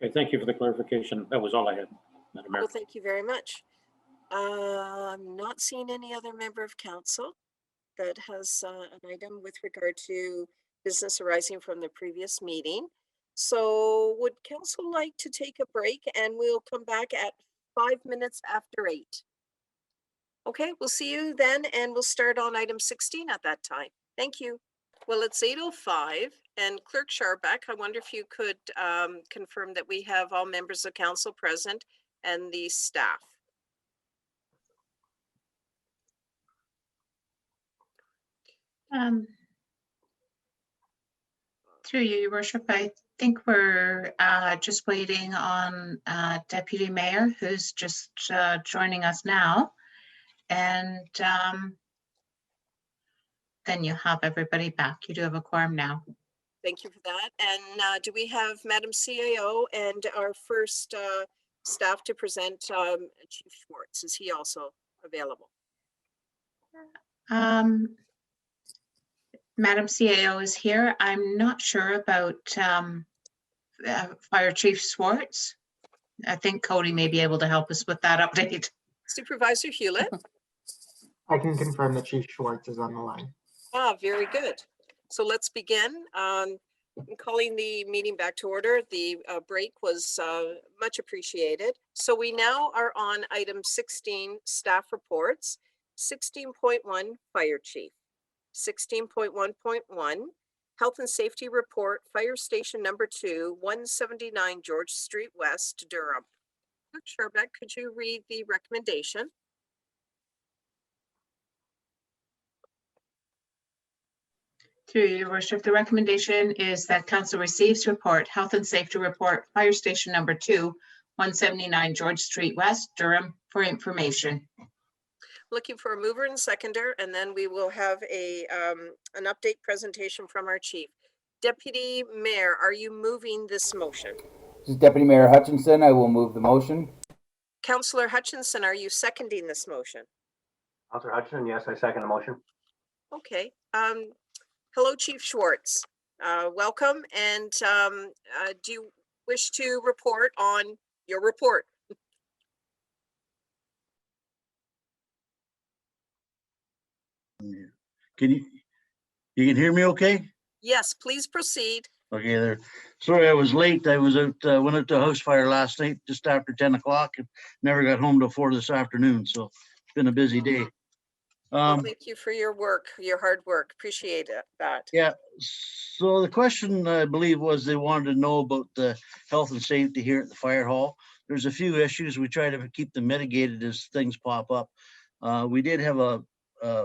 Okay, thank you for the clarification. That was all I had, Madam Mayor. Well, thank you very much. I'm not seeing any other member of council that has an item with regard to business arising from the previous meeting. So would council like to take a break, and we'll come back at 5 minutes after 8? Okay, we'll see you then, and we'll start on item 16 at that time. Thank you. Well, it's 8:05, and Clerk Scharbeck, I wonder if you could confirm that we have all members of council present and the staff. Through you, Your Worship, I think we're just waiting on Deputy Mayor, who's just joining us now. And then you have everybody back. You do have a quorum now. Thank you for that. And do we have Madam CAO and our first staff to present Chief Schwartz? Is he also available? Madam CAO is here. I'm not sure about Fire Chief Schwartz. I think Cody may be able to help us with that update. Supervisor Hewlett? I can confirm that Chief Schwartz is on the line. Ah, very good. So let's begin. I'm calling the meeting back to order. The break was much appreciated. So we now are on item 16, staff reports, 16.1, Fire Chief, 16.1.1, Health and Safety Report, Fire Station Number 2, 179 George Street West, Durham. Clerk Scharbeck, could you read the recommendation? Through you, Your Worship, the recommendation is that council receives report, Health and Safety Report, Fire Station Number 2, 179 George Street West, Durham, for information. Looking for a mover and seconder, and then we will have an update presentation from our chief. Deputy Mayor, are you moving this motion? This is Deputy Mayor Hutchinson. I will move the motion. Councillor Hutchinson, are you seconding this motion? Councillor Hutchinson, yes, I second the motion. Okay. Hello, Chief Schwartz. Welcome. And do you wish to report on your report? Can you can hear me okay? Yes, please proceed. Okay there. Sorry I was late. I was out, went out to a house fire last night just after 10 o'clock and never got home till 4 this afternoon. So it's been a busy day. Well, thank you for your work, your hard work. Appreciate that. Yeah. So the question I believe was they wanted to know about the health and safety here at the fire hall. There's a few issues. We try to keep them mitigated as things pop up. We did have a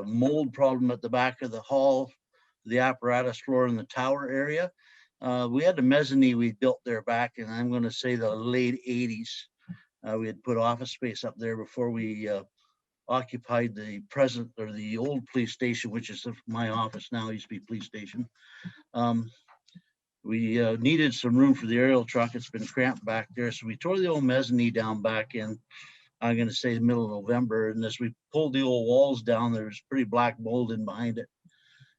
mold problem at the back of the hall, the apparatus floor in the tower area. We had the mezzanine we built there back in, I'm going to say, the late 80s. We had put office space up there before we occupied the present or the old police station, which is my office now, used to be police station. We needed some room for the aerial truck. It's been cramped back there. So we tore the old mezzanine down back in I'm gonna say the middle of November, and as we pulled the old walls down, there was pretty black mold in behind it.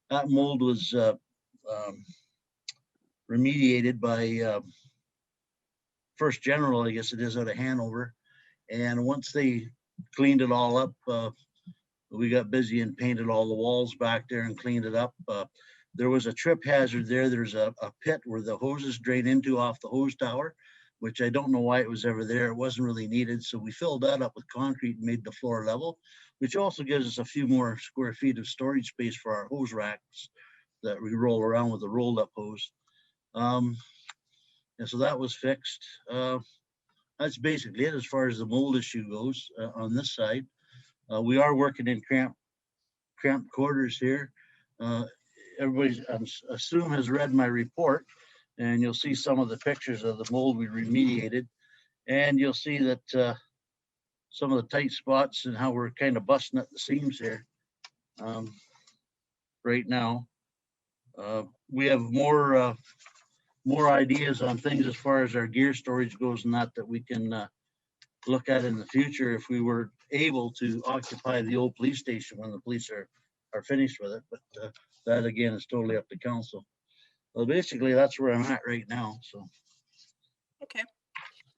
That mold was remediated by First General, I guess it is, out of Hanover. And once they cleaned it all up, we got busy and painted all the walls back there and cleaned it up. There was a trip hazard there. There's a pit where the hoses drain into off the hose tower, which I don't know why it was ever there. It wasn't really needed. So we filled that up with concrete and made the floor level, which also gives us a few more square feet of storage space for our hose racks that we roll around with a rolled up hose. And so that was fixed. That's basically it as far as the mold issue goes on this side. We are working in cramped quarters here. Everybody, I assume, has read my report, and you'll see some of the pictures of the mold we remediated. And you'll see that some of the tight spots and how we're kind of busting at the seams here right now. We have more ideas on things as far as our gear storage goes and that we can look at in the future if we were able to occupy the old police station when the police are finished with it. But that again is totally up to council. Well, basically that's where I'm at right now. So. Okay.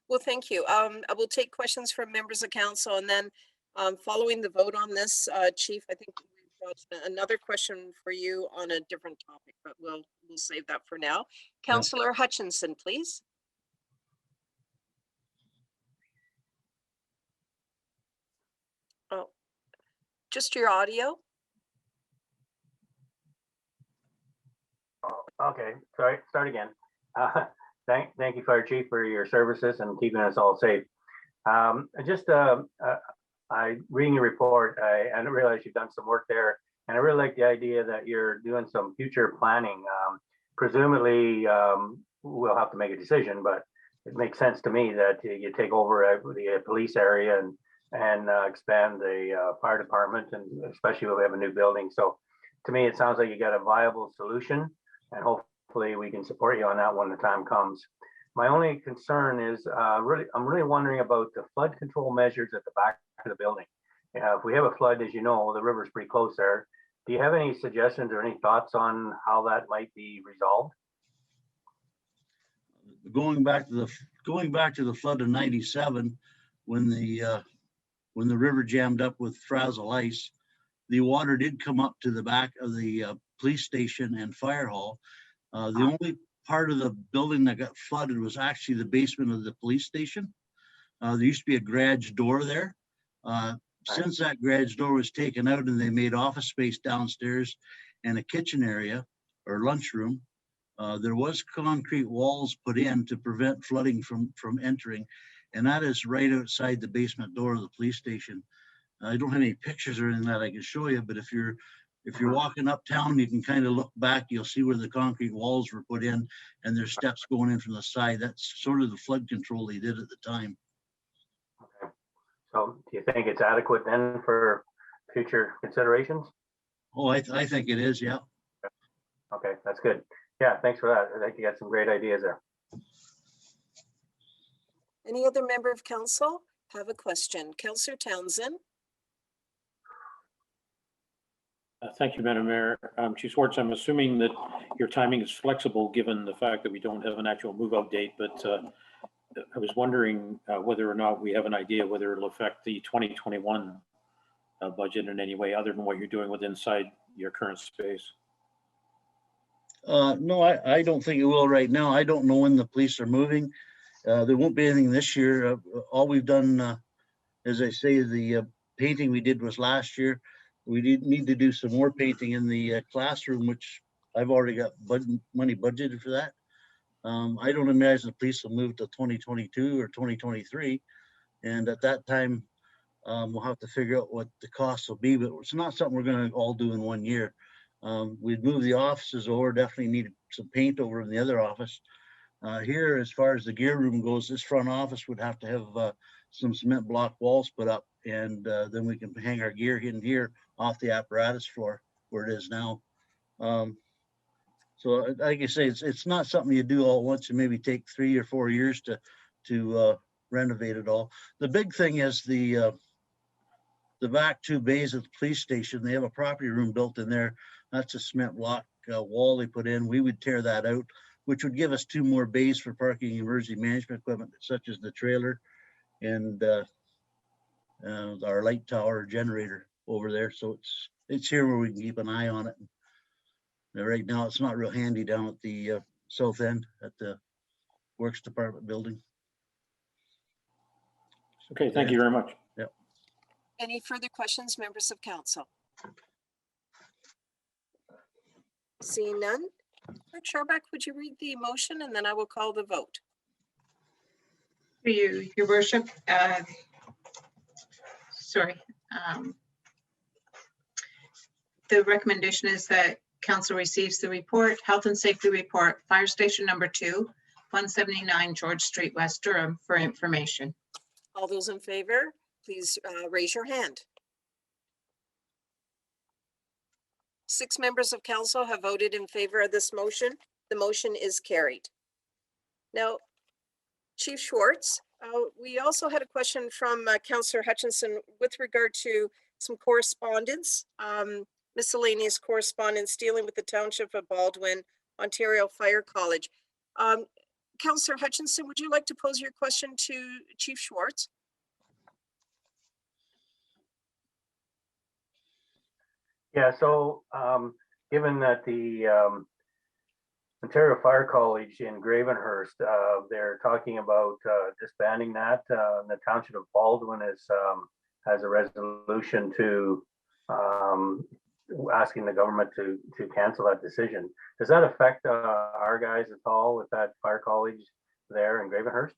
Well, thank you. I will take questions from members of council, and then following the vote on this, Chief, I think we've got another question for you on a different topic, but we'll save that for now. Councillor Hutchinson, please. Oh, just your audio. Okay, sorry, start again. Thank you, Fire Chief, for your services and keeping us all safe. I reading your report, I didn't realize you've done some work there, and I really like the idea that you're doing some future planning. Presumably, we'll have to make a decision, but it makes sense to me that you take over the police area and expand the fire department, and especially when we have a new building. So to me, it sounds like you got a viable solution, and hopefully we can support you on that when the time comes. My only concern is I'm really wondering about the flood control measures at the back of the building. If we have a flood, as you know, the river's pretty close there. Do you have any suggestions or any thoughts on how that might be resolved? Going back to the flood of '97, when the river jammed up with frazzle ice, the water did come up to the back of the police station and fire hall. The only part of the building that got flooded was actually the basement of the police station. There used to be a garage door there. Since that garage door was taken out and they made office space downstairs and a kitchen area or lunchroom, there was concrete walls put in to prevent flooding from entering. And that is right outside the basement door of the police station. I don't have any pictures or anything that I can show you, but if you're walking uptown, you can kind of look back, you'll see where the concrete walls were put in and there's steps going in from the side. That's sort of the flood control they did at the time. Okay. So do you think it's adequate then for future considerations? Oh, I think it is, yeah. Okay, that's good. Yeah, thanks for that. I think you got some great ideas there. Any other member of council have a question? Councillor Townsend. Thank you, Madam Mayor. Chief Swartz, I'm assuming that your timing is flexible given the fact that we don't have an actual move-out date, but I was wondering whether or not we have an idea whether it'll affect the 2021 budget in any way other than what you're doing with inside your current space. No, I don't think it will right now. I don't know when the police are moving. There won't be anything this year. All we've done, as I say, the painting we did was last year. We need to do some more painting in the classroom, which I've already got money budgeted for that. I don't imagine the police will move to 2022 or 2023. And at that time, we'll have to figure out what the costs will be, but it's not something we're going to all do in 1 year. We'd move the offices over, definitely need some paint over in the other office. Here, as far as the gear room goes, this front office would have to have some cement block walls put up, and then we can hang our gear in here off the apparatus floor where it is now. So like I say, it's not something you do all at once and maybe take 3 or 4 years to renovate it all. The big thing is the back 2 bays at the police station. They have a property room built in there. That's a cement block wall they put in. We would tear that out, which would give us 2 more bays for parking emergency management equipment, such as the trailer and our light tower generator over there. So it's here where we can keep an eye on it. Right now, it's not real handy down at the south end at the Works Department building. Okay, thank you very much. Yep. Any further questions, members of council? Seeing none, Clerk Sharbeck, would you read the motion and then I will call the vote? Your worship, sorry. The recommendation is that council receives the report, health and safety report, fire station number 2, 179 George Street, West Durham, for information. All those in favor, please raise your hand. 6 members of council have voted in favor of this motion. The motion is carried. Now, Chief Schwartz, we also had a question from Councillor Hutchinson with regard to some correspondence, miscellaneous correspondence dealing with the Township of Baldwin, Ontario Fire College. Councillor Hutchinson, would you like to pose your question to Chief Schwartz? Yeah, so given that the Ontario Fire College in Gravenhurst, they're talking about disbanding that, the Township of Baldwin has a resolution to asking the government to cancel that decision. Does that affect our guys at all with that fire college there in Gravenhurst?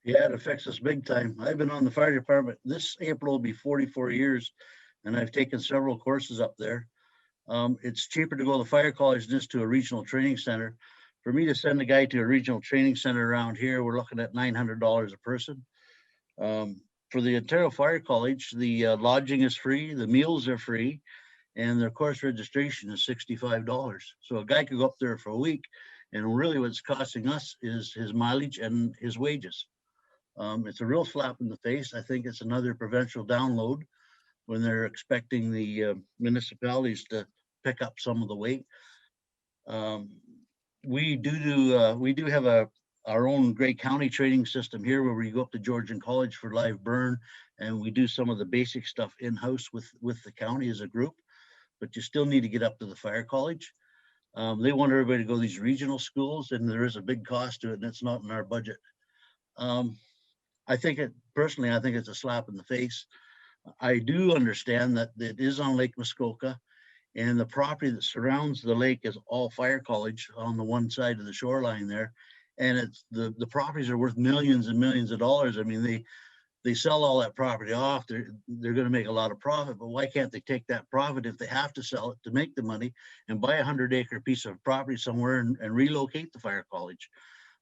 Yeah, it affects us big time. I've been on the fire department. This April will be 44 years, and I've taken several courses up there. It's cheaper to go to the fire college than just to a regional training center. For me to send a guy to a regional training center around here, we're looking at $900 a person. For the Ontario Fire College, the lodging is free, the meals are free, and their course registration is $65. So a guy could go up there for a week, and really what's costing us is his mileage and his wages. It's a real slap in the face. I think it's another provincial download when they're expecting the municipalities to pick up some of the weight. We do have our own Grey County training system here where we go up to Georgian College for live burn, and we do some of the basic stuff in-house with the county as a group, but you still need to get up to the fire college. They want everybody to go to these regional schools, and there is a big cost to it, and it's not in our budget. Personally, I think it's a slap in the face. I do understand that it is on Lake Muskoka, and the property that surrounds the lake is all fire college on the one side of the shoreline there. And it's the properties are worth millions and millions of dollars. I mean, they sell all that property off. They're going to make a lot of profit, but why can't they take that profit if they have to sell it to make the money and buy a 100-acre piece of property somewhere and relocate the fire college?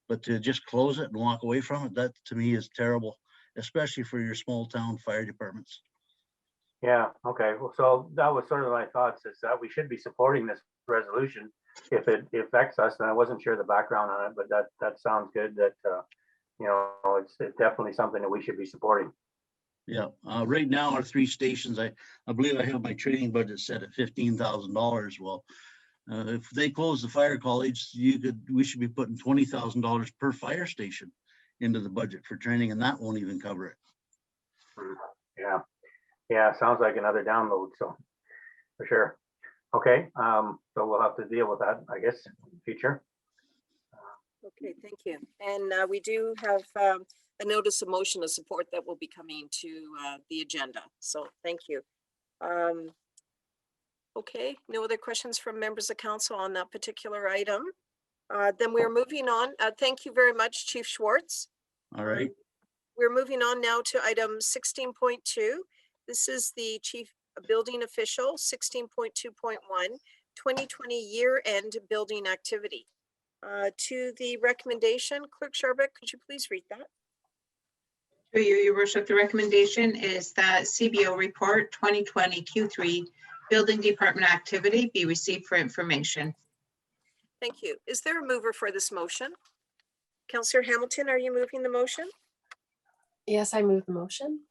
But to just close it and walk away from it, that to me is terrible, especially for your small town fire departments. Yeah, okay. Well, so that was sort of my thoughts, is that we should be supporting this resolution if it affects us. And I wasn't sure the background on it, but that sounds good. That it's definitely something that we should be supporting. Yeah, right now our 3 stations, I believe I have my training budget set at $15,000. Well, if they close the fire college, we should be putting $20,000 per fire station into the budget for training, and that won't even cover it. Yeah, sounds like another download, so for sure. Okay, so we'll have to deal with that, I guess, in the future. Okay, thank you. And we do have a notice of motion of support that will be coming to the agenda. So thank you. Okay, no other questions from members of council on that particular item. Then we're moving on. Thank you very much, Chief Schwartz. All right. We're moving on now to item 16.2. This is the Chief Building Official, 16.2.1, 2020 year-end building activity. To the recommendation, Clerk Sharbeck, could you please read that? Through you, Your Worship, the recommendation is that CBO report 2020 Q3 building department activity be received for information. Thank you. Is there a mover for this motion? Councillor Hamilton, are you moving the motion? Yes, I move the motion.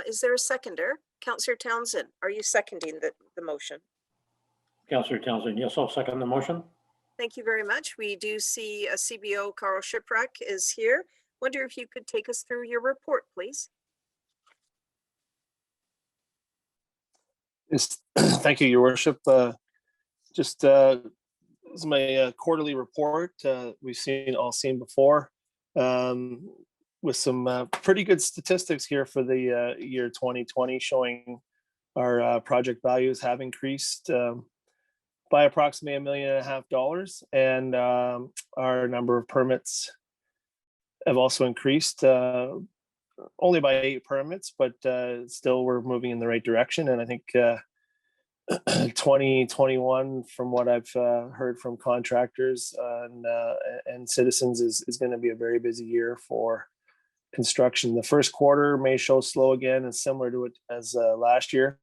Is there a seconder? Councillor Townsend, are you seconding the motion? Councillor Townsend, yes, I'll second the motion. Thank you very much. We do see a CBO, Carl Shiprack, is here. Wonder if you could take us through your report, please. Yes, thank you, Your Worship. This is my quarterly report. We've all seen before, with some pretty good statistics here for the year 2020, showing our project values have increased by approximately $1.5 million, and our number of permits have also increased. Only by 8 permits, but still we're moving in the right direction. And I think 2021, from what I've heard from contractors and citizens, is going to be a very busy year for construction. The first quarter may show slow again, and similar to it as last year,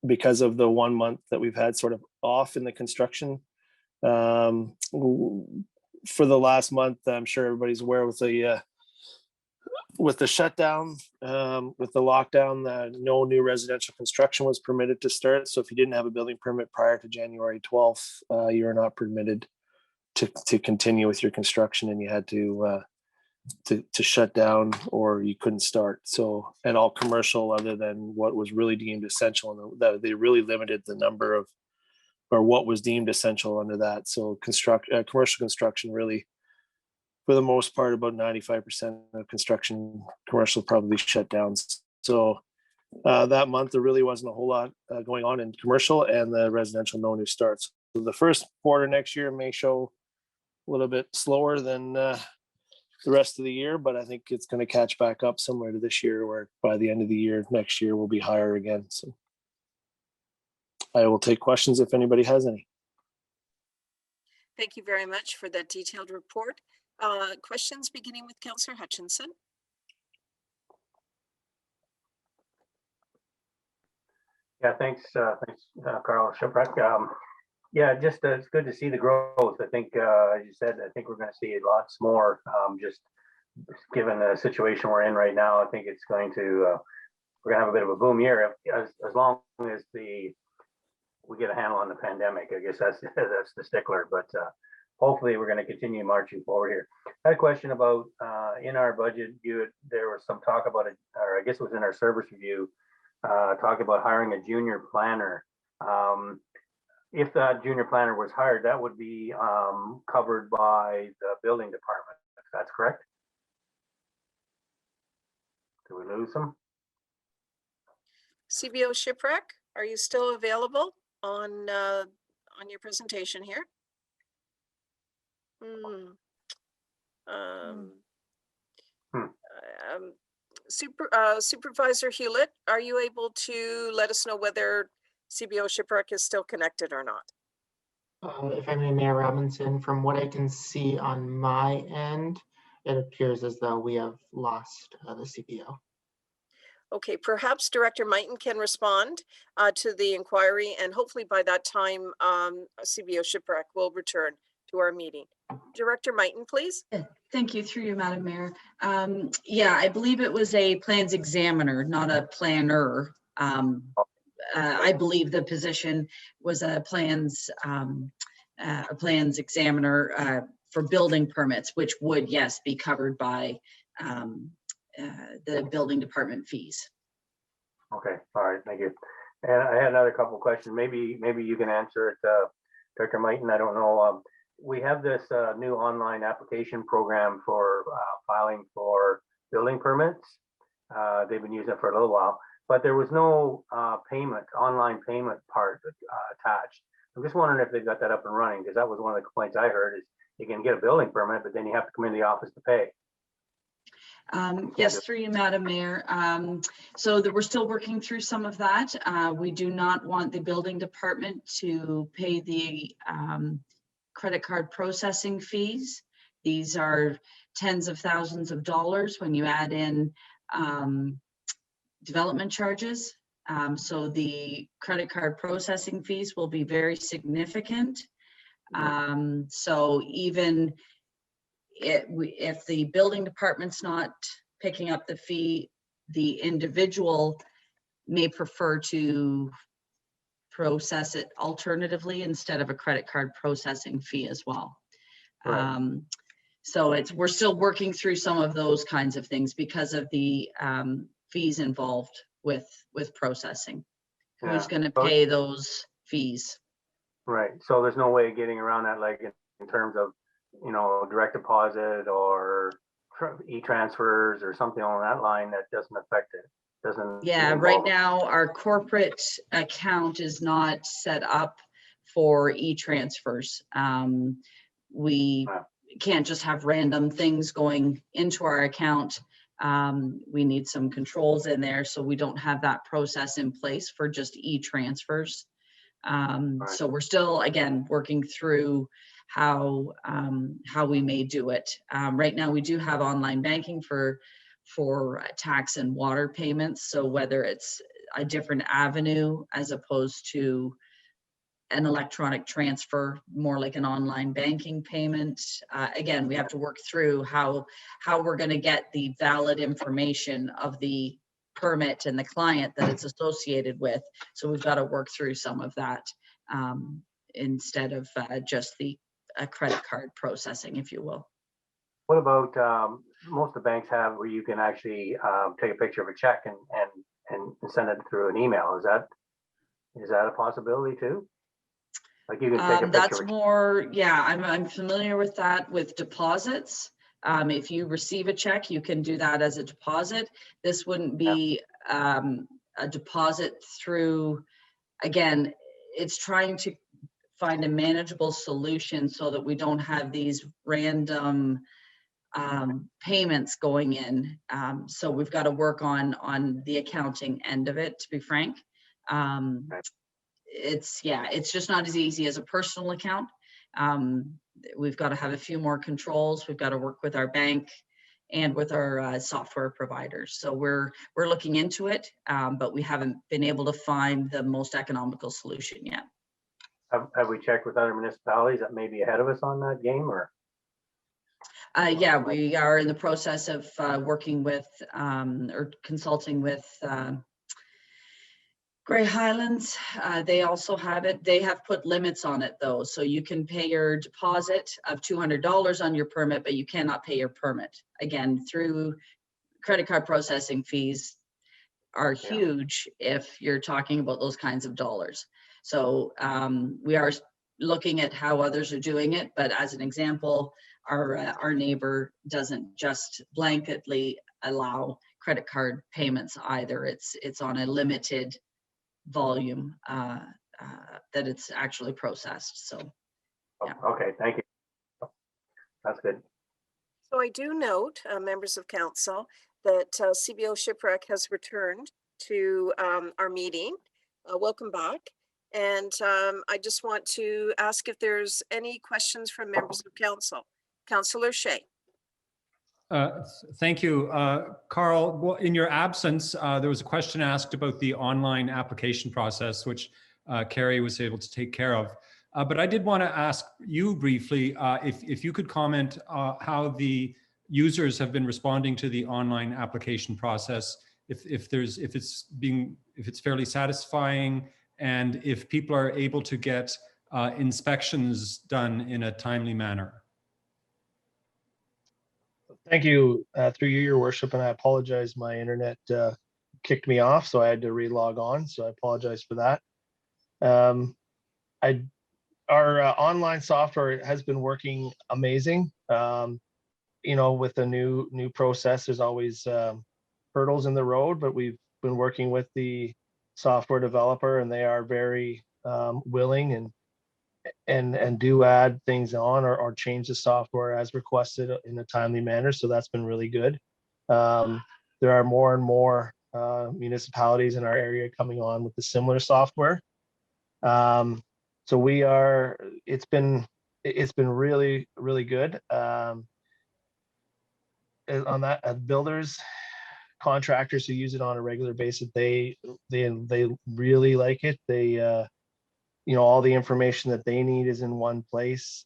because of the 1 month that we've had sort of off in the construction. For the last month, I'm sure everybody's aware with the shutdown, with the lockdown, no new residential construction was permitted to start. So if you didn't have a building permit prior to January 12th, you're not permitted to continue with your construction, and you had to shut down, or you couldn't start. So, and all commercial other than what was really deemed essential, and that they really limited the number of, or what was deemed essential under that. So commercial construction really, for the most part, about 95% of construction commercial probably shut down. So that month there really wasn't a whole lot going on in commercial, and the residential no new starts. So the first quarter next year may show a little bit slower than the rest of the year, but I think it's going to catch back up similar to this year, where by the end of the year next year will be higher again. So I will take questions if anybody has any. Thank you very much for that detailed report. Questions beginning with Councillor Hutchinson. Yeah, thanks, Carl Shiprack. Yeah, just it's good to see the growth. I think, as you said, I think we're going to see lots more. Just given the situation we're in right now, I think it's going to we're going to have a bit of a boom year as long as we get a handle on the pandemic. I guess that's the stickler, but hopefully we're going to continue marching forward here. I had a question about in our budget, there was some talk about it, or I guess it was in our service review, talk about hiring a junior planner. If that junior planner was hired, that would be covered by the building department, if that's correct. Did we lose him? CBO Shiprack, are you still available on your presentation here? Supervisor Hewlett, are you able to let us know whether CBO Shiprack is still connected or not? If I may, Mayor Robinson, from what I can see on my end, it appears as though we have lost the CBO. Okay, perhaps Director Mighton can respond to the inquiry, and hopefully by that time, CBO Shiprack will return to our meeting. Director Mighton, please. Thank you, through you, Madam Mayor. Yeah, I believe it was a plans examiner, not a planner. I believe the position was a plans examiner for building permits, which would, yes, be covered by the building department fees. Okay, all right, thank you. And I had another couple of questions. Maybe you can answer it, Director Mighton. I don't know. We have this new online application program for filing for building permits. They've been using it for a little while, but there was no online payment part attached. I'm just wondering if they've got that up and running, because that was one of the complaints I heard, is you can get a building permit, but then you have to come into the office to pay. Yes, through you, Madam Mayor. So we're still working through some of that. We do not want the building department to pay the credit card processing fees. These are tens of thousands of dollars when you add in development charges. So the credit card processing fees will be very significant. So even if the building department's not picking up the fee, the individual may prefer to process it alternatively instead of a credit card processing fee as well. Right. So we're still working through some of those kinds of things because of the fees involved with processing. Who's Yeah. going to So- pay those fees? Right, so there's no way of getting around that, like in terms of, you know, direct deposit or e-transfers or something on that line that doesn't affect it, doesn't. Yeah, right now our corporate account is not set up for e-transfers. We can't just have random things going into our account. We need some controls in there, so we don't have that process in place for just e-transfers. So we're still, again, working through how we may do it. Right now, we do have online banking for tax and water payments. So whether it's a different avenue as opposed to an electronic transfer, more like an online banking payment. Again, we have to work through how we're going to get the valid information of the permit and the client that it's associated with. So we've got to work through some of that instead of just the credit card processing, if you will. What about most of the banks have where you can actually take a picture of a check and send it through an email? Is that a possibility too? Like you can take a picture. That's more, yeah, I'm familiar with that with deposits. If you receive a check, you can do that as a deposit. This wouldn't be a deposit through, again, it's trying to find a manageable solution so that we don't have these random payments going in. So we've got to work on the accounting end of it, to be frank. It's just not as easy as a personal account. We've got to have a few more controls. We've got to work with our bank and with our software providers. So we're looking into it, but we haven't been able to find the most economical solution yet. Have we checked with other municipalities that may be ahead of us on that game, or? Yeah, we are in the process of working with or consulting with Grey Highlands. They also have it. They have put limits on it though. So you can pay your deposit of $200 on your permit, but you cannot pay your permit. Again, through credit card processing fees are huge if you're talking about those kinds of dollars. So we are looking at how others are doing it. But as an example, our neighbor doesn't just blanketly allow credit card payments either. It's on a limited volume that it's actually processed. So yeah. Okay, thank you. That's good. So I do note, members of council, that CBO Shipwreck has returned to our meeting. Welcome back. And I just want to ask if there's any questions from members of council. Councillor Shea. Thank you. Carl, well, in your absence, there was a question asked about the online application process, which Carrie was able to take care of. But I did want to ask you briefly if you could comment how the users have been responding to the online application process, if it's fairly satisfying, and if people are able to get inspections done in a timely manner. Thank you, through you, your worship, and I apologize, my internet kicked me off, so I had to re-log on, so I apologize for that. Our online software has been working amazing. You know, with the new process, there's always hurdles in the road, but we've been working with the software developer, and they are very willing and do add things on or change the software as requested in a timely manner. So that's been really good. There are more and more municipalities in our area coming on with the similar software. So it's been really, really good. On that, builders, contractors who use it on a regular basis, they really like it. They you know, all the information that they need is in one place.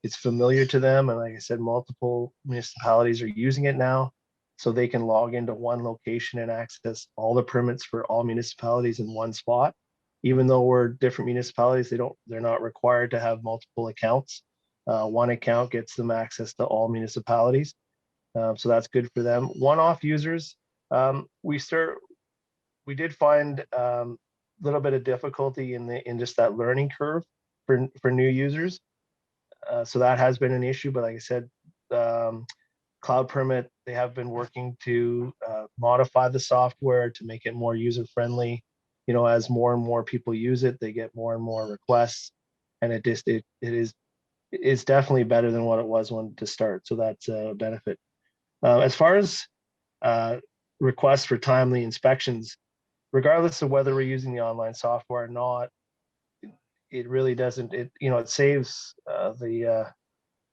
It's familiar to them. And like I said, multiple municipalities are using it now. So they can log into one location and access all the permits for all municipalities in one spot. Even though we're different municipalities, they're not required to have multiple accounts. One account gets them access to all municipalities. So that's good for them. One-off users, we did find a little bit of difficulty in just that learning curve for new users. So that has been an issue, but like I said, Cloud Permit, they have been working to modify the software to make it more user-friendly. You know, as more and more people use it, they get more and more requests, and it's definitely better than what it was when to start. So that's a benefit. As far as requests for timely inspections, regardless of whether we're using the online software or not, it really doesn't. It saves the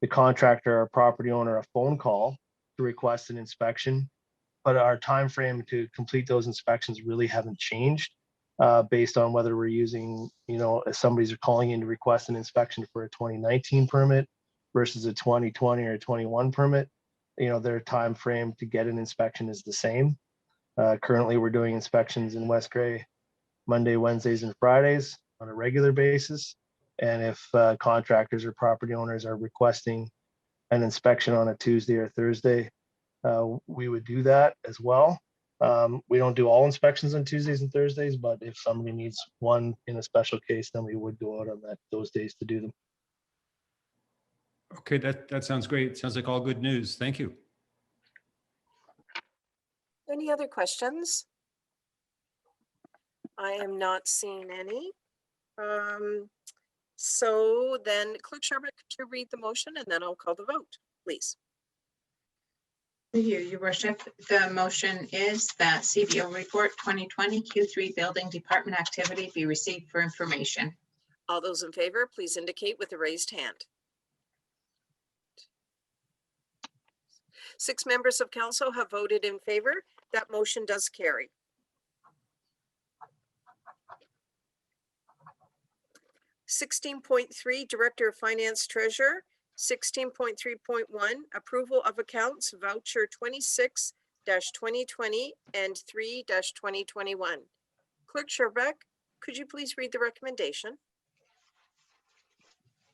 contractor or property owner a phone call to request an inspection, but our time frame to complete those inspections really haven't changed based on whether we're using, if somebody's calling in to request an inspection for a 2019 permit versus a 2020 or 21 permit. Their time frame to get an inspection is the same. Currently, we're doing inspections in West Grey Monday, Wednesdays, and Fridays on a regular basis. And if contractors or property owners are requesting an inspection on a Tuesday or Thursday, we would do that as well. We don't do all inspections on Tuesdays and Thursdays, but if somebody needs one in a special case, then we would go out on those days to do them. Okay, that sounds great. Sounds like all good news. Thank you. Any other questions? I am not seeing any. So then Clerk Sharbuck, could you read the motion and then I'll call the vote, please. Thank you, Your Worship. The motion is that CBO report 2020 Q3 building department activity be received for information. All those in favor, please indicate with a raised hand. 6 members of council have voted in favor. That motion does carry. 16.3, Director of Finance Treasurer. 16.3.1, approval of accounts voucher 26-2020 and 3-2021. Clerk Sherbeck, could you please read the recommendation?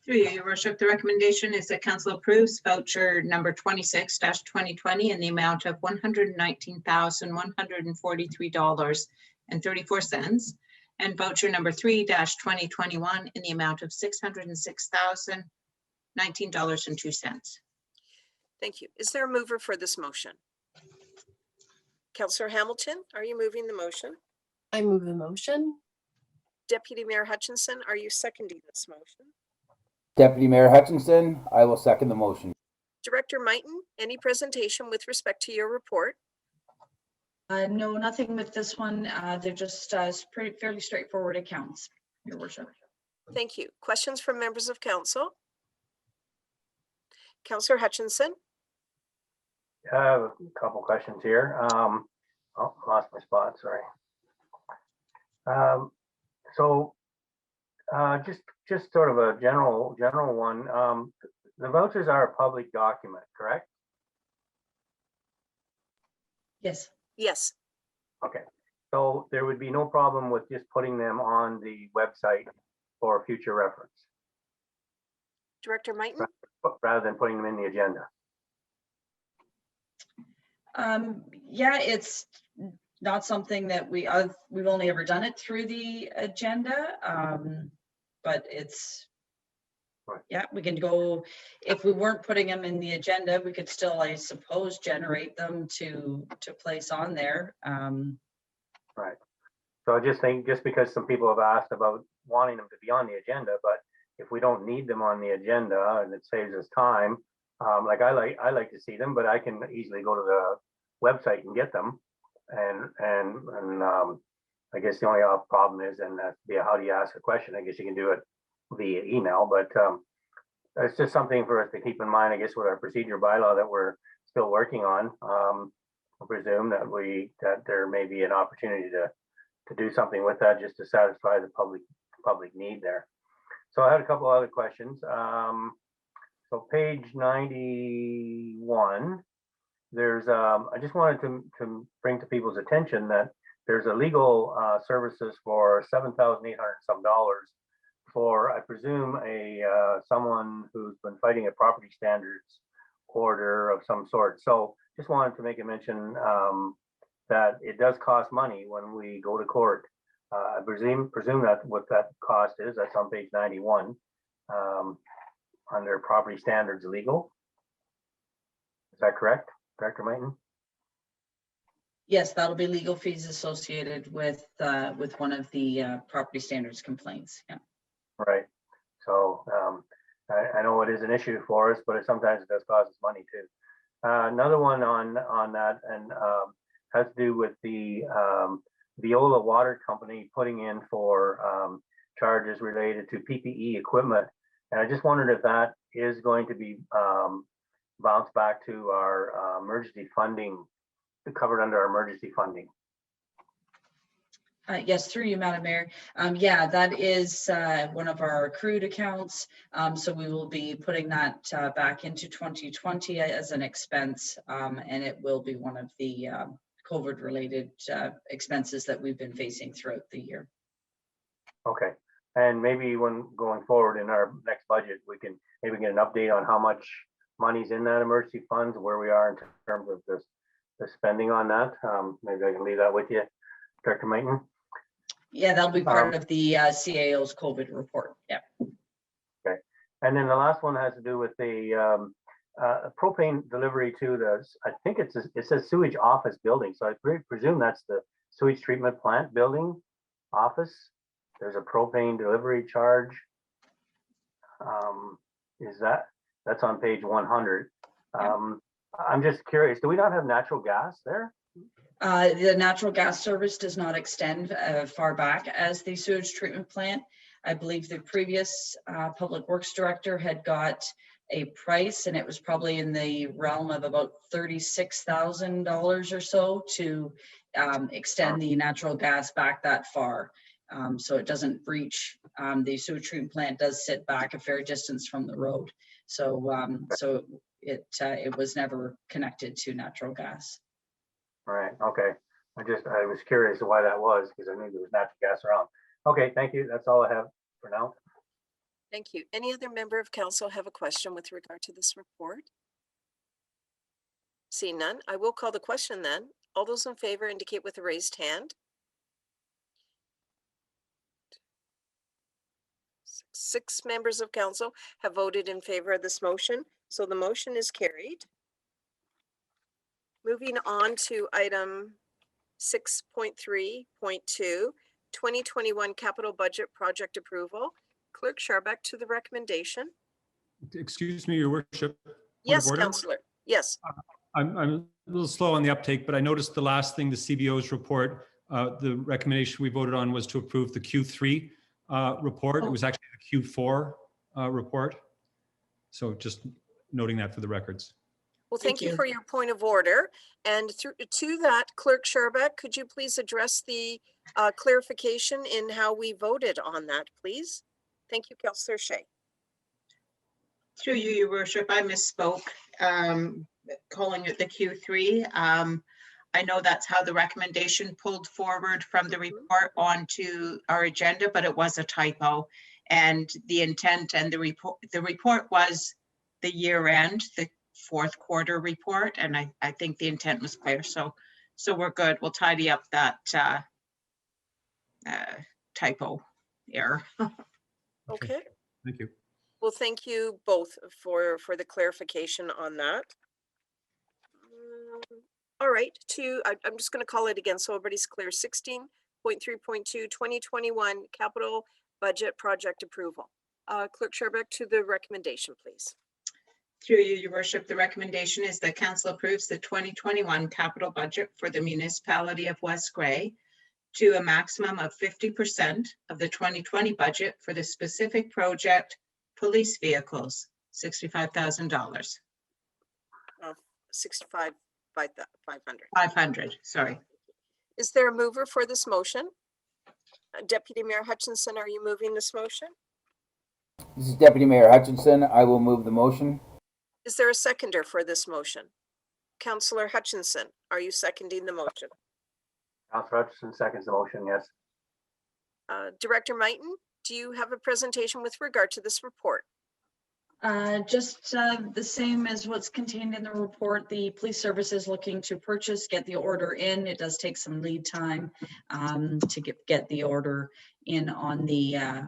Through you, Your Worship, the recommendation is that council approves voucher number 26-2020 in the amount of $119,143.34 and voucher number 3-2021 in the amount of $606,019.02. Thank you. Is there a mover for this motion? Councillor Hamilton, are you moving the motion? I move the motion. Deputy Mayor Hutchinson, are you seconding this motion? Deputy Mayor Hutchinson, I will second the motion. Director Mighton, any presentation with respect to your report? No, nothing with this one. They're just fairly straightforward accounts, Your Worship. Thank you. Questions from members of council? Councillor Hutchinson. I have a couple questions here. Oh, lost my spot, sorry. Just sort of a general one. The vouchers are a public document, correct? Yes. Yes. Okay, so there would be no problem with just putting them on the website for future reference, Director Mighton. rather than putting them in the agenda. Yeah, it's not something that we've only ever done it through the agenda, but it's yeah, we can go, if we weren't putting them in the agenda, we could still, I suppose, generate them to place on there. Right. So I just think, just because some people have asked about wanting them to be on the agenda, but if we don't need them on the agenda and it saves us time, like I like to see them, but I can easily go to the website and get them. And I guess the only problem is, and that's how do you ask a question? I guess you can do it via email, but it's just something for us to keep in mind, I guess, with our procedure bylaw that we're still working on. I presume that there may be an opportunity to do something with that just to satisfy the public need there. So I had a couple other questions. So page 91, there's, I just wanted to bring to people's attention that there's a legal services for $7,800 some for, I presume, someone who's been fighting a property standards order of some sort. So just wanted to make a mention that it does cost money when we go to court. I presume that what that cost is, that's on page 91, under property standards legal. Is that correct, Director Mayton? Yes, that'll be legal fees associated with one of the property standards complaints. Yeah. Right. So I know it is an issue for us, but sometimes it does cost us money too. Another one on that, and has to do with the Viola Water Company putting in for charges related to PPE equipment. And I just wondered if that is going to be bounced back to our emergency funding, covered under our emergency funding. Yes, through you, Madam Mayor. Yeah, that is one of our accrued accounts. So we will be putting that back into 2020 as an expense, and it will be one of the COVID-related expenses that we've been facing throughout the year. Okay, and maybe when going forward in our next budget, we can maybe get an update on how much money's in that emergency funds, where we are in terms of the spending on that. Maybe I can leave that with you, Director Mayton. Yeah, that'll be part of the CAO's COVID report. Yeah. Okay, and then the last one has to do with the propane delivery to the, I think it says sewage office building. So I presume that's the sewage treatment plant building office. There's a propane delivery charge. That's on page 100. I'm just curious, do we not have natural gas there? The natural gas service does not extend far back as the sewage treatment plant. I believe the previous public works director had got a price, and it was probably in the realm of about $36,000 or so to extend the natural gas back that far. So it doesn't reach, the sewage treatment plant does sit back a fair distance from the road. So it was never connected to natural gas. Right, okay. I was curious why that was, because I knew there was natural gas around. Okay, thank you. That's all I have for now. Thank you. Any other member of council have a question with regard to this report? Seeing none, I will call the question then. All those in favor indicate with a raised hand. 6 members of council have voted in favor of this motion, so the motion is carried. Moving on to item 6.3.2, 2021 capital budget project approval. Clerk Scharbeck to the recommendation. Excuse me, Your Worship. Yes, Councillor. Yes. I'm a little slow on the uptake, but I noticed the last thing, the CBO's report, the recommendation we voted on was to approve the Q3 report. It was actually the Q4 report. So just noting that for the records. Well, thank you for your point of order. And to that, Clerk Scharbeck, could you please address the clarification in how we voted on that, please? Thank you, Councillor Shea. Through you, Your Worship, I misspoke, calling it the Q3. I know that's how the recommendation pulled forward from the report onto our agenda, but it was a typo. And the intent and the report was the year end, the fourth quarter report, and I think the intent was clear. So we're good. We'll tidy up that typo error. Okay. Thank you. Well, thank you both for the clarification on that. All right, I'm just going to call it again so everybody's clear. 16.3.2 2021 capital budget project approval. Clerk Scharbeck to the recommendation, please. Through you, Your Worship, the recommendation is that council approves the 2021 capital budget for the Municipality of West Grey to a maximum of 50% of the 2020 budget for the specific project police vehicles, $65,000. 500, sorry. Is there a mover for this motion? Deputy Mayor Hutchinson, are you moving this motion? This is Deputy Mayor Hutchinson. I will move the motion. Is there a seconder for this motion? Councillor Hutchinson, are you seconding the motion? Councillor Hutchinson seconds the motion, yes. Director Mighton, do you have a presentation with regard to this report? Just the same as what's contained in the report. The police service is looking to purchase, get the order in. It does take some lead time to get the order in on the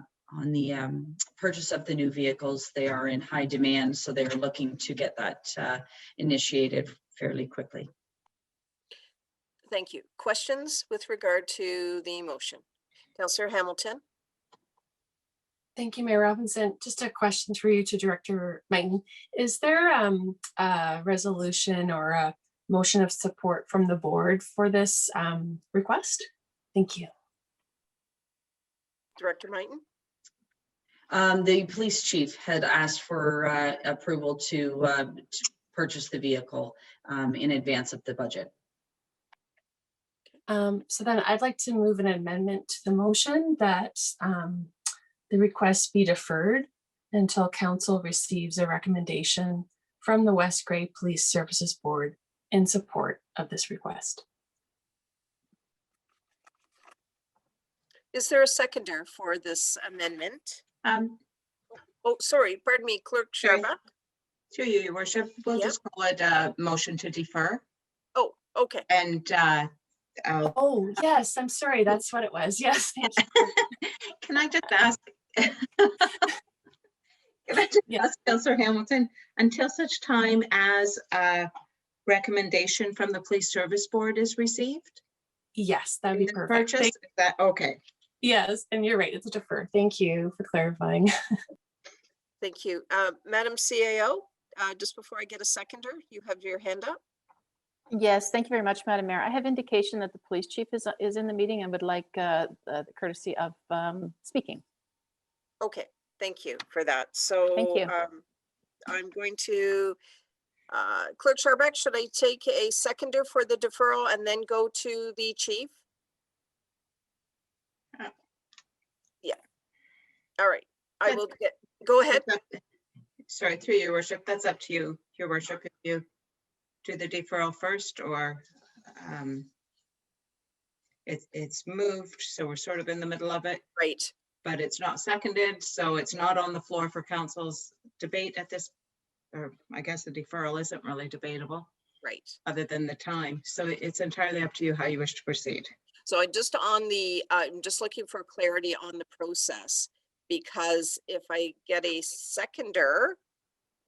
purchase of the new vehicles. They are in high demand, so they're looking to get that initiated fairly quickly. Thank you. Questions with regard to the motion? Councillor Hamilton. Thank you, Mayor Robinson. Just a question for you to Director Mighton. Is there a resolution or a motion of support from the board for this request? Thank you. Director Mighton. The police chief had asked for approval to purchase the vehicle in advance of the budget. So then I'd like to move an amendment to the motion that the request be deferred until council receives a recommendation from the West Grey Police Services Board in support of this request. Is there a seconder for this amendment? Oh, sorry, pardon me, Clerk Sharbuck. Through you, Your Worship, we'll just call it a motion to defer. Oh, okay. And oh, yes, I'm sorry, that's what it was. Yes, thank you. Can I just ask? Ask Councillor Hamilton, until such time as a recommendation from the Police Service Board is received? Yes, that'd be perfect. Purchase, that okay? Yes, and you're right, it's a defer. Thank you for clarifying. Thank you. Madam CAO, just before I get a seconder, you have your hand up. Yes, thank you very much, Madam Mayor. I have indication that the police chief is in the meeting and would like the courtesy of speaking. Okay, thank you for that. So Thank you. I'm going to, Clerk Sharbuck, should I take a seconder for the deferral and then go to the chief? Yeah. All right, I will go ahead. Sorry, through Your Worship, that's up to you, Your Worship, if you do the deferral first, or it's moved, so we're sort of in the middle of it. Right. But it's not seconded, so it's not on the floor for council's debate at this, or I guess the deferral isn't really debatable. Right. Other than the time. So it's entirely up to you how you wish to proceed. So I'm just on the, I'm just looking for clarity on the process, because if I get a seconder,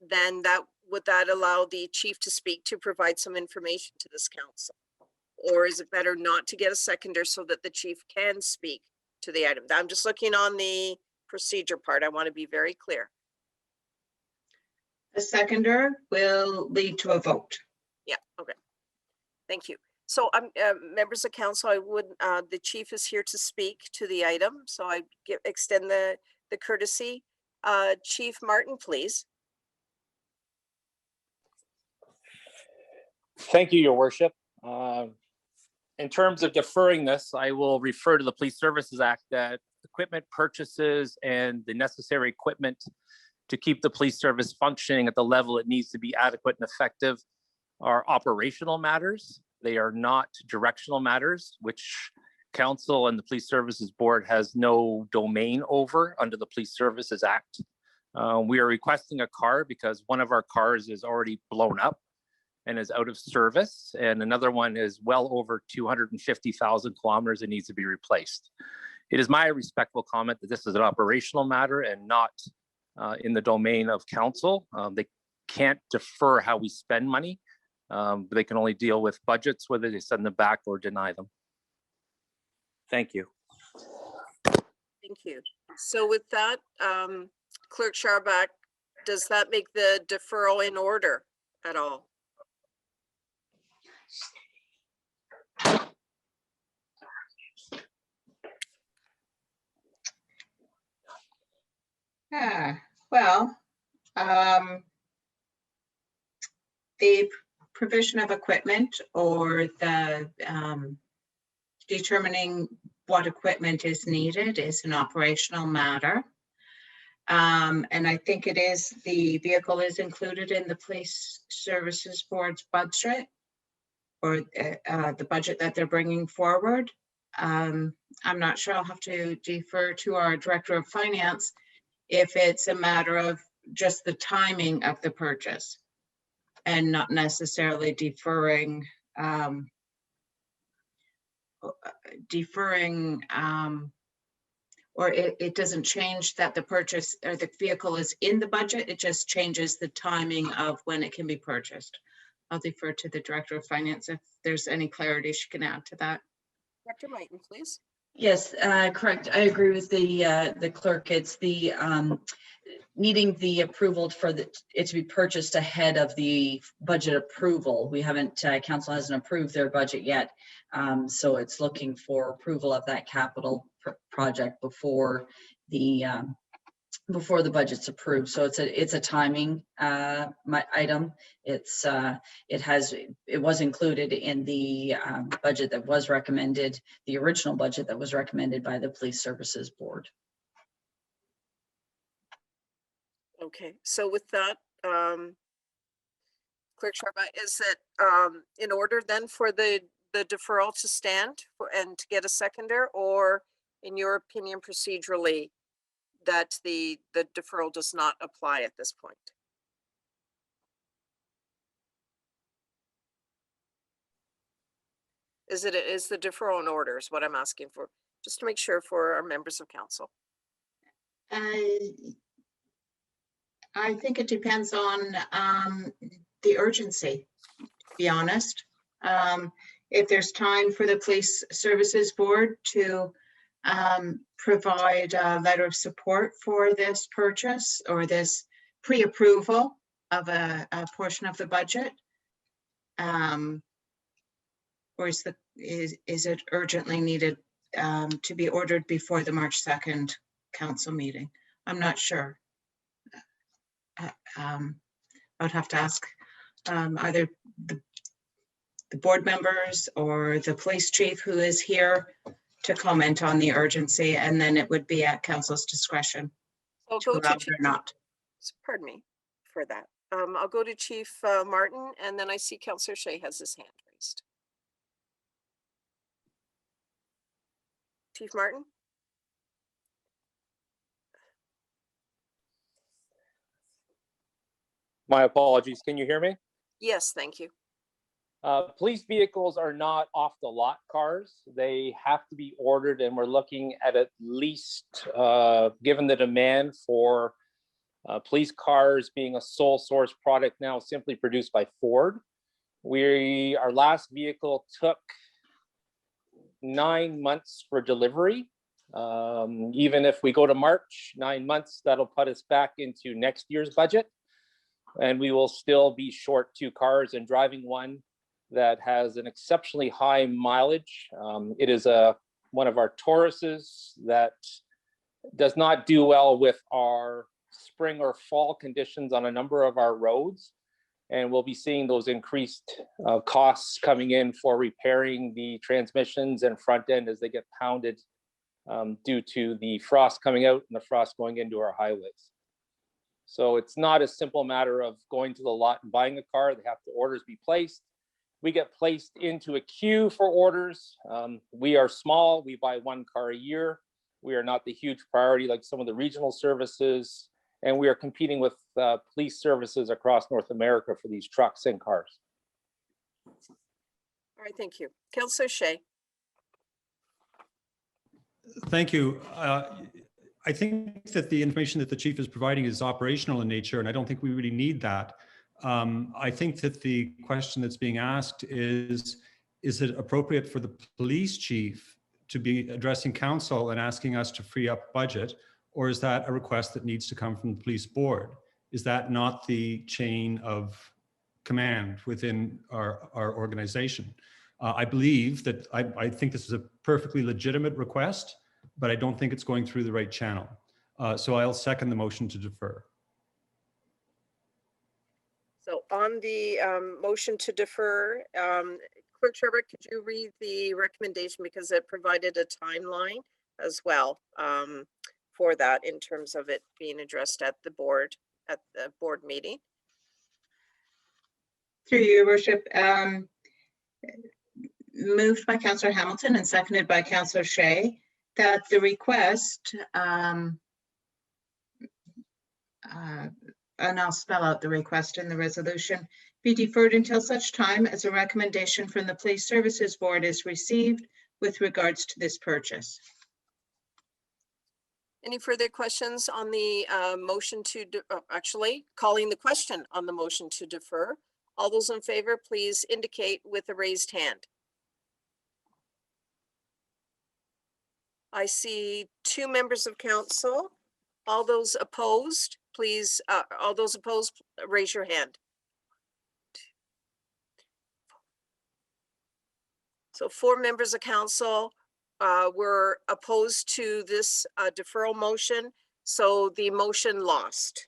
then would that allow the chief to speak to provide some information to this council? Or is it better not to get a seconder so that the chief can speak to the item? I'm just looking on the procedure part. I want to be very clear. A seconder will lead to a vote. Yeah, okay. Thank you. So members of council, I would, the chief is here to speak to the item. So I extend the courtesy. Chief Martin, please. Thank you, Your Worship. In terms of deferring this, I will refer to the Police Services Act that equipment purchases and the necessary equipment to keep the police service functioning at the level it needs to be adequate and effective are operational matters. They are not directional matters, which Council and the Police Services Board has no domain over under the Police Services Act. We are requesting a car because one of our cars is already blown up and is out of service, and another one is well over 250,000 kilometers and needs to be replaced. It is my respectful comment that this is an operational matter and not in the domain of council. They can't defer how we spend money, but they can only deal with budgets, whether they send them back or deny them. Thank you. Thank you. So with that, Clerk Sharbuck, does that make the deferral in order at all? Yeah, well, the provision of equipment or the determining what equipment is needed is an operational matter. And I think the vehicle is included in the Police Services Board's budget, or the budget that they're bringing forward. I'm not sure, I'll have to defer to our Director of Finance if it's a matter of just the timing of the purchase and not necessarily deferring or it doesn't change that the purchase or the vehicle is in the budget. It just changes the timing of when it can be purchased. I'll defer to the Director of Finance if there's any clarity she can add to that. Dr. Mighton, please. Yes, correct. I agree with the clerk. It's the needing the approval for it to be purchased ahead of the budget approval. We haven't, council hasn't approved their budget yet. So it's looking for approval of that capital project before the budget's approved. So it's a timing item. It was included in the budget that was recommended, the original budget that was recommended by the Police Services Board. Okay, so with that, Clerk Sharma, is it in order then for the deferral to stand and to get a seconder, or in your opinion procedurally that the deferral does not apply at this point? Is the deferral in order is what I'm asking for, just to make sure for our members of council. I think it depends on the urgency, to be honest. If there's time for the Police Services Board to provide a letter of support for this purchase or this pre-approval of a portion of the budget, or is it urgently needed to be ordered before the March 2nd council meeting? I'm not sure. I'd have to ask either the board members or the police chief who is here to comment on the urgency, and then it would be at council's discretion I'll to go allow to it Chief, or not. pardon me for that. I'll go to Chief Martin, and then I see Councillor Shea has his hand raised. Chief Martin? My apologies. Can you hear me? Yes, thank you. Police vehicles are not off the lot cars. They have to be ordered, and we're looking at least, given the demand for police cars being a sole source product now simply produced by Ford. Our last vehicle took 9 months for delivery. Even if we go to March, 9 months, that'll put us back into next year's budget. And we will still be short 2 cars, and driving one that has an exceptionally high mileage. It is one of our Tauruses that does not do well with our spring or fall conditions on a number of our roads. And we'll be seeing those increased costs coming in for repairing the transmissions and front end as they get pounded due to the frost coming out and the frost going into our highways. So it's not a simple matter of going to the lot and buying a car. They have to orders be placed. We get placed into a queue for orders. We are small. We buy 1 car a year. We are not the huge priority like some of the regional services. And we are competing with police services across North America for these trucks and cars. All right, thank you. Councillor Shea. Thank you. I think that the information that the chief is providing is operational in nature, and I don't think we really need that. I think that the question that's being asked is it appropriate for the police chief to be addressing council and asking us to free up budget, or is that a request that needs to come from the police board? Is that not the chain of command within our organization? I believe that I think this is a perfectly legitimate request, but I don't think it's going through the right channel. So I'll second the motion to defer. So on the motion to defer, Clerk Trevor, could you read the recommendation, because it provided a timeline as well for that in terms of it being addressed at the board meeting. Through your worship, moved by Councillor Hamilton and seconded by Councillor Shea, that the request, and I'll spell out the request in the resolution, be deferred until such time as a recommendation from the Police Services Board is received with regards to this purchase. Any further questions on the motion to, actually calling the question on the motion to defer? All those in favor, please indicate with a raised hand. I see 2 members of council. All those opposed, please, all those opposed, raise your hand. So 4 members of council were opposed to this deferral motion, so the motion lost.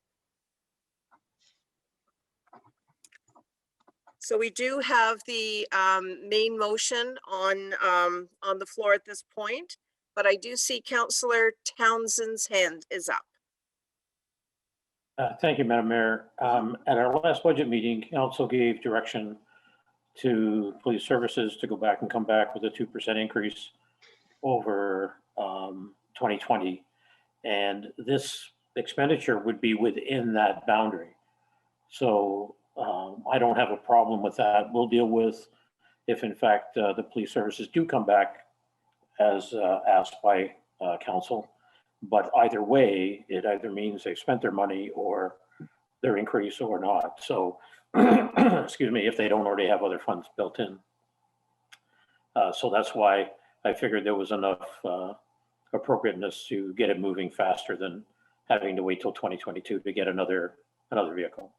So we do have the main motion on the floor at this point, but I do see Councillor Townsend's hand is up. Thank you, Madam Mayor. At our last budget meeting, council gave direction to police services to go back and come back with a 2% increase over 2020. And this expenditure would be within that boundary. So I don't have a problem with that. We'll deal with if in fact the police services do come back as asked by council. But either way, it either means they spent their money or their increase or not. So, excuse me, if they don't already have other funds built in. So that's why I figured there was enough appropriateness to get it moving faster than having to wait till 2022 to get another vehicle.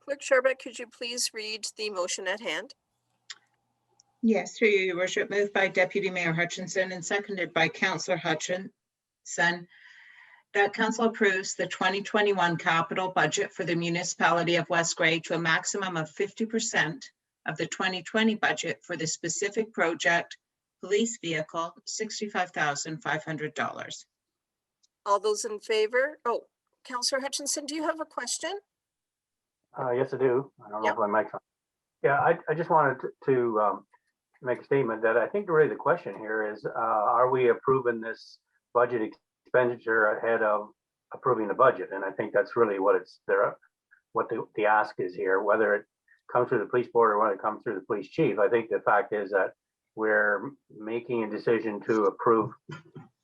Clerk Sherbeck, could you please read the motion at hand? Yes, through you, your worship, moved by Deputy Mayor Hutchinson and seconded by Councillor Hutchinson, that council approves the 2021 capital budget for the Municipality of West Grey to a maximum of 50% of the 2020 budget for the specific project, police vehicle, $65,500. All those in favor? Oh, Councillor Hutchinson, do you have a question? Yes, I do. I don't know if my mic's on. Yeah, I just wanted to make a statement that I think really the question here is, are we approving this budget expenditure ahead of approving the budget? And I think that's really what it's there, what the ask is here, whether it comes through the police board or whether it comes through the police chief. I think the fact is that we're making a decision to approve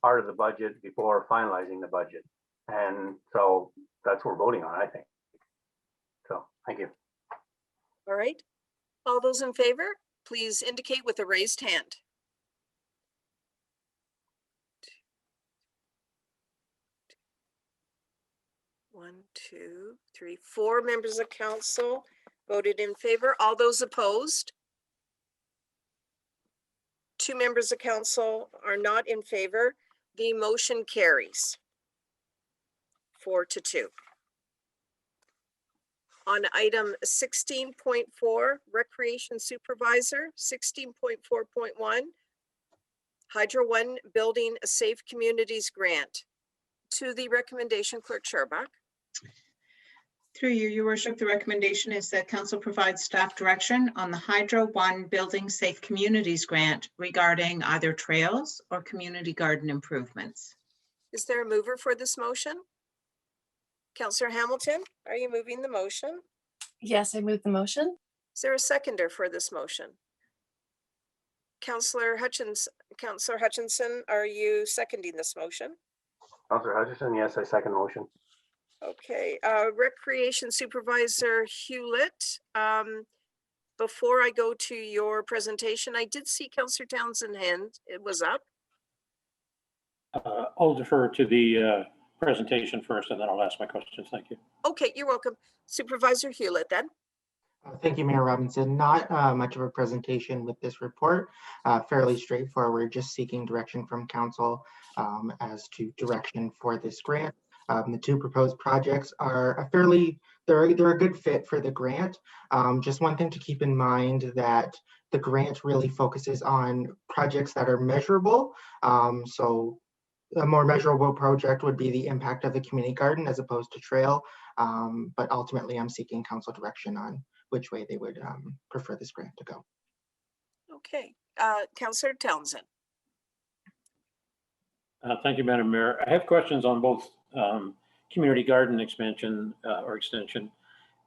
part of the budget before finalizing the budget. And so that's what we're voting on, I think. So thank you. All right. All those in favor, please indicate with a raised hand. One, two, three, 4 members of council voted in favor. All those opposed? 2 members of council are not in favor. The motion carries 4-2. On item 16.4, Recreation Supervisor, 16.4.1, Hydro One Building a Safe Communities Grant. To the recommendation, Clerk Sherbeck. Through you, your worship, the recommendation is that council provides staff direction on the Hydro One Building Safe Communities Grant regarding either trails or community garden improvements. Is there a mover for this motion? Councillor Hamilton, are you moving the motion? Yes, I move the motion. Is there a seconder for this motion? Councillor Hutchinson, are you seconding this motion? Councillor Hutchinson, yes, I second the motion. Okay, Recreation Supervisor Hewlett. Before I go to your presentation, I did see Councillor Townsend's hand. It was up. I'll defer to the presentation first, and then I'll ask my questions. Thank you. Okay, you're welcome. Supervisor Hewlett then. Thank you, Mayor Robinson. Not much of a presentation with this report. Fairly straightforward, just seeking direction from council as to direction for this grant. The 2 proposed projects are they're a good fit for the grant. Just one thing to keep in mind that the grant really focuses on projects that are measurable. So A more measurable project would be the impact of the community garden as opposed to trail. But ultimately, I'm seeking council direction on which way they would prefer this grant to go. Okay, Councillor Townsend. Thank you, Madam Mayor. I have questions on both community garden expansion or extension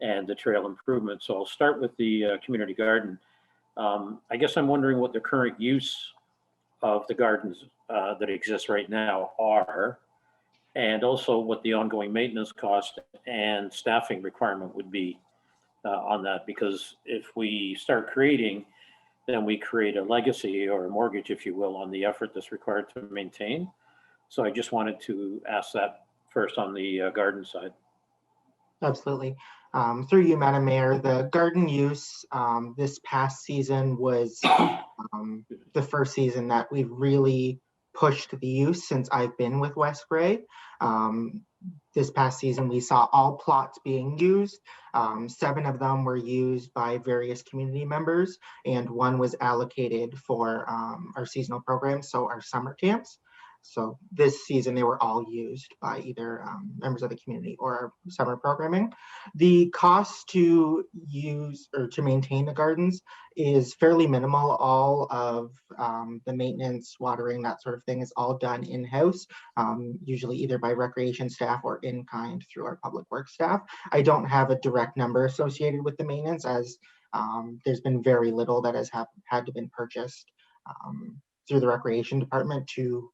and the trail improvement. So I'll start with the community garden. I guess I'm wondering what the current use of the gardens that exist right now are, and also what the ongoing maintenance cost and staffing requirement would be on that. Because if we start creating, then we create a legacy or a mortgage, if you will, on the effort that's required to maintain. So I just wanted to ask that first on the garden side. Absolutely. Through you, Madam Mayor, the garden use this past season was the first season that we've really pushed the use since I've been with West Grey. This past season, we saw all plots being used. 7 of them were used by various community members, and 1 was allocated for our seasonal programs, so our summer camps. So this season, they were all used by either members of the community or our summer programming. The cost to use or to maintain the gardens is fairly minimal. All of the maintenance, watering, that sort of thing is all done in-house, usually either by recreation staff or in kind through our public works staff. I don't have a direct number associated with the maintenance, as there's been very little that has had to been purchased through the recreation department to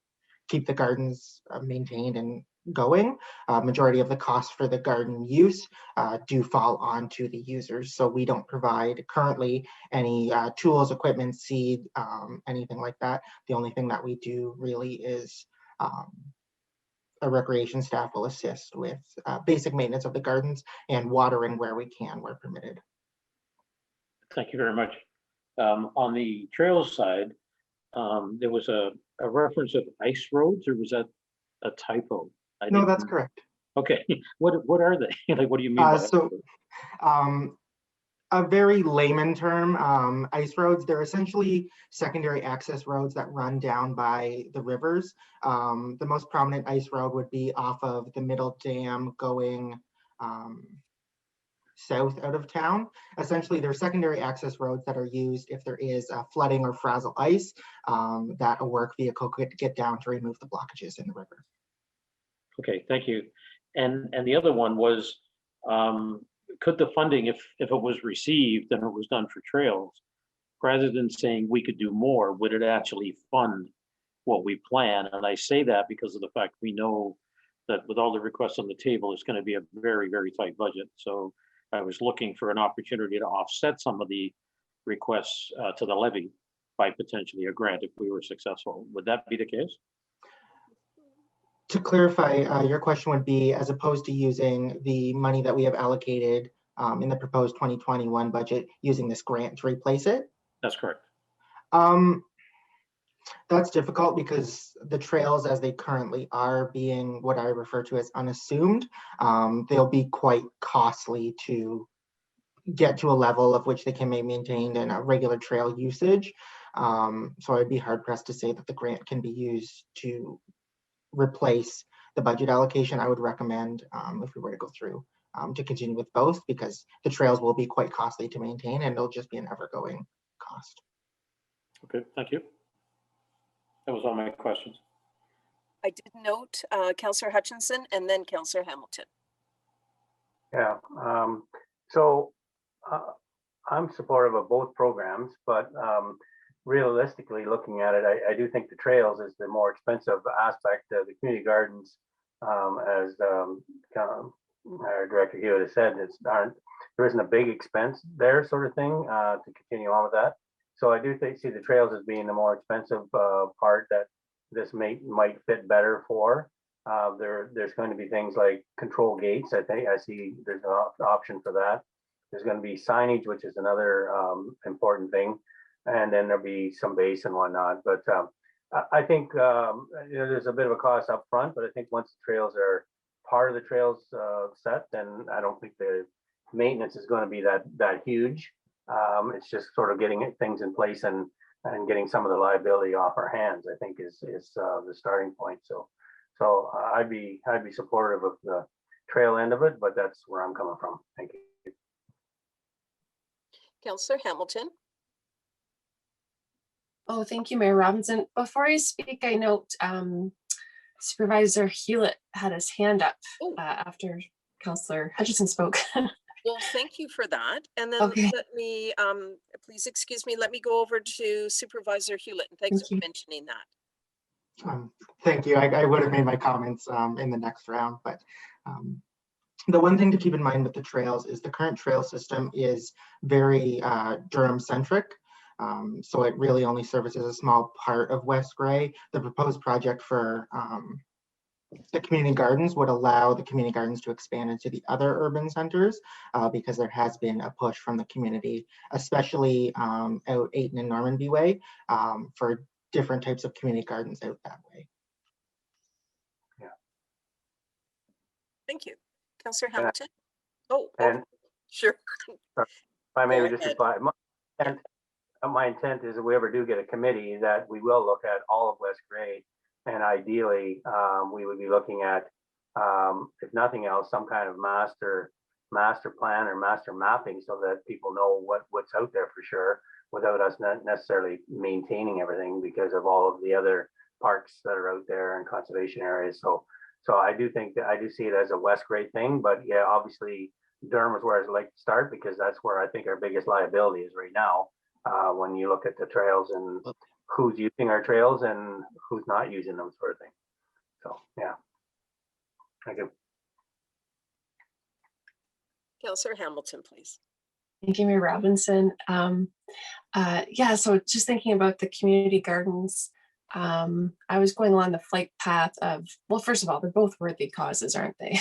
keep the gardens maintained and going. Majority of the costs for the garden use do fall onto the users. So we don't provide currently any tools, equipment, seed, anything like that. The only thing that we do really is a recreation staff will assist with basic maintenance of the gardens and watering where we can, where permitted. Thank you very much. On the trails side, there was a reference of ice roads, or was that a typo? No, that's correct. Okay, what are they? Like, what do you mean by so a very layman term, ice roads, they're essentially secondary access roads that run down by the rivers. The most prominent ice road would be off of the Middle Dam going south out of town. Essentially, they're secondary access roads that are used if there is flooding or frazzle ice that a work vehicle could get down to remove the blockages in the river. Okay, thank you. And the other one was, could the funding, if it was received and it was done for trails, rather than saying we could do more, would it actually fund what we plan? And I say that because of the fact we know that with all the requests on the table, it's going to be a very, very tight budget. So I was looking for an opportunity to offset some of the requests to the levy by potentially a grant if we were successful. Would that be the case? To clarify, your question would be, as opposed to using the money that we have allocated in the proposed 2021 budget, using this grant to replace it? That's correct. That's difficult because the trails as they currently are, being what I refer to as unassummed, they'll be quite costly to get to a level of which they can be maintained in a regular trail usage. So I'd be hard pressed to say that the grant can be used to replace the budget allocation. I would recommend, if we were to go through, to continue with both, because the trails will be quite costly to maintain and it'll just be an ever-going cost. Okay, thank you. That was all my questions. I did note Councillor Hutchinson and then Councillor Hamilton. Yeah, I'm supportive of both programs, but realistically looking at it, I do think the trails is the more expensive aspect of the community gardens. As our Director Hewitt has said, there isn't a big expense there, sort of thing, to continue on with that. So I do see the trails as being the more expensive part that this might fit better for. There's going to be things like control gates. I see there's an option for that. There's going to be signage, which is another important thing, and then there'll be some base and whatnot. But I think there's a bit of a cost up front, but I think once the trails are part of the trails set, then I don't think the maintenance is going to be that huge. It's just sort of getting things in place and getting some of the liability off our hands, I think is the starting point. So So I'd be supportive of the trail end of it, but that's where I'm coming from. Thank you. Councillor Hamilton. Oh, thank you, Mayor Robinson. Before I speak, I note Supervisor Hewlett had his hand up after Councillor Hutchison spoke. Well, thank you for that. And then Okay. let me, please excuse me, let me go over to Supervisor Hewlett. And thanks for mentioning that. Thank you. I would have made my comments in the next round, but the one thing to keep in mind with the trails is the current trail system is very Durham centric. So it really only services a small part of West Grey. The proposed project for the community gardens would allow the community gardens to expand into the other urban centers because there has been a push from the community, especially out Ayton and Normanby Way, for different types of community gardens out that way. Yeah. Thank you. Councillor Hamilton. And sure. If I may Go just ahead. reply. My intent is if we ever do get a committee that we will look at all of West Grey, and ideally we would be looking at, if nothing else, some kind of master plan or master mapping so that people know what's out there for sure, without us not necessarily maintaining everything because of all of the other parks that are out there and conservation areas. So I do think that I do see it as a West Grey thing, but yeah, obviously Durham is where I'd like to start because that's where I think our biggest liability is right now. When you look at the trails and who's using our trails and who's not using them, sort of thing. So yeah. Thank you. Councillor Hamilton, please. Thank you, Mayor Robinson. Yeah, so just thinking about the community gardens, I was going along the flight path of, well, first of all, they're both worthy causes, aren't they?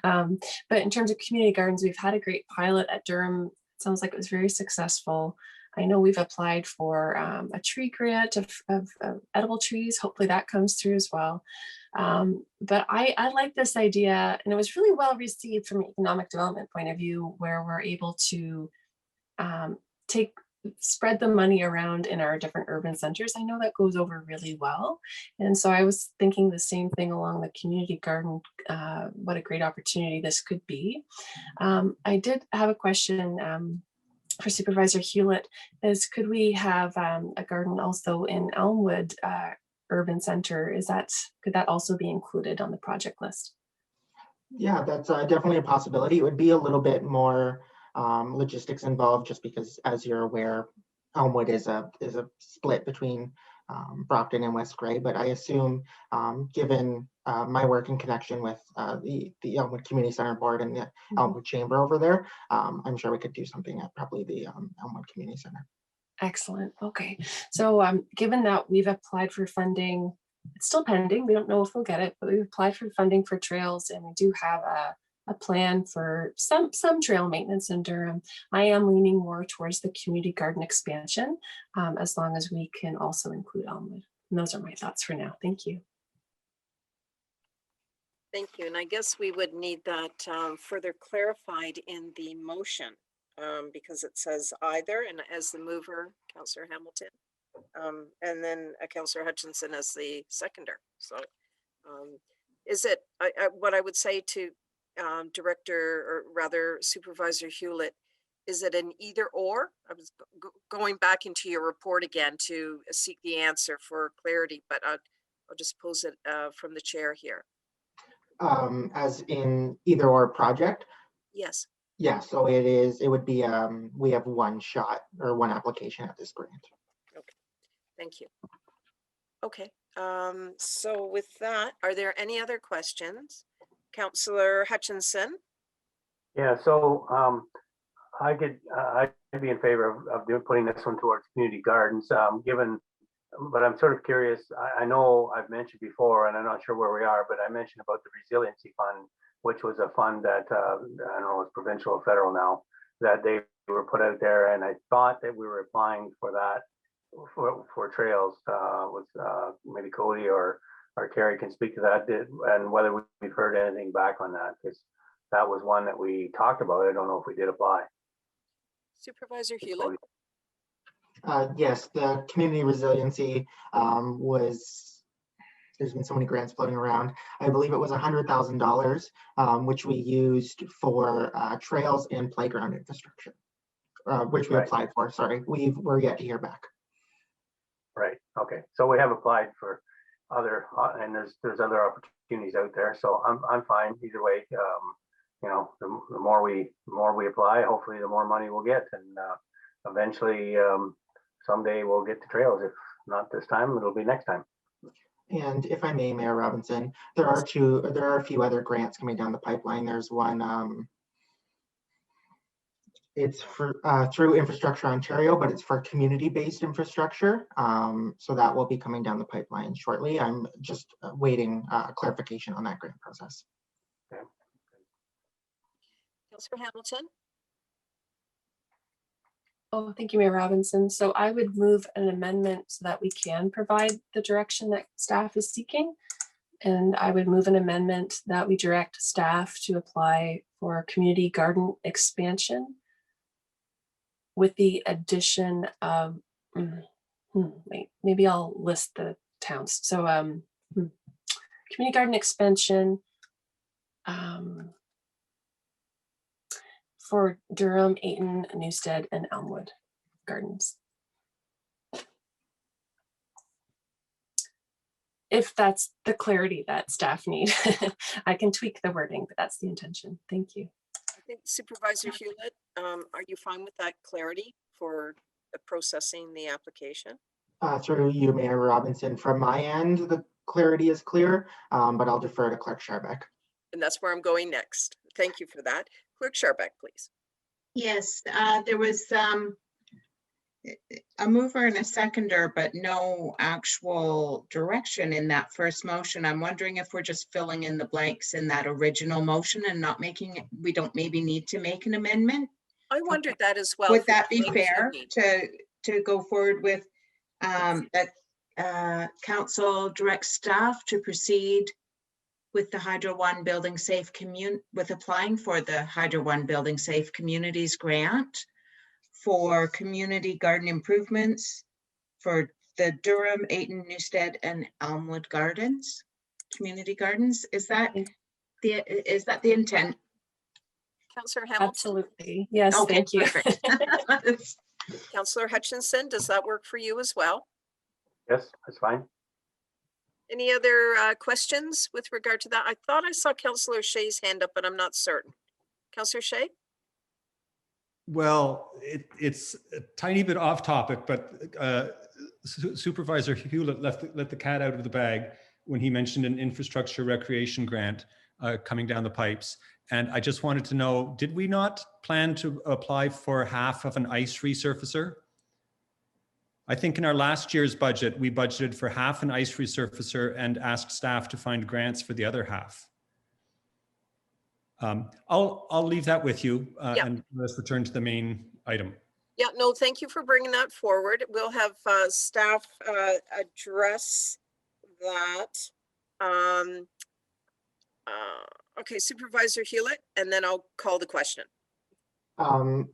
But in terms of community gardens, we've had a great pilot at Durham. It sounds like it was very successful. I know we've applied for a tree grant of edible trees. Hopefully that comes through as well. But I like this idea, and it was really well received from an economic development point of view, where we're able to spread the money around in our different urban centers. I know that goes over really well. And so I was thinking the same thing along the community garden, what a great opportunity this could be. I did have a question for Supervisor Hewlett, is could we have a garden also in Elmwood Urban Center? Could that also be included on the project list? Yeah, that's definitely a possibility. It would be a little bit more logistics involved just because, as you're aware, Elmwood is a split between Brockton and West Grey, but I assume given my work in connection with the Elmwood Community Center Board and the Elmwood Chamber over there, I'm sure we could do something at probably the Elmwood Community Center. Excellent. Okay. So given that we've applied for funding, it's still pending. We don't know if we'll get it, but we've applied for funding for trails, and we do have a plan for some trail maintenance in Durham. I am leaning more towards the community garden expansion, as long as we can also include Elmwood. And those are my thoughts for now. Thank you. Thank you. And I guess we would need that further clarified in the motion because it says either, and as the mover, Councillor Hamilton, and then Councillor Hutchinson as the seconder. So is it, what I would say to Director, or rather Supervisor Hewlett, is it an either or? I was going back into your report again to seek the answer for clarity, but I'll just pose it from the chair here. As in either or project? Yes. Yeah, so it would be, we have one shot or one application at this grant. Okay, thank you. Okay, so with that, are there any other questions? Councillor Hutchinson? Yeah, so I'd be in favor of putting this one towards community gardens, but I'm sort of curious. I know I've mentioned before, and I'm not sure where we are, but I mentioned about the resiliency fund, which was a fund that I don't know, it's provincial or federal now, that they were put out there, and I thought that we were applying for that for trails with maybe Cody or Carrie can speak to that, and whether we've heard anything back on that, because that was one that we talked about. I don't know if we did apply. Supervisor Hewlett? Yes, the community resiliency there's been so many grants floating around. I believe it was $100,000, which we used for trails and playground infrastructure, which we Right. applied for. Sorry, we're yet to hear back. Right, okay, so we have applied for other, and there's other opportunities out there, so I'm fine either way. You know, the more we apply, hopefully the more money we'll get, and eventually someday we'll get the trails. If not this time, it'll be next time. And if I may, Mayor Robinson, there are a few other grants coming down the pipeline. There's one, it's for through Infrastructure Ontario, but it's for community-based infrastructure. So that will be coming down the pipeline shortly. I'm just waiting clarification on that grant process. Okay. Councillor Hamilton? Oh, thank you, Mayor Robinson. So I would move an amendment so that we can provide the direction that staff is seeking. And I would move an amendment that we direct staff to apply for community garden expansion with the addition of, wait, maybe I'll list the towns. So community garden expansion for Durham, Ayton, Newstead, and Elmwood Gardens. If that's the clarity that staff need, I can tweak the wording, but that's the intention. Thank you. I think Supervisor Hewlett, are you fine with that clarity for processing the application? Through you, Mayor Robinson. From my end, the clarity is clear, but I'll defer to Clerk Scharbeck. And that's where I'm going next. Thank you for that. Clerk Scharbeck, please. Yes, there was a mover and a seconder, but no actual direction in that first motion. I'm wondering if we're just filling in the blanks in that original motion and not making it, we don't maybe need to make an amendment? I wondered that as well. Would that be fair to go forward with that council directs staff to proceed with the Hydro One Building Safe with applying for the Hydro One Building Safe Communities Grant for community garden improvements for the Durham, Ayton, Newstead, and Elmwood Gardens, community gardens? Is that the intent? Councillor Hamilton? Absolutely. Yes, okay, thank you. Perfect. Councillor Hutchinson, does that work for you as well? Yes, that's fine. Any other questions with regard to that? I thought I saw Councillor Shea's hand up, but I'm not certain. Councillor Shea? Well, it's a tiny bit off topic, but Supervisor Hewlett let the cat out of the bag when he mentioned an infrastructure recreation grant coming down the pipes. And I just wanted to know, did we not plan to apply for half of an ice resurfacer? I think in our last year's budget, we budgeted for half an ice resurfacer and asked staff to find grants for the other half. I'll leave that with you and let's return to the main item. Yeah, no, thank you for bringing that forward. We'll have staff address that. Okay, Supervisor Hewlett, and then I'll call the question.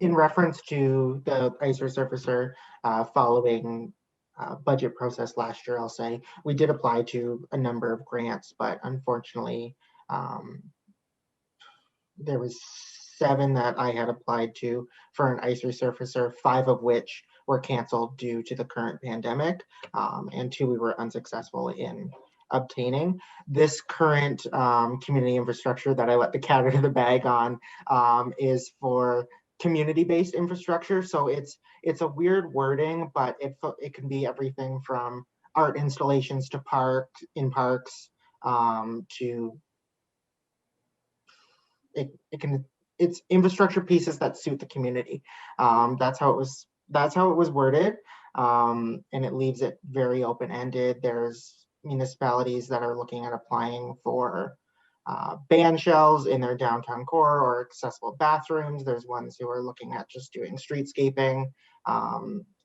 In reference to the ice resurfacer following budget process last year, I'll say, we did apply to a number of grants, but unfortunately, there was 7 that I had applied to for an ice resurfacer, 5 of which were canceled due to the current pandemic, and 2 we were unsuccessful in obtaining. This current community infrastructure that I let the cat out of the bag on is for community-based infrastructure. So it's a weird wording, but it can be everything from art installations to parks to it's infrastructure pieces that suit the community. That's how it was worded, and it leaves it very open-ended. There's municipalities that are looking at applying for band shells in their downtown core or accessible bathrooms. There's ones who are looking at just doing streetscaping.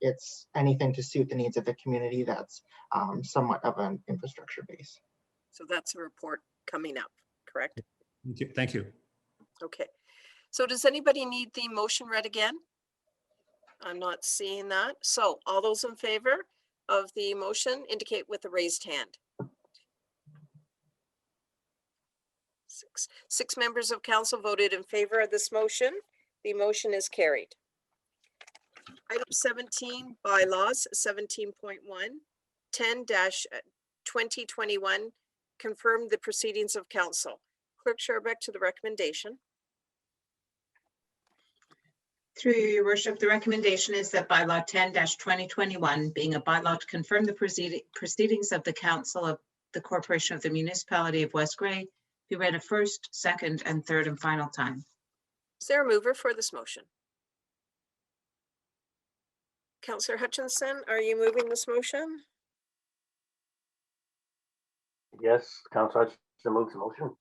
It's anything to suit the needs of the community that's somewhat of an infrastructure base. So that's a report coming up, correct? Thank you. Okay, so does anybody need the motion read again? I'm not seeing that. So all those in favor of the motion indicate with a raised hand. Six members of council voted in favor of this motion. The motion is carried. Item 17, bylaws, 17.1, 10-2021, confirm the proceedings of council. Clerk Sherbeck to the recommendation. Through you, your worship, the recommendation is that bylaw 10-2021, being a bylaw to confirm the proceedings of the council of the corporation of the municipality of West Grey, be read a first, second, and third and final time. Is there a mover for this motion? Councillor Hutchinson, are you moving this motion? Yes, Councillor Hutchinson moves the motion.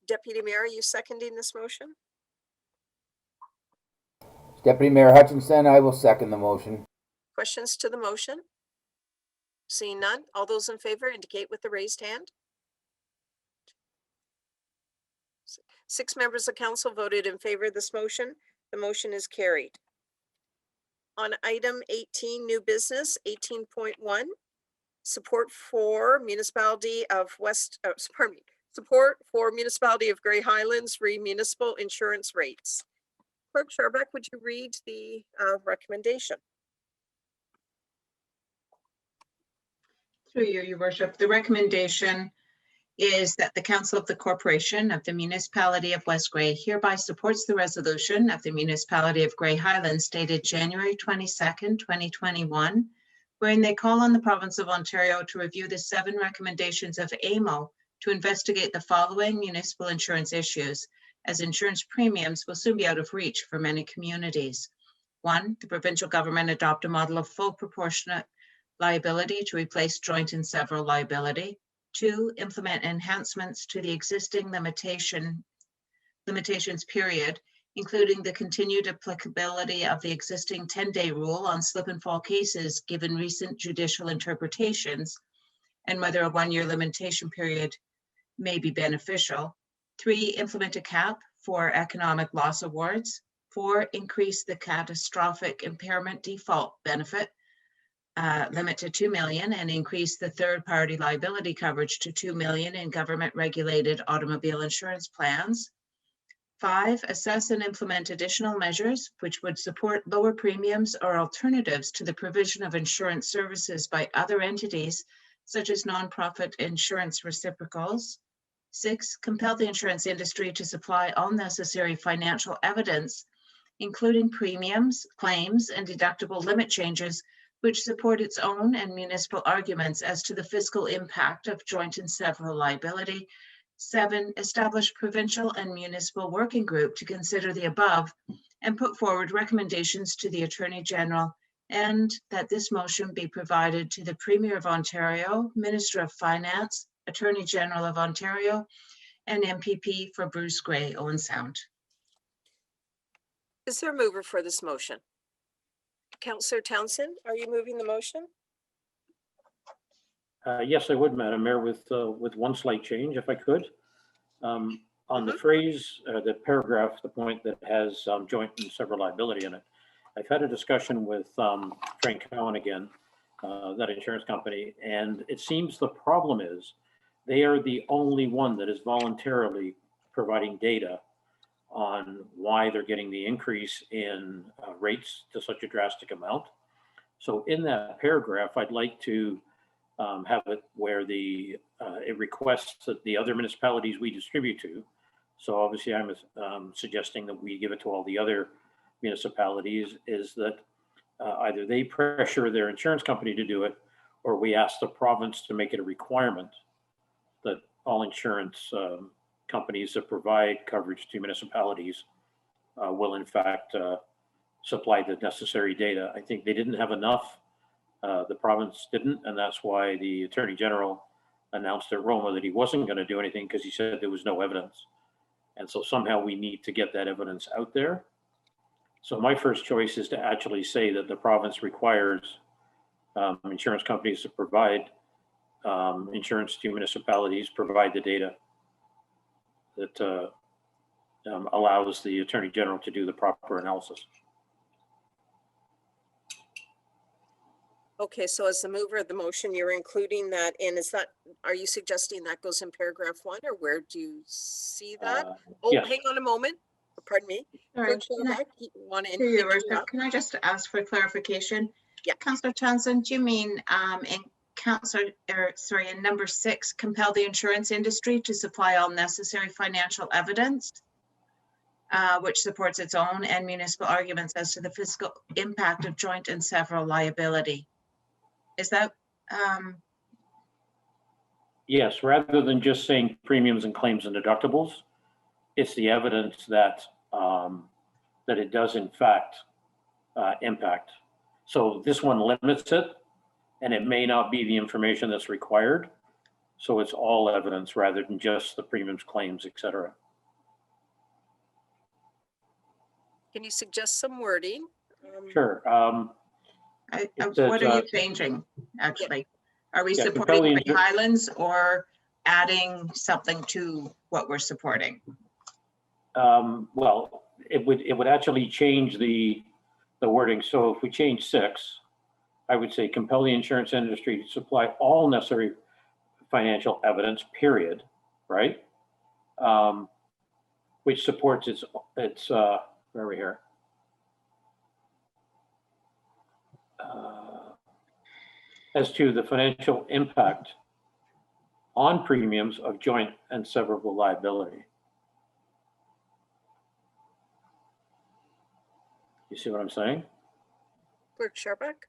Deputy Mayor, are you seconding this motion? Deputy Mayor Hutchinson, I will second the motion. Questions to the motion? Seeing none, all those in favor indicate with the raised hand. 6 members of council voted in favor of this motion. The motion is carried. On item 18, new business, 18.1, support for Municipality of support for Municipality of Grey Highlands municipal insurance rates. Clerk Sherbeck, would you read the recommendation? Through you, your worship, the recommendation is that the council of the corporation of the municipality of West Grey hereby supports the resolution of the municipality of Grey Highlands dated January 22nd, 2021, wherein they call on the province of Ontario to review the 7 recommendations of AMO to investigate the following municipal insurance issues, as insurance premiums will soon be out of reach for many communities. 1, the provincial government adopt a model of full proportionate liability to replace joint and several liability. 2, implement enhancements to the existing limitations period, including the continued applicability of the existing 10-day rule on slip and fall cases given recent judicial interpretations, and whether a 1-year limitation period may be beneficial. 3, implement a cap for economic loss awards. 4, increase the catastrophic impairment default benefit limit to 2 million and increase the third-party liability coverage to 2 million in government-regulated automobile insurance plans. 5, assess and implement additional measures which would support lower premiums or alternatives to the provision of insurance services by other entities, such as nonprofit insurance reciprocals. 6, compel the insurance industry to supply all necessary financial evidence, including premiums, claims, and deductible limit changes, which support its own and municipal arguments as to the fiscal impact of joint and several liability. 7, establish provincial and municipal working group to consider the above and put forward recommendations to the Attorney General, and that this motion be provided to the Premier of Ontario, Minister of Finance, Attorney General of Ontario, and MPP for Bruce Grey, Owen Sound. Is there a mover for this motion? Councillor Townsend, are you moving the motion? Yes, I would, Madam Mayor, with one slight change, if I could. On the phrase, the paragraph, the point that has joint and several liability in it. I've had a discussion with Frank Cowan again, that insurance company, and it seems the problem is they are the only one that is voluntarily providing data on why they're getting the increase in rates to such a drastic amount. So in that paragraph, I'd like to have it where it requests that the other municipalities we distribute to. So obviously I'm suggesting that we give it to all the other municipalities, is that either they pressure their insurance company to do it, or we ask the province to make it a requirement that all insurance companies that provide coverage to municipalities will in fact supply the necessary data. I think they didn't have enough. The province didn't, and that's why the Attorney General announced at Roma that he wasn't going to do anything, because he said there was no evidence. And so somehow we need to get that evidence out there. So my first choice is to actually say that the province requires insurance companies to provide insurance to municipalities, provide the data that allows the Attorney General to do the proper analysis. Okay, so as the mover of the motion, you're including that in, are you suggesting that goes in paragraph 1, or where do you see that? Oh, Yes. hang on a moment. Pardon me. Sorry, Clerk can I- Shorback, you want to Through your interrupt? worship, can I just ask for clarification? Yeah. Councillor Townsend, do you mean in number 6, compel the insurance industry to supply all necessary financial evidence which supports its own and municipal arguments as to the fiscal impact of joint and several liability? Is that Yes, rather than just saying premiums and claims and deductibles, it's the evidence that that it does in fact impact. So this one limits it, and it may not be the information that's required. So it's all evidence rather than just the premiums, claims, et cetera. Can you suggest some wording? Sure. what are you changing, actually? Are we yeah, supporting compelling Grey Highlands or adding something to what we're supporting? Well, it would actually change the wording. So if we change 6, I would say compel the insurance industry to supply all necessary financial evidence, period, right? Which supports its where are we here? As to the financial impact on premiums of joint and severable liability. You see what I'm saying? Clerk Shorback?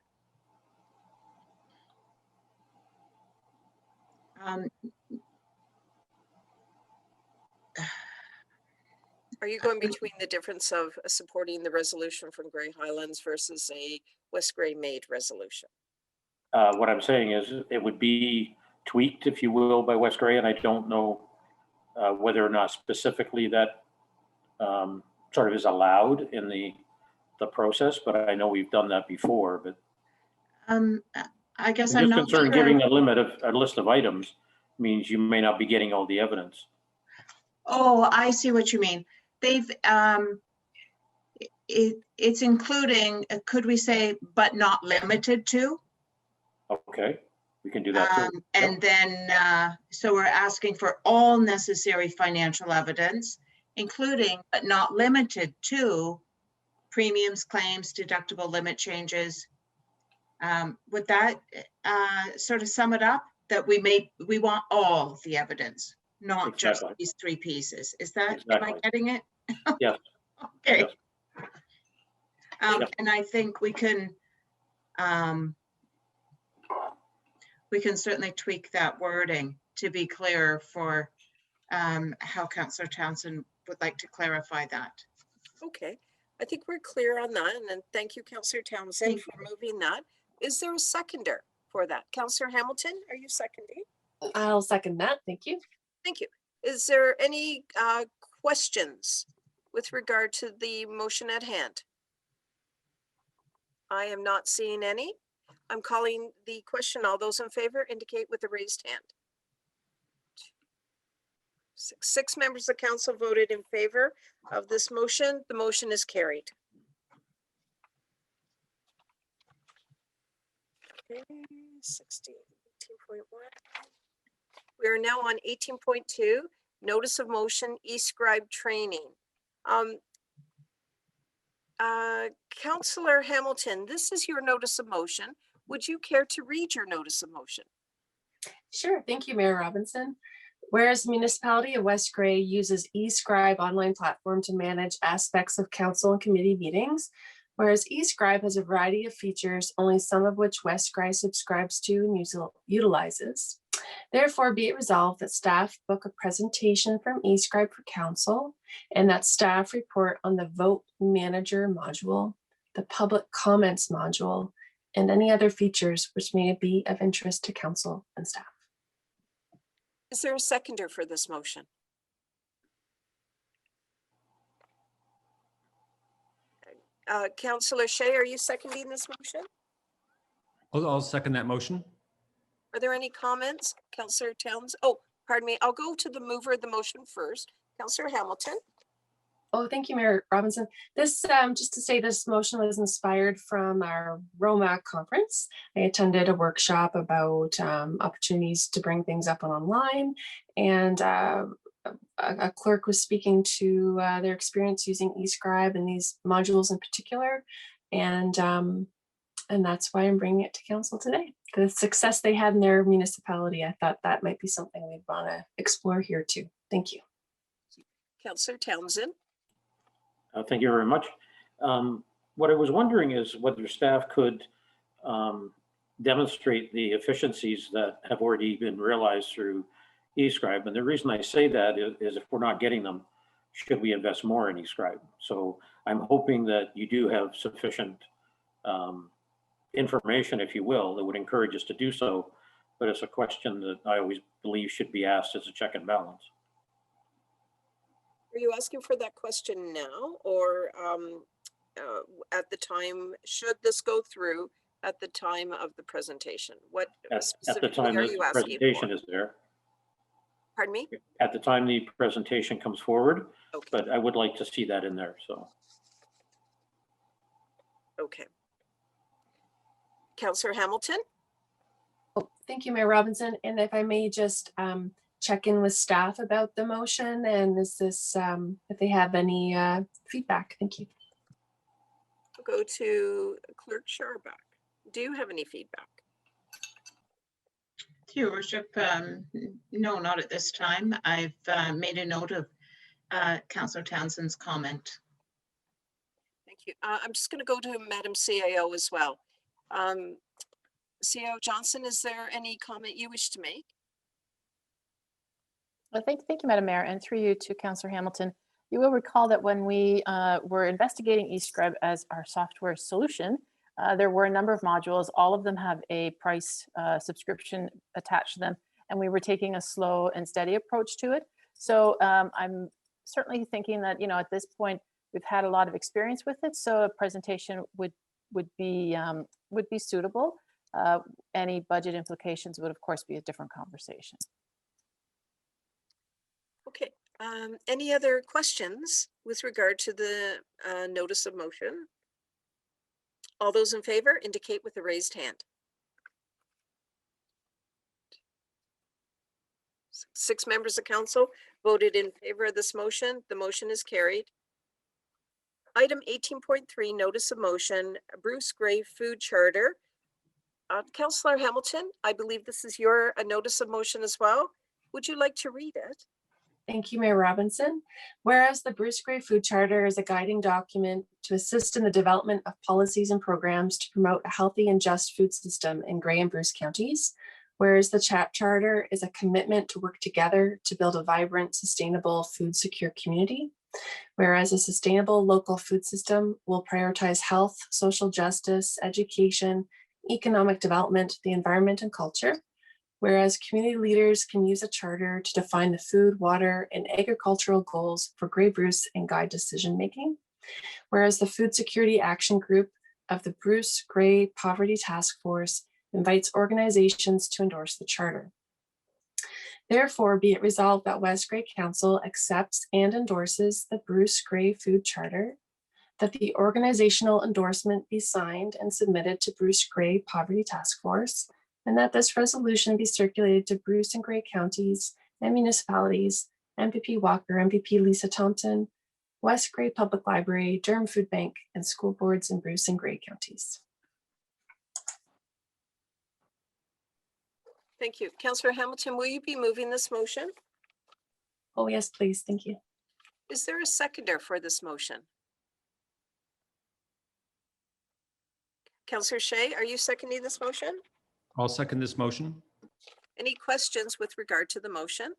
Are you going between the difference of supporting the resolution from Grey Highlands versus a West Grey made resolution? What I'm saying is it would be tweaked, if you will, by West Grey, and I don't know whether or not specifically that sort of is allowed in the process, but I know we've done that before. But I guess I'm I'm just not concerned sure. giving a list of items means you may not be getting all the evidence. Oh, I see what you mean. They've it's including, could we say, but not limited to? Okay, we can do that too. And then, so we're asking for all necessary financial evidence, including but not limited to premiums, claims, deductible limit changes. Would that sort of sum it up? That we want all the evidence, not just these 3 pieces. Is that, am I getting it? Yeah. Okay. Yes. And I think we can certainly tweak that wording to be clear for how Councillor Townsend would like to clarify that. Okay, I think we're clear on that. And then thank you, Councillor Townsend, for moving that. Is there a seconder for that? Councillor Hamilton, are you seconding? I'll second that. Thank you. Thank you. Is there any questions with regard to the motion at hand? I am not seeing any. I'm calling the question. All those in favor indicate with a raised hand. 6 members of council voted in favor of this motion. The motion is carried. Okay, 18.1. We are now on 18.2, notice of motion, e-scribe training. Councillor Hamilton, this is your notice of motion. Would you care to read your notice of motion? Sure. Thank you, Mayor Robinson. Whereas the Municipality of West Grey uses eScribe online platform to manage aspects of council and committee meetings, whereas eScribe has a variety of features, only some of which West Grey subscribes to and utilizes. Therefore, be it resolved that staff book a presentation from eScribe for council, and that staff report on the vote manager module, the public comments module, and any other features which may be of interest to council and staff. Is there a seconder for this motion? Councillor Shea, are you seconding this motion? I'll second that motion. Are there any comments? Councillor Towns? Oh, pardon me. I'll go to the mover of the motion first. Councillor Hamilton. Oh, thank you, Mayor Robinson. This, just to say, this motion was inspired from our Roma conference. I attended a workshop about opportunities to bring things up online, and a clerk was speaking to their experience using eScribe and these modules in particular, and that's why I'm bringing it to council today. The success they had in their municipality, I thought that might be something we'd want to explore here too. Thank you. Councillor Townsend. Thank you very much. What I was wondering is whether staff could demonstrate the efficiencies that have already been realized through eScribe. And the reason I say that is if we're not getting them, should we invest more in eScribe? So I'm hoping that you do have sufficient information, if you will, that would encourage us to do so. But it's a question that I always believe should be asked as a check and balance. Are you asking for that question now, or at the time, should this go through at the time of the presentation? What At the specifically time are this you asking presentation for? is there. Pardon me? At the time the presentation comes forward, Okay. but I would like to see that in there, so. Okay. Councillor Hamilton? Oh, thank you, Mayor Robinson. And if I may just check in with staff about the motion, and is this, if they have any feedback. Thank you. We'll go to Clerk Scharbeck. Do you have any feedback? Your worship, no, not at this time. I've made a note of Councillor Townsend's comment. Thank you. I'm just going to go to Madam CAO as well. CAO Johnson, is there any comment you wish to make? Well, thank you, Madam Mayor, and through you to Councillor Hamilton. You will recall that when we were investigating eScribe as our software solution, there were a number of modules. All of them have a price subscription attached to them, and we were taking a slow and steady approach to it. So I'm certainly thinking that, you know, at this point we've had a lot of experience with it, so a presentation would be suitable. Any budget implications would, of course, be a different conversation. Okay. Any other questions with regard to the notice of motion? All those in favor indicate with a raised hand. 6 members of council voted in favor of this motion. The motion is carried. Item 18.3, notice of motion, Bruce Grey Food Charter. Councillor Hamilton, I believe this is your notice of motion as well. Would you like to read it? Thank you, Mayor Robinson. Whereas the Bruce Grey Food Charter is a guiding document to assist in the development of policies and programs to promote a healthy and just food system in Grey and Bruce counties. Whereas the Charter is a commitment to work together to build a vibrant, sustainable, food secure community. Whereas a sustainable local food system will prioritize health, social justice, education, economic development, the environment, and culture. Whereas community leaders can use a charter to define the food, water, and agricultural goals for Grey Bruce and guide decision-making. Whereas the Food Security Action Group of the Bruce Grey Poverty Task Force invites organizations to endorse the charter. Therefore, be it resolved that West Grey Council accepts and endorses the Bruce Grey Food Charter, that the organizational endorsement be signed and submitted to Bruce Grey Poverty Task Force, and that this resolution be circulated to Bruce and Grey counties and municipalities, MPP Walker, MPP Lisa Thompson, West Grey Public Library, Durham Food Bank, and school boards in Bruce and Grey counties. Thank you. Councillor Hamilton, will you be moving this motion? Oh, yes, please. Thank you. Is there a seconder for this motion? Councillor Shea, are you seconding this motion? I'll second this motion. Any questions with regard to the motion?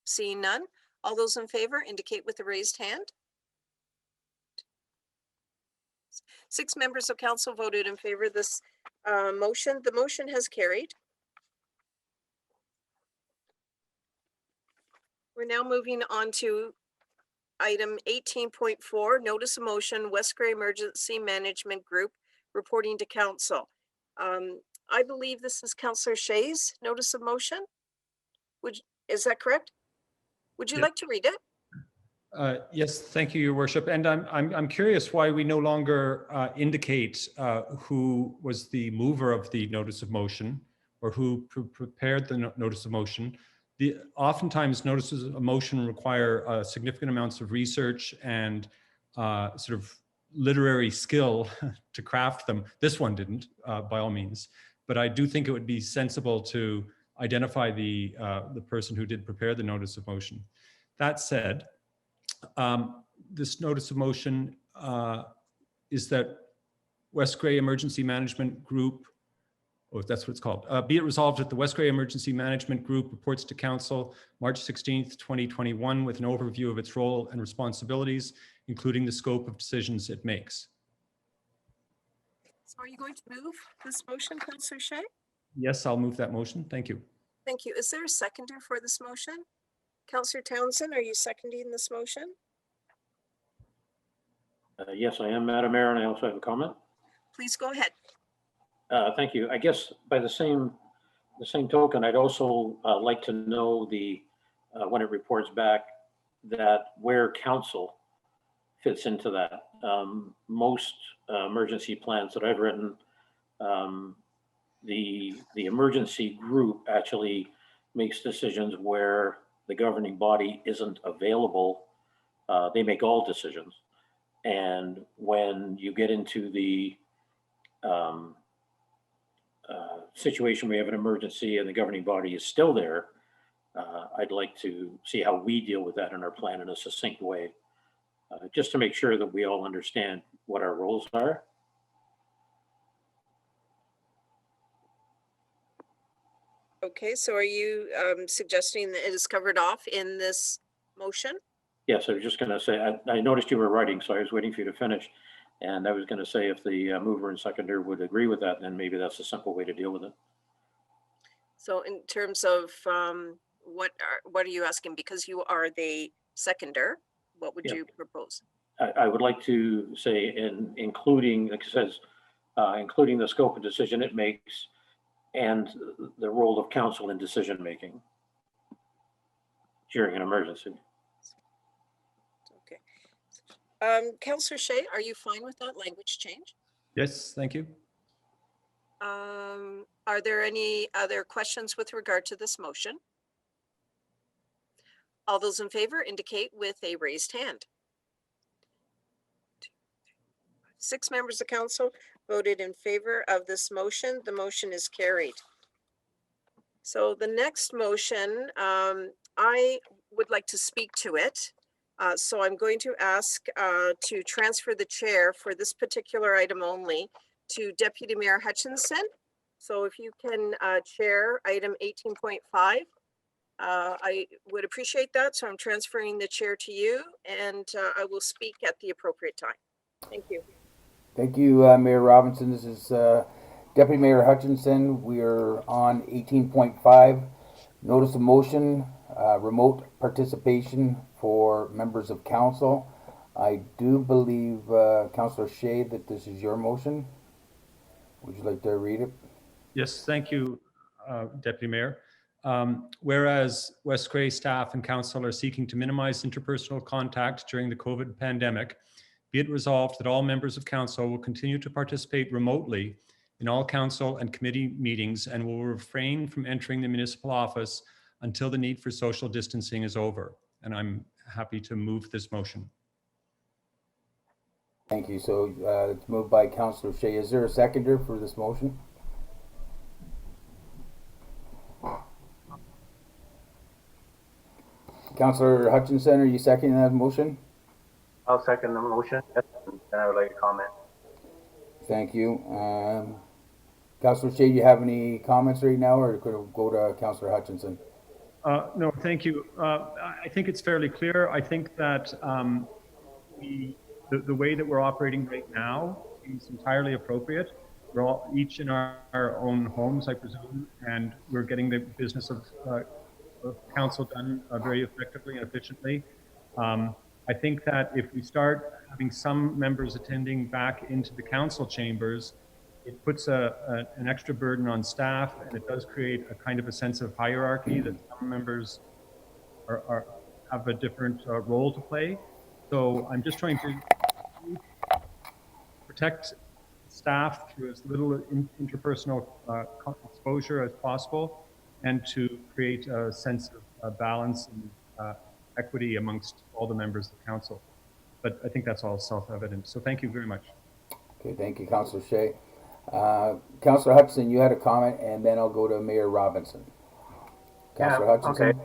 Seeing none, all those in favor indicate with a raised hand. 6 members of council voted in favor of this motion. The motion has carried. We're now moving on to item 18.4, notice of motion, West Grey Emergency Management Group reporting to council. I believe this is Councillor Shea's notice of motion. Is that correct? Would you like to read it? Yes, thank you, Your Worship. And I'm curious why we no longer indicate who was the mover of the notice of motion or who prepared the notice of motion. Oftentimes notices of motion require significant amounts of research and sort of literary skill to craft them. This one didn't, by all means, but I do think it would be sensible to identify the person who did prepare the notice of motion. That said, this notice of motion is that West Grey Emergency Management Group, oh, that's what it's called. Be it resolved that the West Grey Emergency Management Group reports to Council March 16th, 2021 with an overview of its role and responsibilities, including the scope of decisions it makes. So are you going to move this motion, Councillor Shea? Yes, I'll move that motion. Thank you. Thank you. Is there a seconder for this motion? Councillor Townsend, are you seconding this motion? Yes, I am, Madam Mayor, and I also have a comment. Please go ahead. Thank you. I guess by the same token, I'd also like to know when it reports back that where council fits into that. Most emergency plans that I've written, the emergency group actually makes decisions where the governing body isn't available. They make all decisions. And when you get into the situation where you have an emergency and the governing body is still there, I'd like to see how we deal with that in our plan in a succinct way, just to make sure that we all understand what our roles are. Okay, so are you suggesting that it is covered off in this motion? Yes, I was just going to say, I noticed you were writing, so I was waiting for you to finish. And I was going to say, if the mover and seconder would agree with that, then maybe that's a simple way to deal with it. So in terms of what are you asking? Because you are the seconder, what would you propose? I would like to say, including, like it says, including the scope of decision it makes and the role of council in decision making during an emergency. Okay. Councillor Shea, are you fine with that language change? Yes, thank you. Are there any other questions with regard to this motion? All those in favor indicate with a raised hand. 6 members of council voted in favor of this motion. The motion is carried. So the next motion, I would like to speak to it. So I'm going to ask to transfer the chair for this particular item only to Deputy Mayor Hutchinson. So if you can chair item 18.5, I would appreciate that. So I'm transferring the chair to you and I will speak at the appropriate time. Thank you. Thank you, Mayor Robinson. This is Deputy Mayor Hutchinson. We are on 18.5, notice of motion, remote participation for members of council. I do believe, Councillor Shea, that this is your motion. Would you like to read it? Yes, thank you, Deputy Mayor. Whereas West Grey staff and council are seeking to minimize interpersonal contact during the COVID pandemic, be it resolved that all members of council will continue to participate remotely in all council and committee meetings and will refrain from entering the municipal office until the need for social distancing is over. And I'm happy to move this motion. Thank you. So it's moved by Councillor Shea. Is there a seconder for this motion? Councillor Hutchinson, are you seconding that motion? I'll second the motion, yes, and I would like to comment. Thank you. Councillor Shea, do you have any comments right now, or could it go to Councillor Hutchinson? No, thank you. I think it's fairly clear. I think that the way that we're operating right now seems entirely appropriate. We're all each in our own homes, I presume, and we're getting the business of council done very effectively and efficiently. I think that if we start having some members attending back into the council chambers, it puts an extra burden on staff, and it does create a kind of a sense of hierarchy that some members are have a different role to play. So I'm just trying to protect staff through as little interpersonal exposure as possible, and to create a sense of balance and equity amongst all the members of the council. But I think that's all self-evident. So thank you very much. Okay, thank you, Councillor Shea. Councillor Hutchinson, you had a comment, and then I'll go to Mayor Robinson. Councillor Hutchinson. Okay.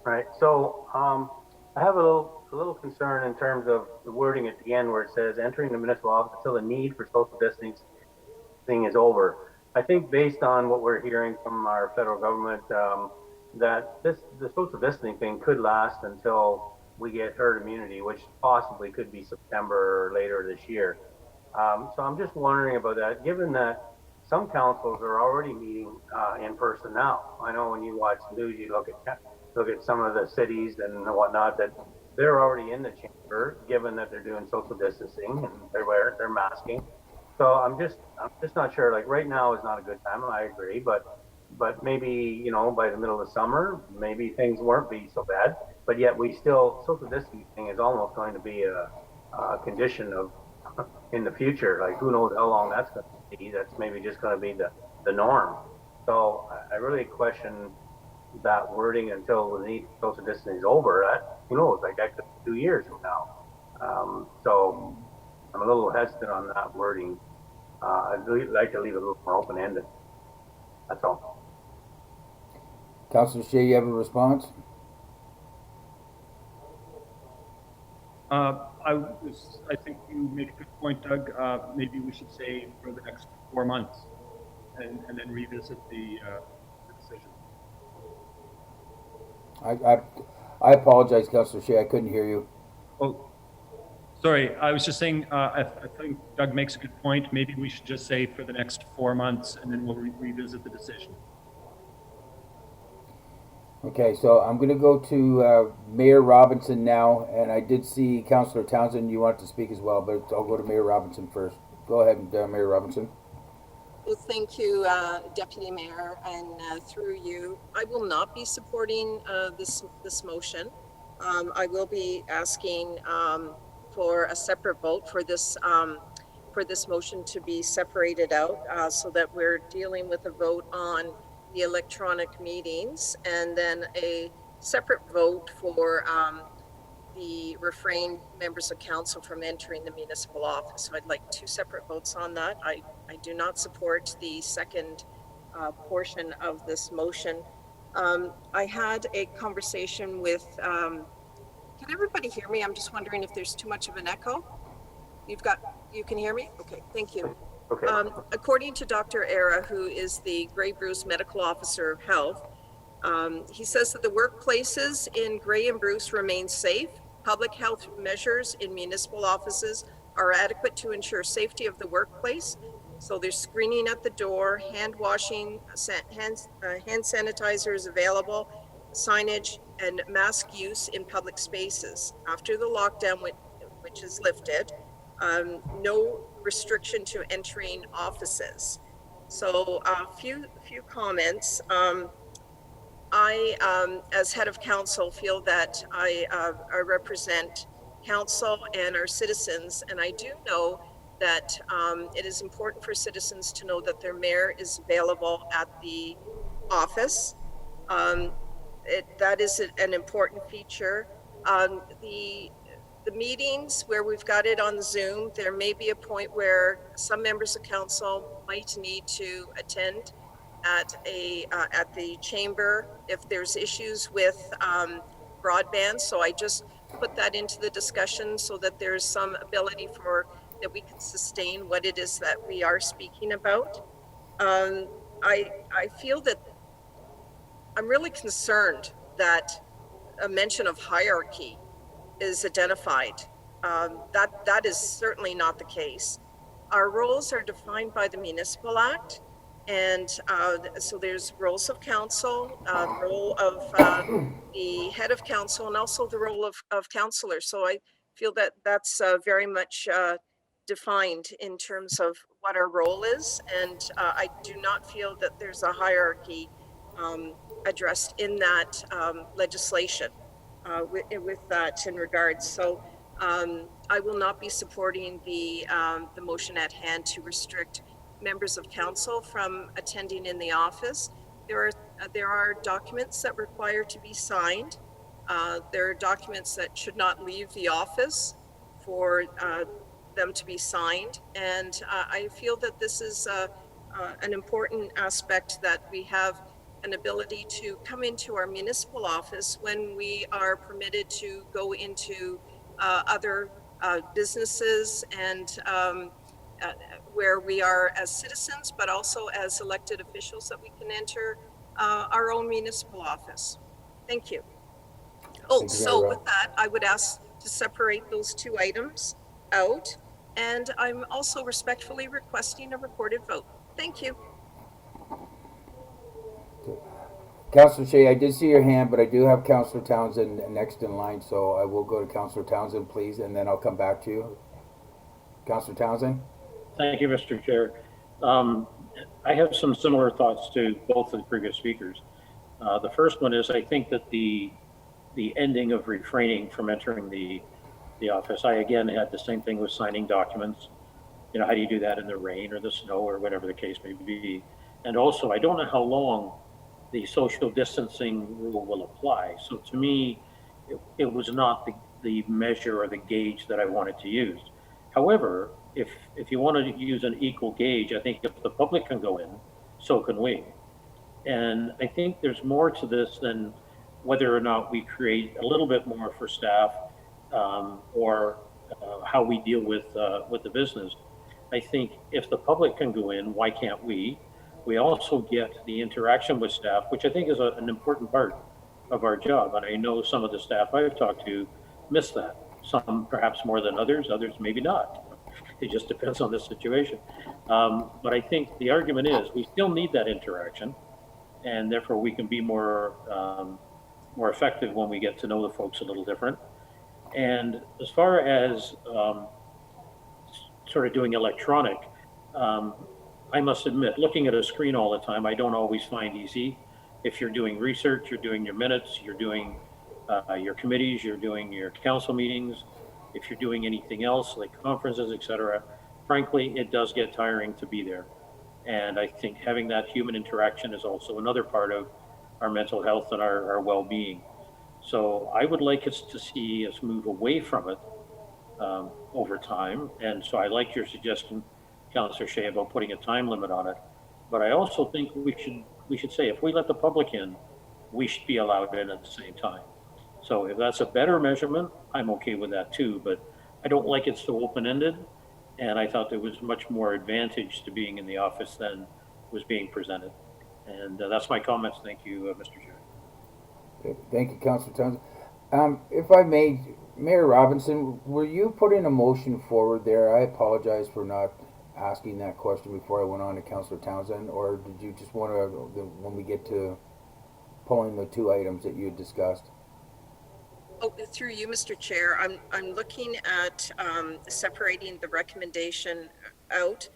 Right. So I have a little concern in terms of the wording at the end where it says entering the municipal office until the need for social distancing is over. I think based on what we're hearing from our federal government, that the social distancing thing could last until we get herd immunity, which possibly could be September or later this year. So I'm just wondering about that, given that some councils are already meeting in person now. I know when you watch the news, you look at some of the cities and whatnot, that they're already in the chamber, given that they're doing social distancing and they're masking. So I'm just not sure. Like right now is not a good time. I agree, but maybe, you know, by the middle of the summer, maybe things won't be so bad. But yet we still, social distancing is almost going to be a condition of in the future. Like who knows how long that's going to be. That's maybe just going to be the norm. So I really question that wording until the need for social distancing is over. Who knows? Like that could be 2 years from now. So I'm a little hesitant on that wording. I'd really like to leave it a little more open-ended. That's all. Councillor Shea, you have a response? I think you make a good point, Doug. Maybe we should say for the next 4 months, and then revisit the decision. I apologize, Councillor Shea. I couldn't hear you. Oh, sorry. I was just saying. I think Doug makes a good point. Maybe we should just say for the next 4 months, and then we'll revisit the decision. Okay, so I'm going to go to Mayor Robinson now, and I did see Councillor Townsend, you wanted to speak as well, but I'll go to Mayor Robinson first. Go ahead, Mayor Robinson. Well, thank you, Deputy Mayor, and through you, I will not be supporting this motion. I will be asking for a separate vote for this motion to be separated out, so that we're dealing with a vote on the electronic meetings, and then a separate vote for the refrain members of council from entering the municipal office. So I'd like 2 separate votes on that. I do not support the second portion of this motion. I had a conversation with, can everybody hear me? I'm just wondering if there's too much of an echo. You can hear me? Okay, thank you. Okay. According to Dr. Era, who is the Grey Bruce Medical Officer of Health, he says that the workplaces in Grey and Bruce remain safe. Public health measures in municipal offices are adequate to ensure safety of the workplace. So there's screening at the door, hand washing, hand sanitizer is available, signage and mask use in public spaces. After the lockdown, which is lifted, no restriction to entering offices. So a few comments. I, as head of council, feel that I represent council and our citizens, and I do know that it is important for citizens to know that their mayor is available at the office. That is an important feature. The meetings where we've got it on Zoom, there may be a point where some members of council might need to attend at the chamber if there's issues with broadband. So I just put that into the discussion so that there's some ability that we can sustain what it is that we are speaking about. I feel that I'm really concerned that a mention of hierarchy is identified. That is certainly not the case. Our roles are defined by the Municipal Act, and so there's roles of council, role of the head of council, and also the role of councillors. So I feel that that's very much defined in terms of what our role is, and I do not feel that there's a hierarchy addressed in that legislation. with that in regards. So I will not be supporting the motion at hand to restrict members of council from attending in the office. There are documents that require to be signed. There are documents that should not leave the office for them to be signed. And I feel that this is an important aspect, that we have an ability to come into our municipal office when we are permitted to go into other businesses and where we are as citizens, but also as elected officials, that we can enter our own municipal office. Thank you. Oh, Thank you, so Mayor with that, I would ask to separate those two items out. And I'm also respectfully requesting a recorded vote. Thank you. Councillor Shay, I did see your hand, but I do have Councillor Townsend next in line, so I will go to Councillor Townsend, please, and then I'll come back to you. Councillor Townsend? Thank you, Mr. Chair. I have some similar thoughts to both of the previous speakers. The first one is, I think that the ending of refraining from entering the office, I again had the same thing with signing documents. You know, how do you do that in the rain or the snow or whatever the case may be? And also, I don't know how long the social distancing rule will apply. So to me, it was not the measure or the gauge that I wanted to use. However, if you want to use an equal gauge, I think if the public can go in, so can we. And I think there's more to this than whether or not we create a little bit more for staff or how we deal with the business. I think if the public can go in, why can't we? We also get the interaction with staff, which I think is an important part of our job. And I know some of the staff I've talked to miss that. Some perhaps more than others maybe not. It just depends on the situation. But I think the argument is we still need that interaction, and therefore we can be more effective when we get to know the folks a little different. And as far as sort of doing electronic, I must admit, looking at a screen all the time, I don't always find easy. If you're doing research, you're doing your minutes, you're doing your committees, you're doing your council meetings, if you're doing anything else like conferences, etc., frankly, it does get tiring to be there. And I think having that human interaction is also another part of our mental health and our well-being. So I would like us to see us move away from it over time. And so I like your suggestion, Councillor Shay, about putting a time limit on it. But I also think we should say, if we let the public in, we should be allowed in at the same time. So if that's a better measurement, I'm okay with that too. But I don't like it so open-ended. And I thought there was much more advantage to being in the office than was being presented. And that's my comments. Thank you, Mr. Chair. Okay. Thank you, Councillor Townsend. If I may, Mayor Robinson, were you putting a motion forward there? I apologize for not asking that question before I went on to Councillor Townsend, or did you just want to, when we get to pulling the two items that you had discussed? Oh, through you, Mr. Chair, I'm looking at separating the recommendation out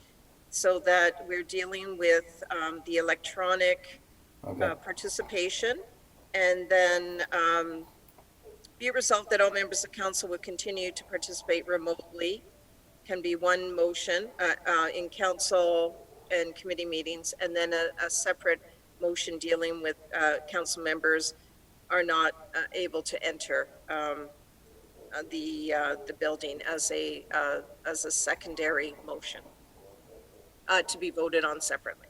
so that we're dealing with the electronic participation, and then be it resolved that all members of council will continue to participate remotely. Can be one motion in council and committee meetings, and then a separate motion dealing with council members are not able to enter the building as a secondary motion to be voted on separately.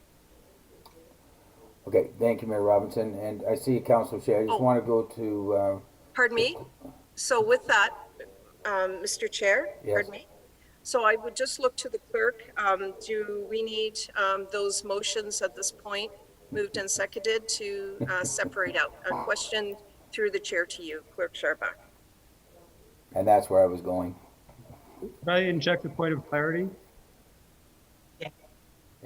Okay, thank you, Mayor Robinson. And I see Councillor Shay. I just want to go to. Pardon me. So with that, Mr. Chair, yes. Pardon me. So I would just look to the clerk. Do we need those motions at this point, moved and seconded, to separate out? A question through the chair to you, Clerk Scharbeck. And that's where I was going. Could I inject a point of clarity? Yeah.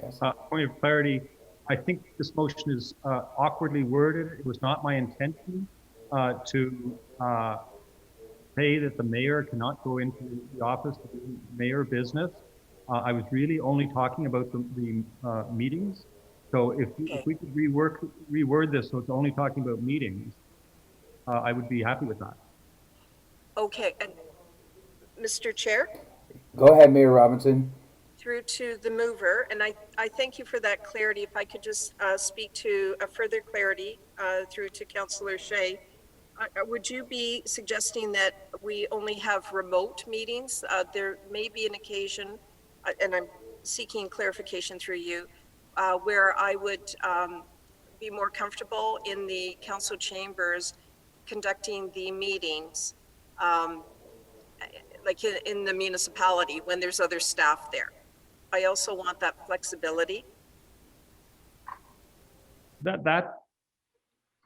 Yes. Point of clarity. I think this motion is awkwardly worded. It was not my intention to say that the mayor cannot go into the office to do mayor business. I was really only talking about the meetings. So if we could reword this so it's only talking about meetings, I would be happy with that. Okay, and Mr. Chair, Go ahead, Mayor Robinson. through to the mover, and I thank you for that clarity. If I could just speak to a further clarity through to Councillor Shea. Would you be suggesting that we only have remote meetings? There may be an occasion, and I'm seeking clarification through you, where I would be more comfortable in the council chambers conducting the meetings, like in the municipality when there's other staff there. I also want that flexibility.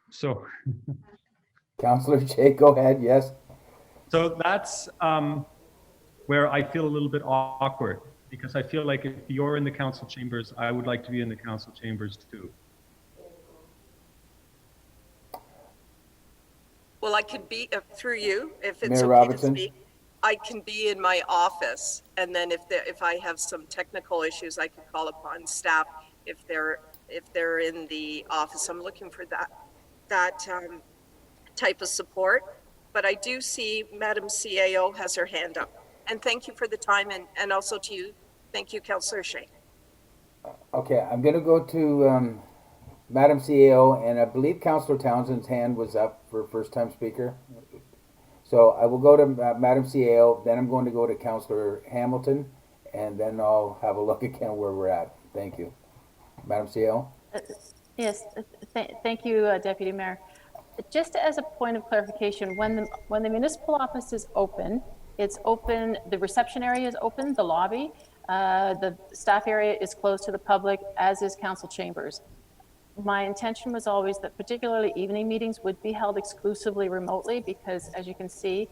So Councillor Shea, go ahead, yes. So that's where I feel a little bit awkward, because I feel like if you're in the council chambers, I would like to be in the council chambers too. Well, I could be through you, if it's Mayor okay Robinson? to speak. I can be in my office, and then if I have some technical issues, I could call upon staff if they're in the office. I'm looking for that type of support. But I do see Madam CAO has her hand up. And thank you for the time, and also to you. Thank you, Councillor Shea. Okay, I'm gonna go to Madam CEO, and I believe Councillor Townsend's hand was up for first time speaker. So I will go to Madam CEO, then I'm going to go to Councillor Hamilton, and then I'll have a look again where we're at. Thank you. Madam CEO? Yes, thank you, Deputy Mayor. Just as a point of clarification, when the municipal office is open, it's open, the reception area is open, the lobby, the staff area is closed to the public, as is council chambers. My intention was always that particularly evening meetings would be held exclusively remotely because, as you can see,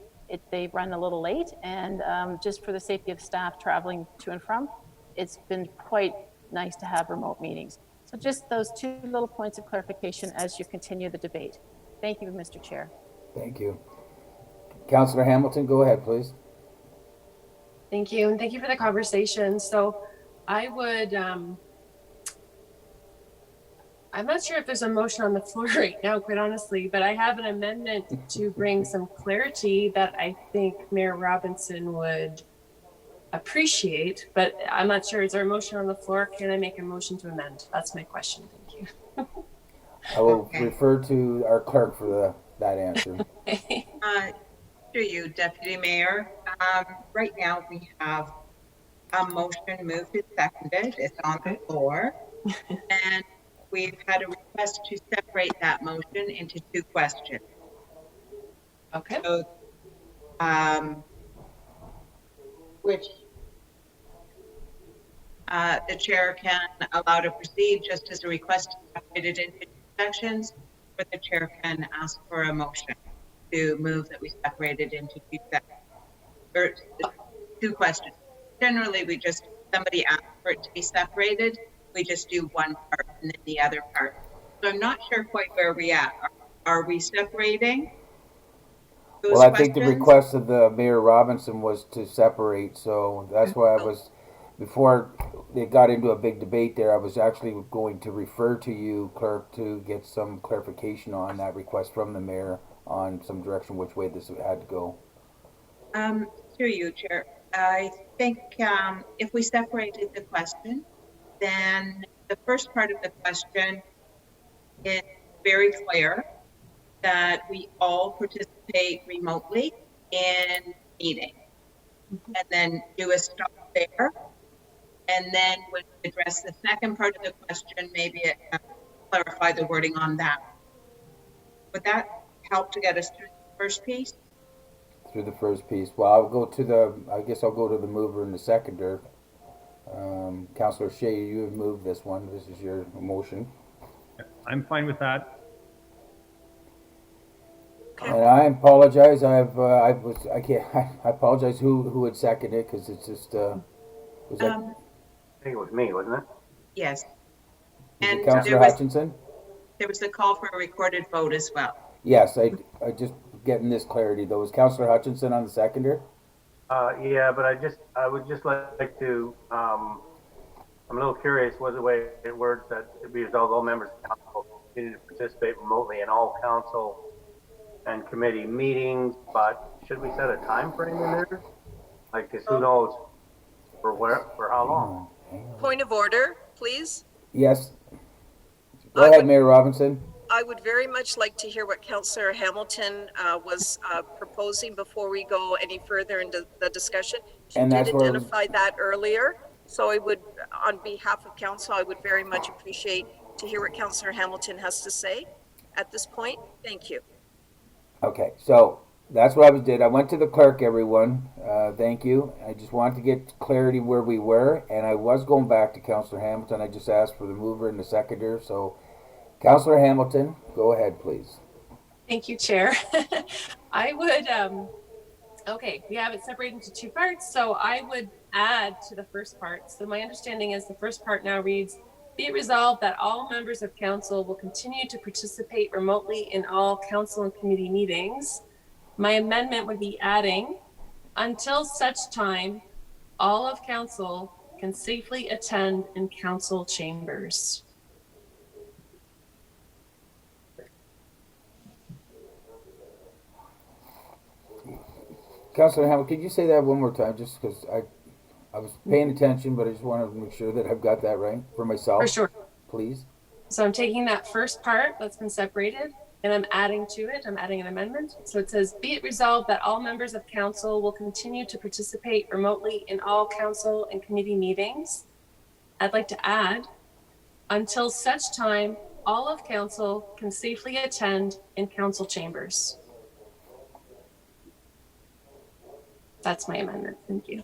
they run a little late, and just for the safety of staff traveling to and from, it's been quite nice to have remote meetings. So just those two little points of clarification as you continue the debate. Thank you, Mr. Chair. Thank you. Councillor Hamilton, go ahead, please. Thank you, and thank you for the conversation. So I would, I'm not sure if there's a motion on the floor right now, quite honestly, but I have an amendment to bring some clarity that I think Mayor Robinson would appreciate, but I'm not sure. Is there a motion on the floor? Can I make a motion to amend? That's my question. Thank you. I will refer to our clerk for that answer. Through you, Deputy Mayor. Right now we have a motion moved and seconded. It's on the floor. And we've had a request to separate that motion into two questions. Okay. So, which the chair can allow to proceed just as a request separated into two sections, or the chair can ask for a motion to move that we separated into two sections, or two questions. Generally, somebody asks for it to be separated, we just do one part and then the other part. So I'm not sure quite where we at. Are we separating those Well, I questions? think the request of the Mayor Robinson was to separate, so that's why I was, before it got into a big debate there, I was actually going to refer to you, clerk, to get some clarification on that request from the mayor on some direction which way this had to go. Through you, Chair. I think if we separated the question, then the first part of the question is very clear that we all participate remotely in meeting, and then do a stop there. And then when we address the second part of the question, maybe clarify the wording on that. Would that help to get us through the first piece? Through the first piece. Well, I'll go to the, I guess I'll go to the mover and the seconder. Councillor Shea, you have moved this one. This is your motion. I'm fine with that. And I apologize. I apologize who had seconded it, because it's just was that, I think it was me, wasn't it? Yes. And Councillor Hutchinson? There was a call for a recorded vote as well. Yes, I just getting this clarity though. Was Councillor Hutchinson on the seconder? Yeah, but I would just like to, I'm a little curious, was the way it works that it be all members of council continue to participate remotely, and all council and committee meetings, but should we set a time frame in there? Like, 'cause who knows for where, for how long? Point of order, please. Yes. Go ahead, Mayor Robinson. I would very much like to hear what Councillor Hamilton was proposing before we go any further into the discussion. She And did that's where I was- identify that earlier. So I would, on behalf of council, I would very much appreciate to hear what Councillor Hamilton has to say at this point. Thank you. Okay, so that's what I did. I went to the clerk, everyone. Thank you. I just wanted to get clarity where we were, and I was going back to Councillor Hamilton. I just asked for the mover and the seconder. So, Councillor Hamilton, go ahead, please. Thank you, Chair. I would, okay, we have it separated into two parts. So I would add to the first part. So my understanding is the first part now reads, be it resolved that all members of council will continue to participate remotely in all council and committee meetings. My amendment would be adding, until such time, all of council can safely attend in council chambers. Councillor Hamilton, could you say that one more time, just because I was paying attention, but I just wanted to make sure that I've got that right for myself. For sure. Please. So I'm taking that first part that's been separated and I'm adding to it, I'm adding an amendment. So it says, be it resolved that all members of council will continue to participate remotely in all council and committee meetings. I'd like to add, until such time, all of council can safely attend in council chambers. That's my amendment. Thank you.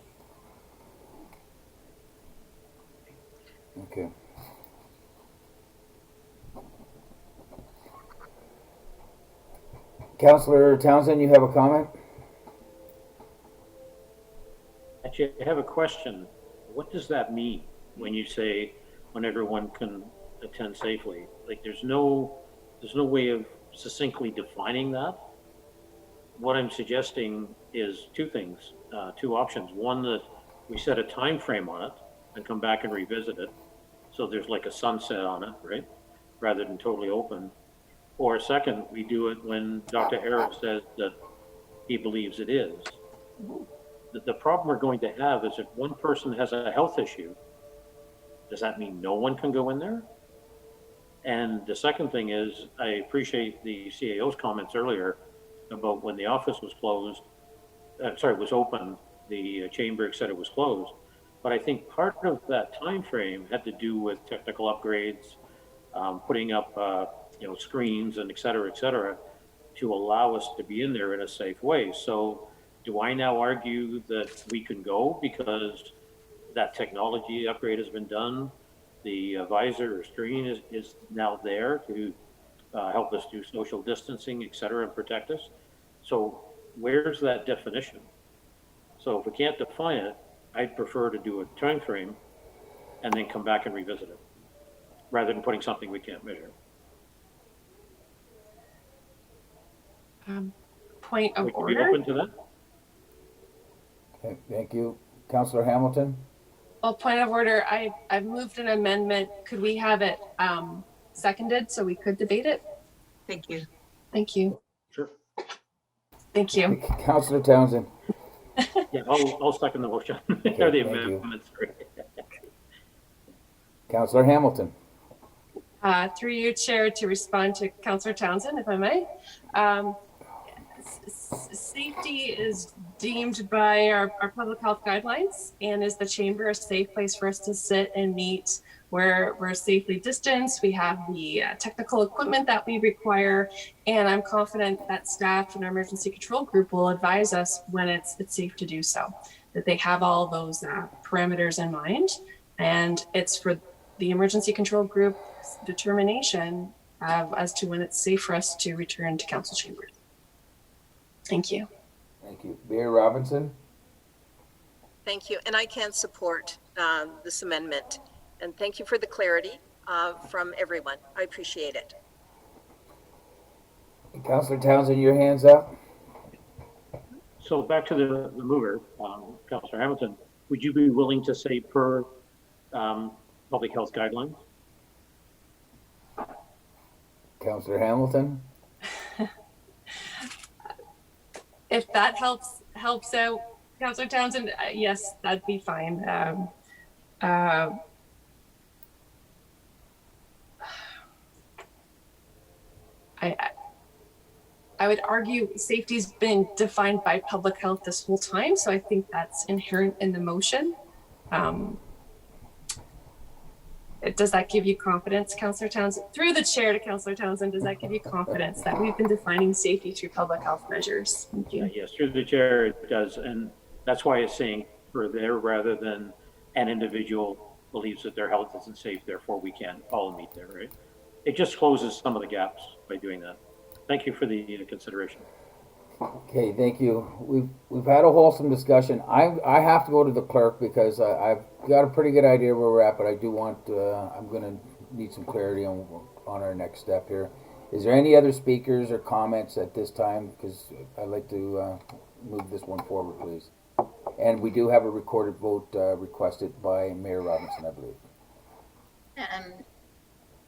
Okay. Councillor Townsend, you have a comment? Actually, I have a question. What does that mean when you say when everyone can attend safely? Like, there's no way of succinctly defining that. What I'm suggesting is two things, two options. One, that we set a time frame on it and come back and revisit it. So there's like a sunset on it, right? Rather than totally open. Or second, we do it when Dr. Harris says that he believes it is. The problem we're going to have is if one person has a health issue, does that mean no one can go in there? And the second thing is, I appreciate the CAO's comments earlier about when the office was closed, was open, the chamber said it was closed. But I think part of that time frame had to do with technical upgrades, putting up screens and et cetera, to allow us to be in there in a safe way. So do I now argue that we can go because that technology upgrade has been done? The visor or screen is now there to help us do social distancing, et cetera, and protect us. So where's that definition? So if we can't define it, I'd prefer to do a time frame and then come back and revisit it, rather than putting something we can't measure. Point of Would you order. be open to that? Okay, thank you. Councillor Hamilton? Well, point of order, I've moved an amendment. Could we have it seconded so we could debate it? Thank you. Thank you. Sure. Thank you. Councillor Townsend? Yeah, I'll second the motion. Okay, Or the thank you. amendments. Councillor Hamilton? Through you, Chair, to respond to Councillor Townsend, if I may. Safety is deemed by our public health guidelines, and is the chamber a safe place for us to sit and meet where we're safely distanced. We have the technical equipment that we require, and I'm confident that staff and our emergency control group will advise us when it's safe to do so, that they have all those parameters in mind. And it's for the emergency control group's determination as to when it's safe for us to return to council chambers. Thank you. Thank you. Mayor Robinson? Thank you. And I can support this amendment. And thank you for the clarity from everyone. I appreciate it. Councillor Townsend, your hand's up. So back to the mover, Councillor Hamilton, would you be willing to say per public health guidelines? Councillor Hamilton? if that helps out Councillor Townsend, yes, that'd be fine. I would argue safety's been defined by public health this whole time, so I think that's inherent in the motion. Does that give you confidence, Councillor Townsend? Through the chair to Councillor Townsend, does that give you confidence that we've been defining safety through public health measures? Thank you. Yes, through the chair it does, and that's why it's saying for there rather than an individual believes that their health isn't safe, therefore we can't all meet there, right? It just closes some of the gaps by doing that. Thank you for the consideration. Okay, thank you. We've had a wholesome discussion. I have to go to the clerk because I've got a pretty good idea where we're at, but I do want I'm going to need some clarity on our next step here. Is there any other speakers or comments at this time? Because I'd like to move this one forward, please. And we do have a recorded vote requested by Mayor Robinson, I believe.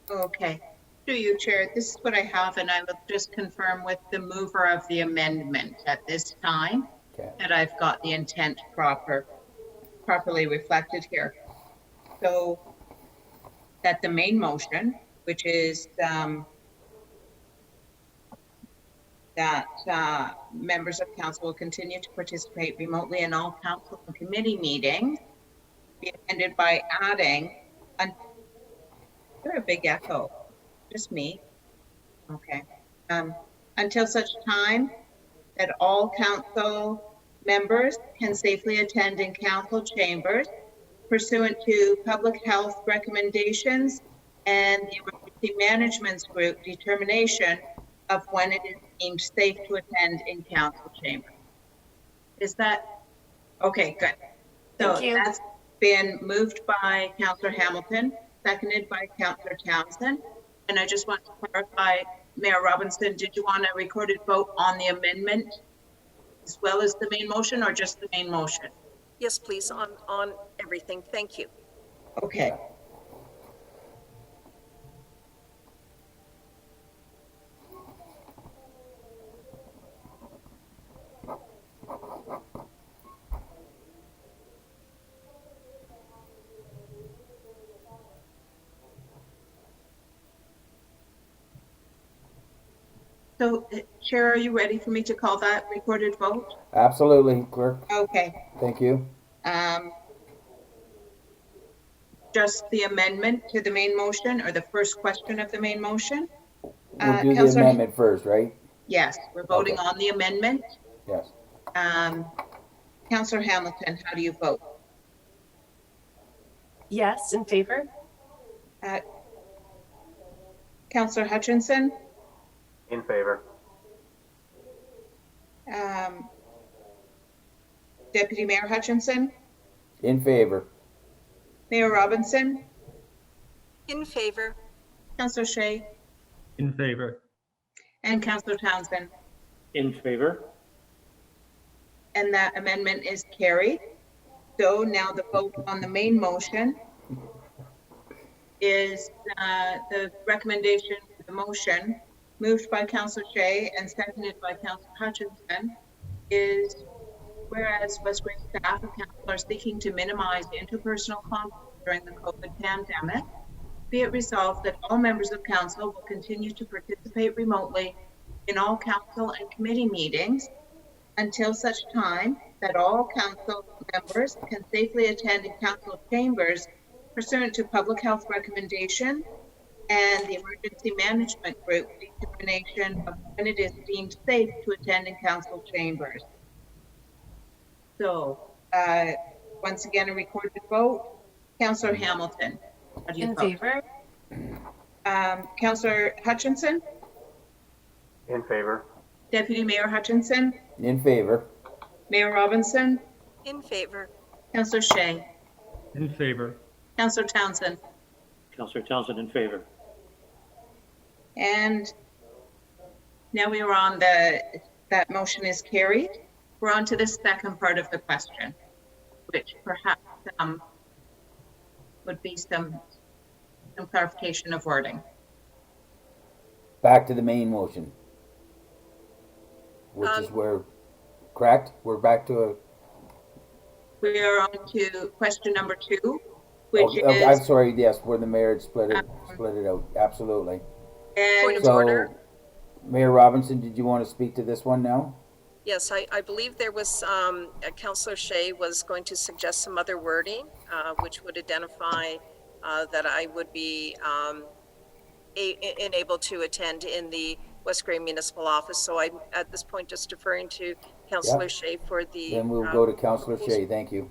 Okay. Through you, Chair, this is what I have, and I will just confirm with the mover of the amendment at this time that I've got the intent properly reflected here. So that the main motion, which is that members of council will continue to participate remotely in all council and committee meetings, be amended by adding, you're a big echo. Just me. Okay. Until such time that all council members can safely attend in council chambers pursuant to public health recommendations and the emergency management group determination of when it is deemed safe to attend in council chambers. Is that okay? Good. So that's been moved by Councillor Hamilton, seconded by Councillor Townsend. And I just want to clarify, Mayor Robinson, did you want a recorded vote on the amendment as well as the main motion, or just the main motion? Yes, please, on everything. Thank you. Okay. So, Chair, are you ready for me to call that recorded vote? Absolutely, clerk. Okay. Thank you. Just the amendment to the main motion, or the first question of the main motion? We'll do the amendment first, right? Yes, we're voting on the amendment. Yes. Councillor Hamilton, how do you vote? Yes, in favor. Councillor Hutchinson? In favor. Deputy Mayor Hutchinson? In favor. Mayor Robinson? In favor. Councillor Shea? In favor. And Councillor Townsend? In favor. And that amendment is carried. So now the vote on the main motion is the recommendation for the motion moved by Councillor Shea and seconded by Councillor Hutchinson is, whereas West Grey staff and council are seeking to minimize interpersonal conflict during the COVID pandemic, be it resolved that all members of council will continue to participate remotely in all council and committee meetings until such time that all council members can safely attend in council chambers pursuant to public health recommendation and the emergency management group determination of when it is deemed safe to attend in council chambers. So, once again, a recorded vote. Councillor Hamilton, how do you vote? In favor. Councillor Hutchinson? In favor. Deputy Mayor Hutchinson? In favor. Mayor Robinson? In favor. Councillor Shea? In favor. Councillor Townsend? Councillor Townsend in favor. And now we are on that motion is carried. We're on to the second part of the question, which perhaps would be some clarification of wording. Back to the main motion, which is where correct? We're back to We are on to question number 2, a, which I'm is, sorry, yes, where the mayor had split it out, absolutely. Point and of order. So, Mayor Robinson, did you want to speak to this one now? Yes, I believe there was, Councillor Shea was going to suggest some other wording, which would identify that I would be enabled to attend in the West Grey Municipal Office. So I'm at this point just deferring to Councillor Shea for the Then we'll go to Councillor Shea, thank you.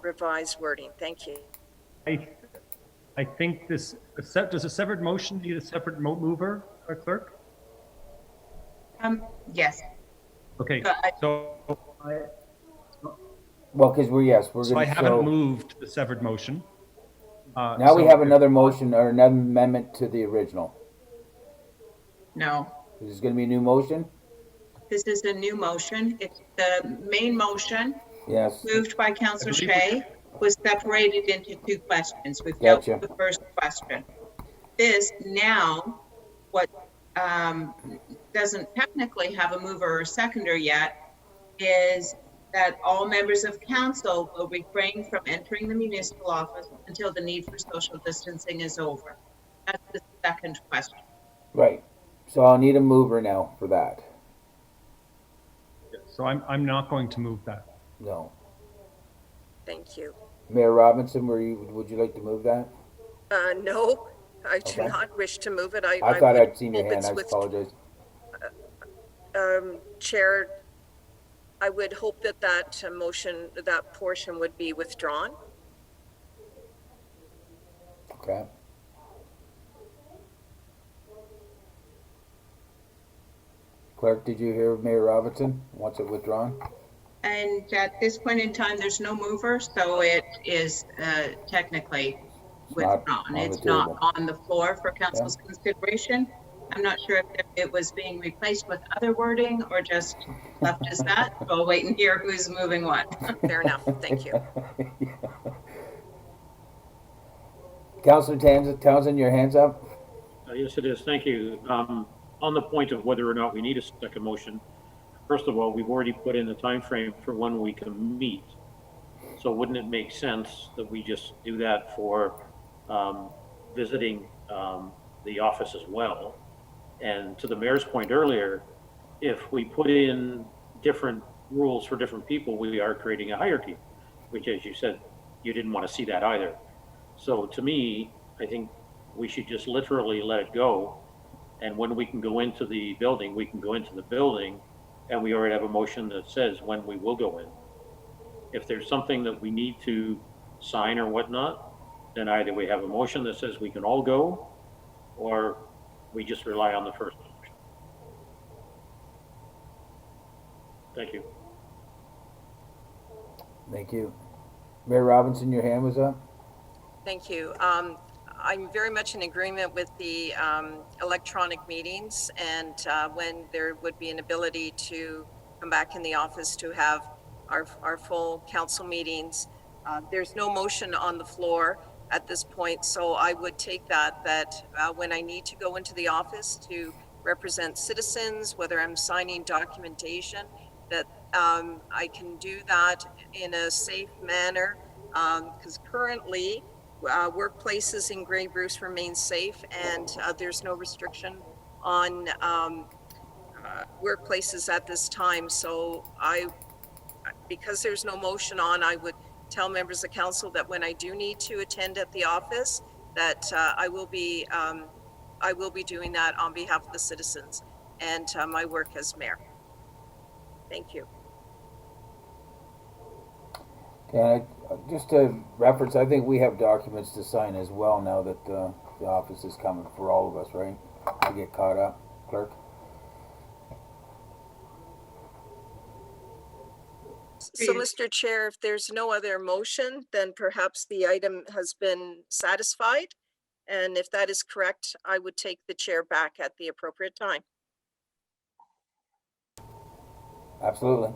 revised wording. Thank you. I think this, does a separate motion need a separate mover, clerk? yes. Okay, so Well, because we're so I gonna, haven't moved the severed motion. now we so have if- another motion or another amendment to the original. No, Is this gonna be a new motion? this is a new motion. It's the main motion Yes, moved by Councillor Shea was separated into 2 questions. We've dealt Gotcha. with the first question. This now, what doesn't technically have a mover or seconder yet, is that all members of council will refrain from entering the municipal office until the need for social distancing is over. That's the second question. right. So I'll need a mover now for that. So I'm not going to move that. No. Thank you. Mayor Robinson, would you like to move that? No, I do Okay. not wish to move it. I thought would I'd seen your hope hand, it's I apologize. Chair, I would hope that that motion, that portion would be withdrawn. Okay. Clerk, did you hear Mayor Robinson? Wants it withdrawn? And at this point in time, there's no mover, so it is technically not withdrawn. on the It's not table. on the floor for council's consideration. I'm not sure if it was being replaced with other wording or just left as that. We'll wait and hear who's moving what. Fair enough. Thank you. Councillor Townsend, your hand's up? Yes, it is. Thank you. On the point of whether or not we need a second motion, first of all, we've already put in the time frame for when we can meet. So wouldn't it make sense that we just do that for visiting the office as well? And to the mayor's point earlier, if we put in different rules for different people, we are creating a hierarchy, which, as you said, you didn't want to see that either. So to me, I think we should just literally let it go. And when we can go into the building, we can go into the building, and we already have a motion that says when we will go in. If there's something that we need to sign or whatnot, then either we have a motion that says we can all go, or we just rely on the first motion. Thank you. Thank you. Mayor Robinson, your hand was up? Thank you. I'm very much in agreement with the electronic meetings, and when there would be an ability to come back in the office to have our full council meetings. There's no motion on the floor at this point, so I would take that when I need to go into the office to represent citizens, whether I'm signing documentation, that I can do that in a safe manner, because currently workplaces in Grey Bruce remain safe, and there's no restriction on workplaces at this time. So because there's no motion on, I would tell members of council that when I do need to attend at the office, that I will be doing that on behalf of the citizens and my work as mayor. Thank you. Okay, just to reference, I think we have documents to sign as well now that the office is coming for all of us, right? To get caught up, clerk? So, Mr. Chair, if there's no other motion, then perhaps the item has been satisfied. And if that is correct, I would take the chair back at the appropriate time. Absolutely.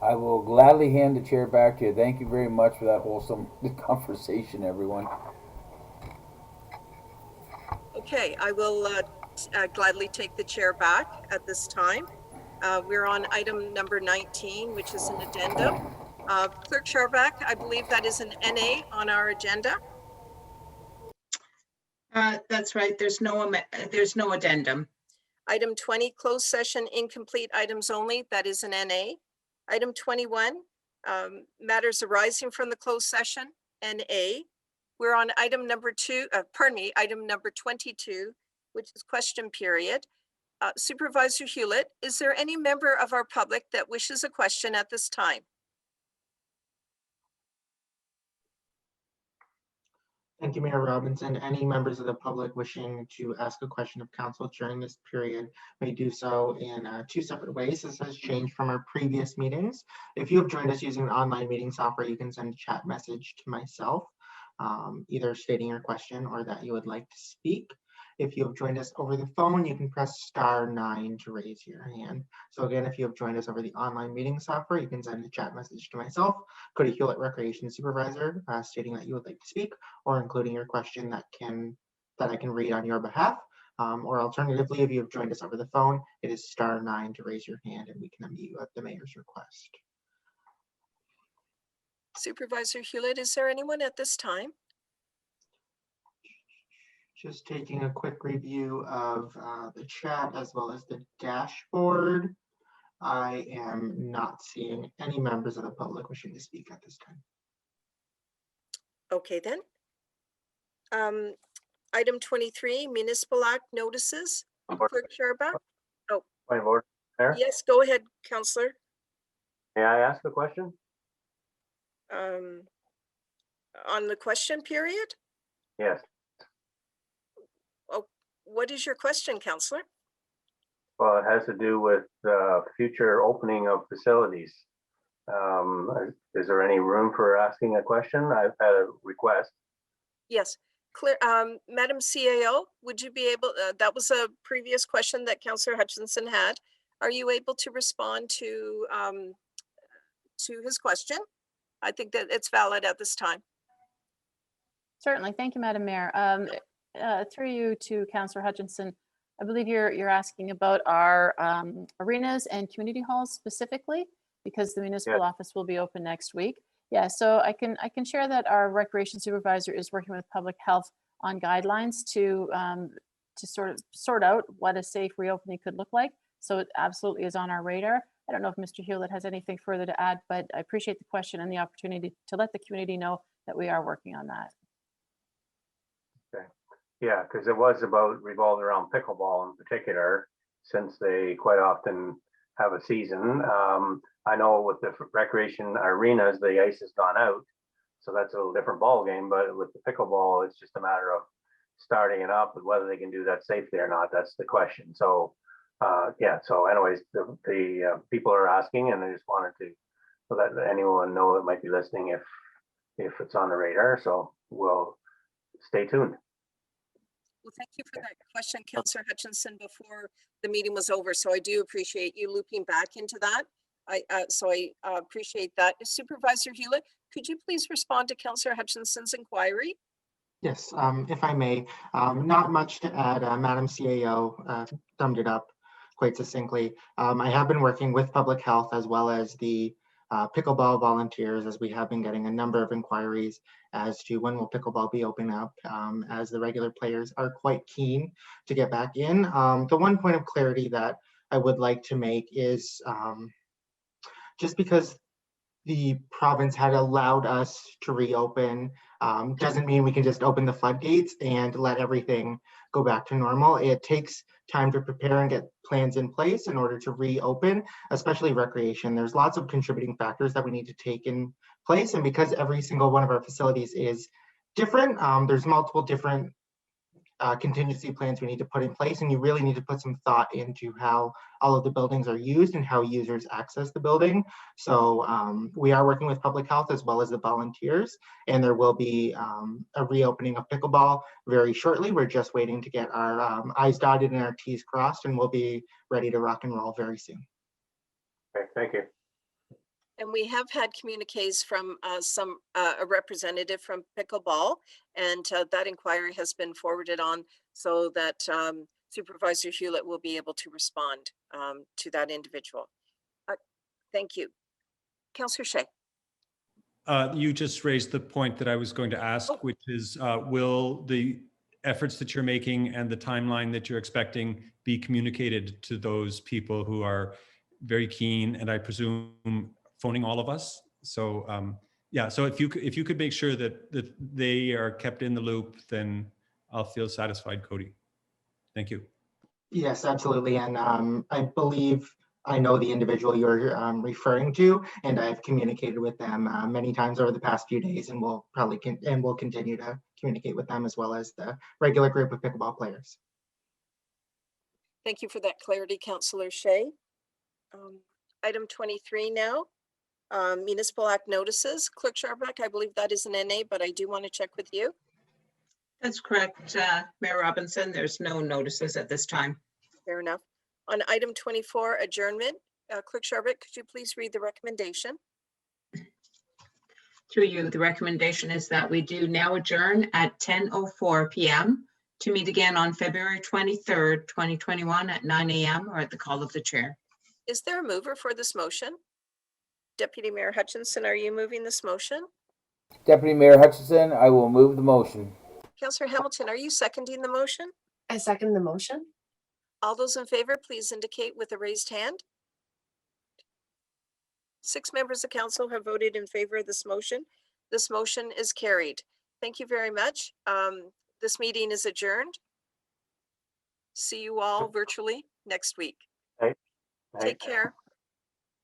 I will gladly hand the chair back to you. Thank you very much for that wholesome conversation, everyone. Okay, I will gladly take the chair back at this time. We're on item number 19, which is an addendum. Clerk Sharback, I believe that is an NA on our agenda. That's right. There's no addendum. Item 20, closed session, incomplete items only. That is an NA. Item 21, matters arising from the closed session, NA. We're on item number item number 22, which is question period. Supervisor Hewlett, is there any member of our public that wishes a question at this time? Thank you, Mayor Robinson. Any members of the public wishing to ask a question of council during this period may do so in two separate ways. This has changed from our previous meetings. If you have joined us using an online meeting software, you can send a chat message to myself, either stating your question or that you would like to speak. If you have joined us over the phone, you can press *9 to raise your hand. So again, if you have joined us over the online meeting software, you can send a chat message to myself, Cody Hewlett, Recreation Supervisor, stating that you would like to speak, or including your question that I can read on your behalf. Or alternatively, if you have joined us over the phone, it is *9 to raise your hand and we can unmute you at the mayor's request. Supervisor Hewlett, is there anyone at this time? Just taking a quick review of the chat as well as the dashboard. I am not seeing any members of the public wishing to speak at this time. Okay then. Item 23, Municipal Act notices. Clerk Sharback. Oh, Point of order, Mayor. yes, go ahead, Councillor. May I ask a question? On the question period? Yes. Oh, what is your question, Councillor? Well, it has to do with future opening of facilities. Is there any room for asking a question? I've had a request. Yes, clear. Madam CAO, would you be able, that was a previous question that Councillor Hutchinson had. Are you able to respond to his question? I think that it's valid at this time. Certainly. Thank you, Madam Mayor. Through you to Councillor Hutchinson, I believe you're asking about our arenas and community halls specifically, because the municipal office will be open next week. Yeah, so I can share that our recreation supervisor is working with public health on guidelines to sort out what a safe reopening could look like. So it absolutely is on our radar. I don't know if Mr. Hewlett has anything further to add, but I appreciate the question and the opportunity to let the community know that we are working on that. Okay. Yeah, because it was about revolved around pickleball in particular, since they quite often have a season. I know with the recreation arenas, the ice has gone out, so that's a little different ball game. But with the pickleball, it's just a matter of starting it up, and whether they can do that safely or not, that's the question. So yeah, so anyways, the people are asking, and I just wanted to let anyone know that might be listening if it's on the radar. So we'll stay tuned. Well, thank you for that question, Councillor Hutchinson, before the meeting was over. So I do appreciate you looping back into that. I appreciate that. Supervisor Hewlett, could you please respond to Councillor Hutchinson's inquiry? Yes, if I may. Not much to add. Madam CAO summed it up quite succinctly. I have been working with public health as well as the pickleball volunteers, as we have been getting a number of inquiries as to when will pickleball be open up, as the regular players are quite keen to get back in. The one point of clarity that I would like to make is just because the province had allowed us to reopen doesn't mean we can just open the floodgates and let everything go back to normal. It takes time to prepare and get plans in place in order to reopen, especially recreation. There's lots of contributing factors that we need to take in place. And because every single one of our facilities is different, there's multiple different contingency plans we need to put in place, and you really need to put some thought into how all of the buildings are used and how users access the building. So we are working with public health as well as the volunteers, and there will be a reopening of pickleball very shortly. We're just waiting to get our I's dotted and our T's crossed, and we'll be ready to rock and roll very soon. Okay, thank you. And we have had communiques from a representative from pickleball, and that inquiry has been forwarded on so that Supervisor Hewlett will be able to respond to that individual. Thank you. Councillor Shea. You just raised the point that I was going to ask, which is, will the efforts that you're making and the timeline that you're expecting be communicated to those people who are very keen, and I presume phoning all of us? So yeah, so if you could make sure that they are kept in the loop, then I'll feel satisfied, Cody. Thank you. Yes, absolutely. And I believe I know the individual you're referring to, and I've communicated with them many times over the past few days, and we'll continue to communicate with them, as well as the regular group of pickleball players. Thank you for that clarity, Councillor Shea. Item 23 now, Municipal Act notices. Clerk Sharbuck, I believe that is an NA, but I do want to check with you. That's correct, Mayor Robinson. There's no notices at this time. Fair enough. On item 24, adjournment, Clerk Sharbuck, could you please read the recommendation? Through you, the recommendation is that we do now adjourn at 10:04 p.m. to meet again on February 23rd, 2021 at 9 a.m. or at the call of the chair. Is there a mover for this motion? Deputy Mayor Hutchinson, are you moving this motion? Deputy Mayor Hutchinson, I will move the motion. Councillor Hamilton, are you seconding the motion? I second the motion. All those in favor, please indicate with a raised hand. 6 members of council have voted in favor of this motion. This motion is carried. Thank you very much. This meeting is adjourned. See you all virtually next week. Right. Take care.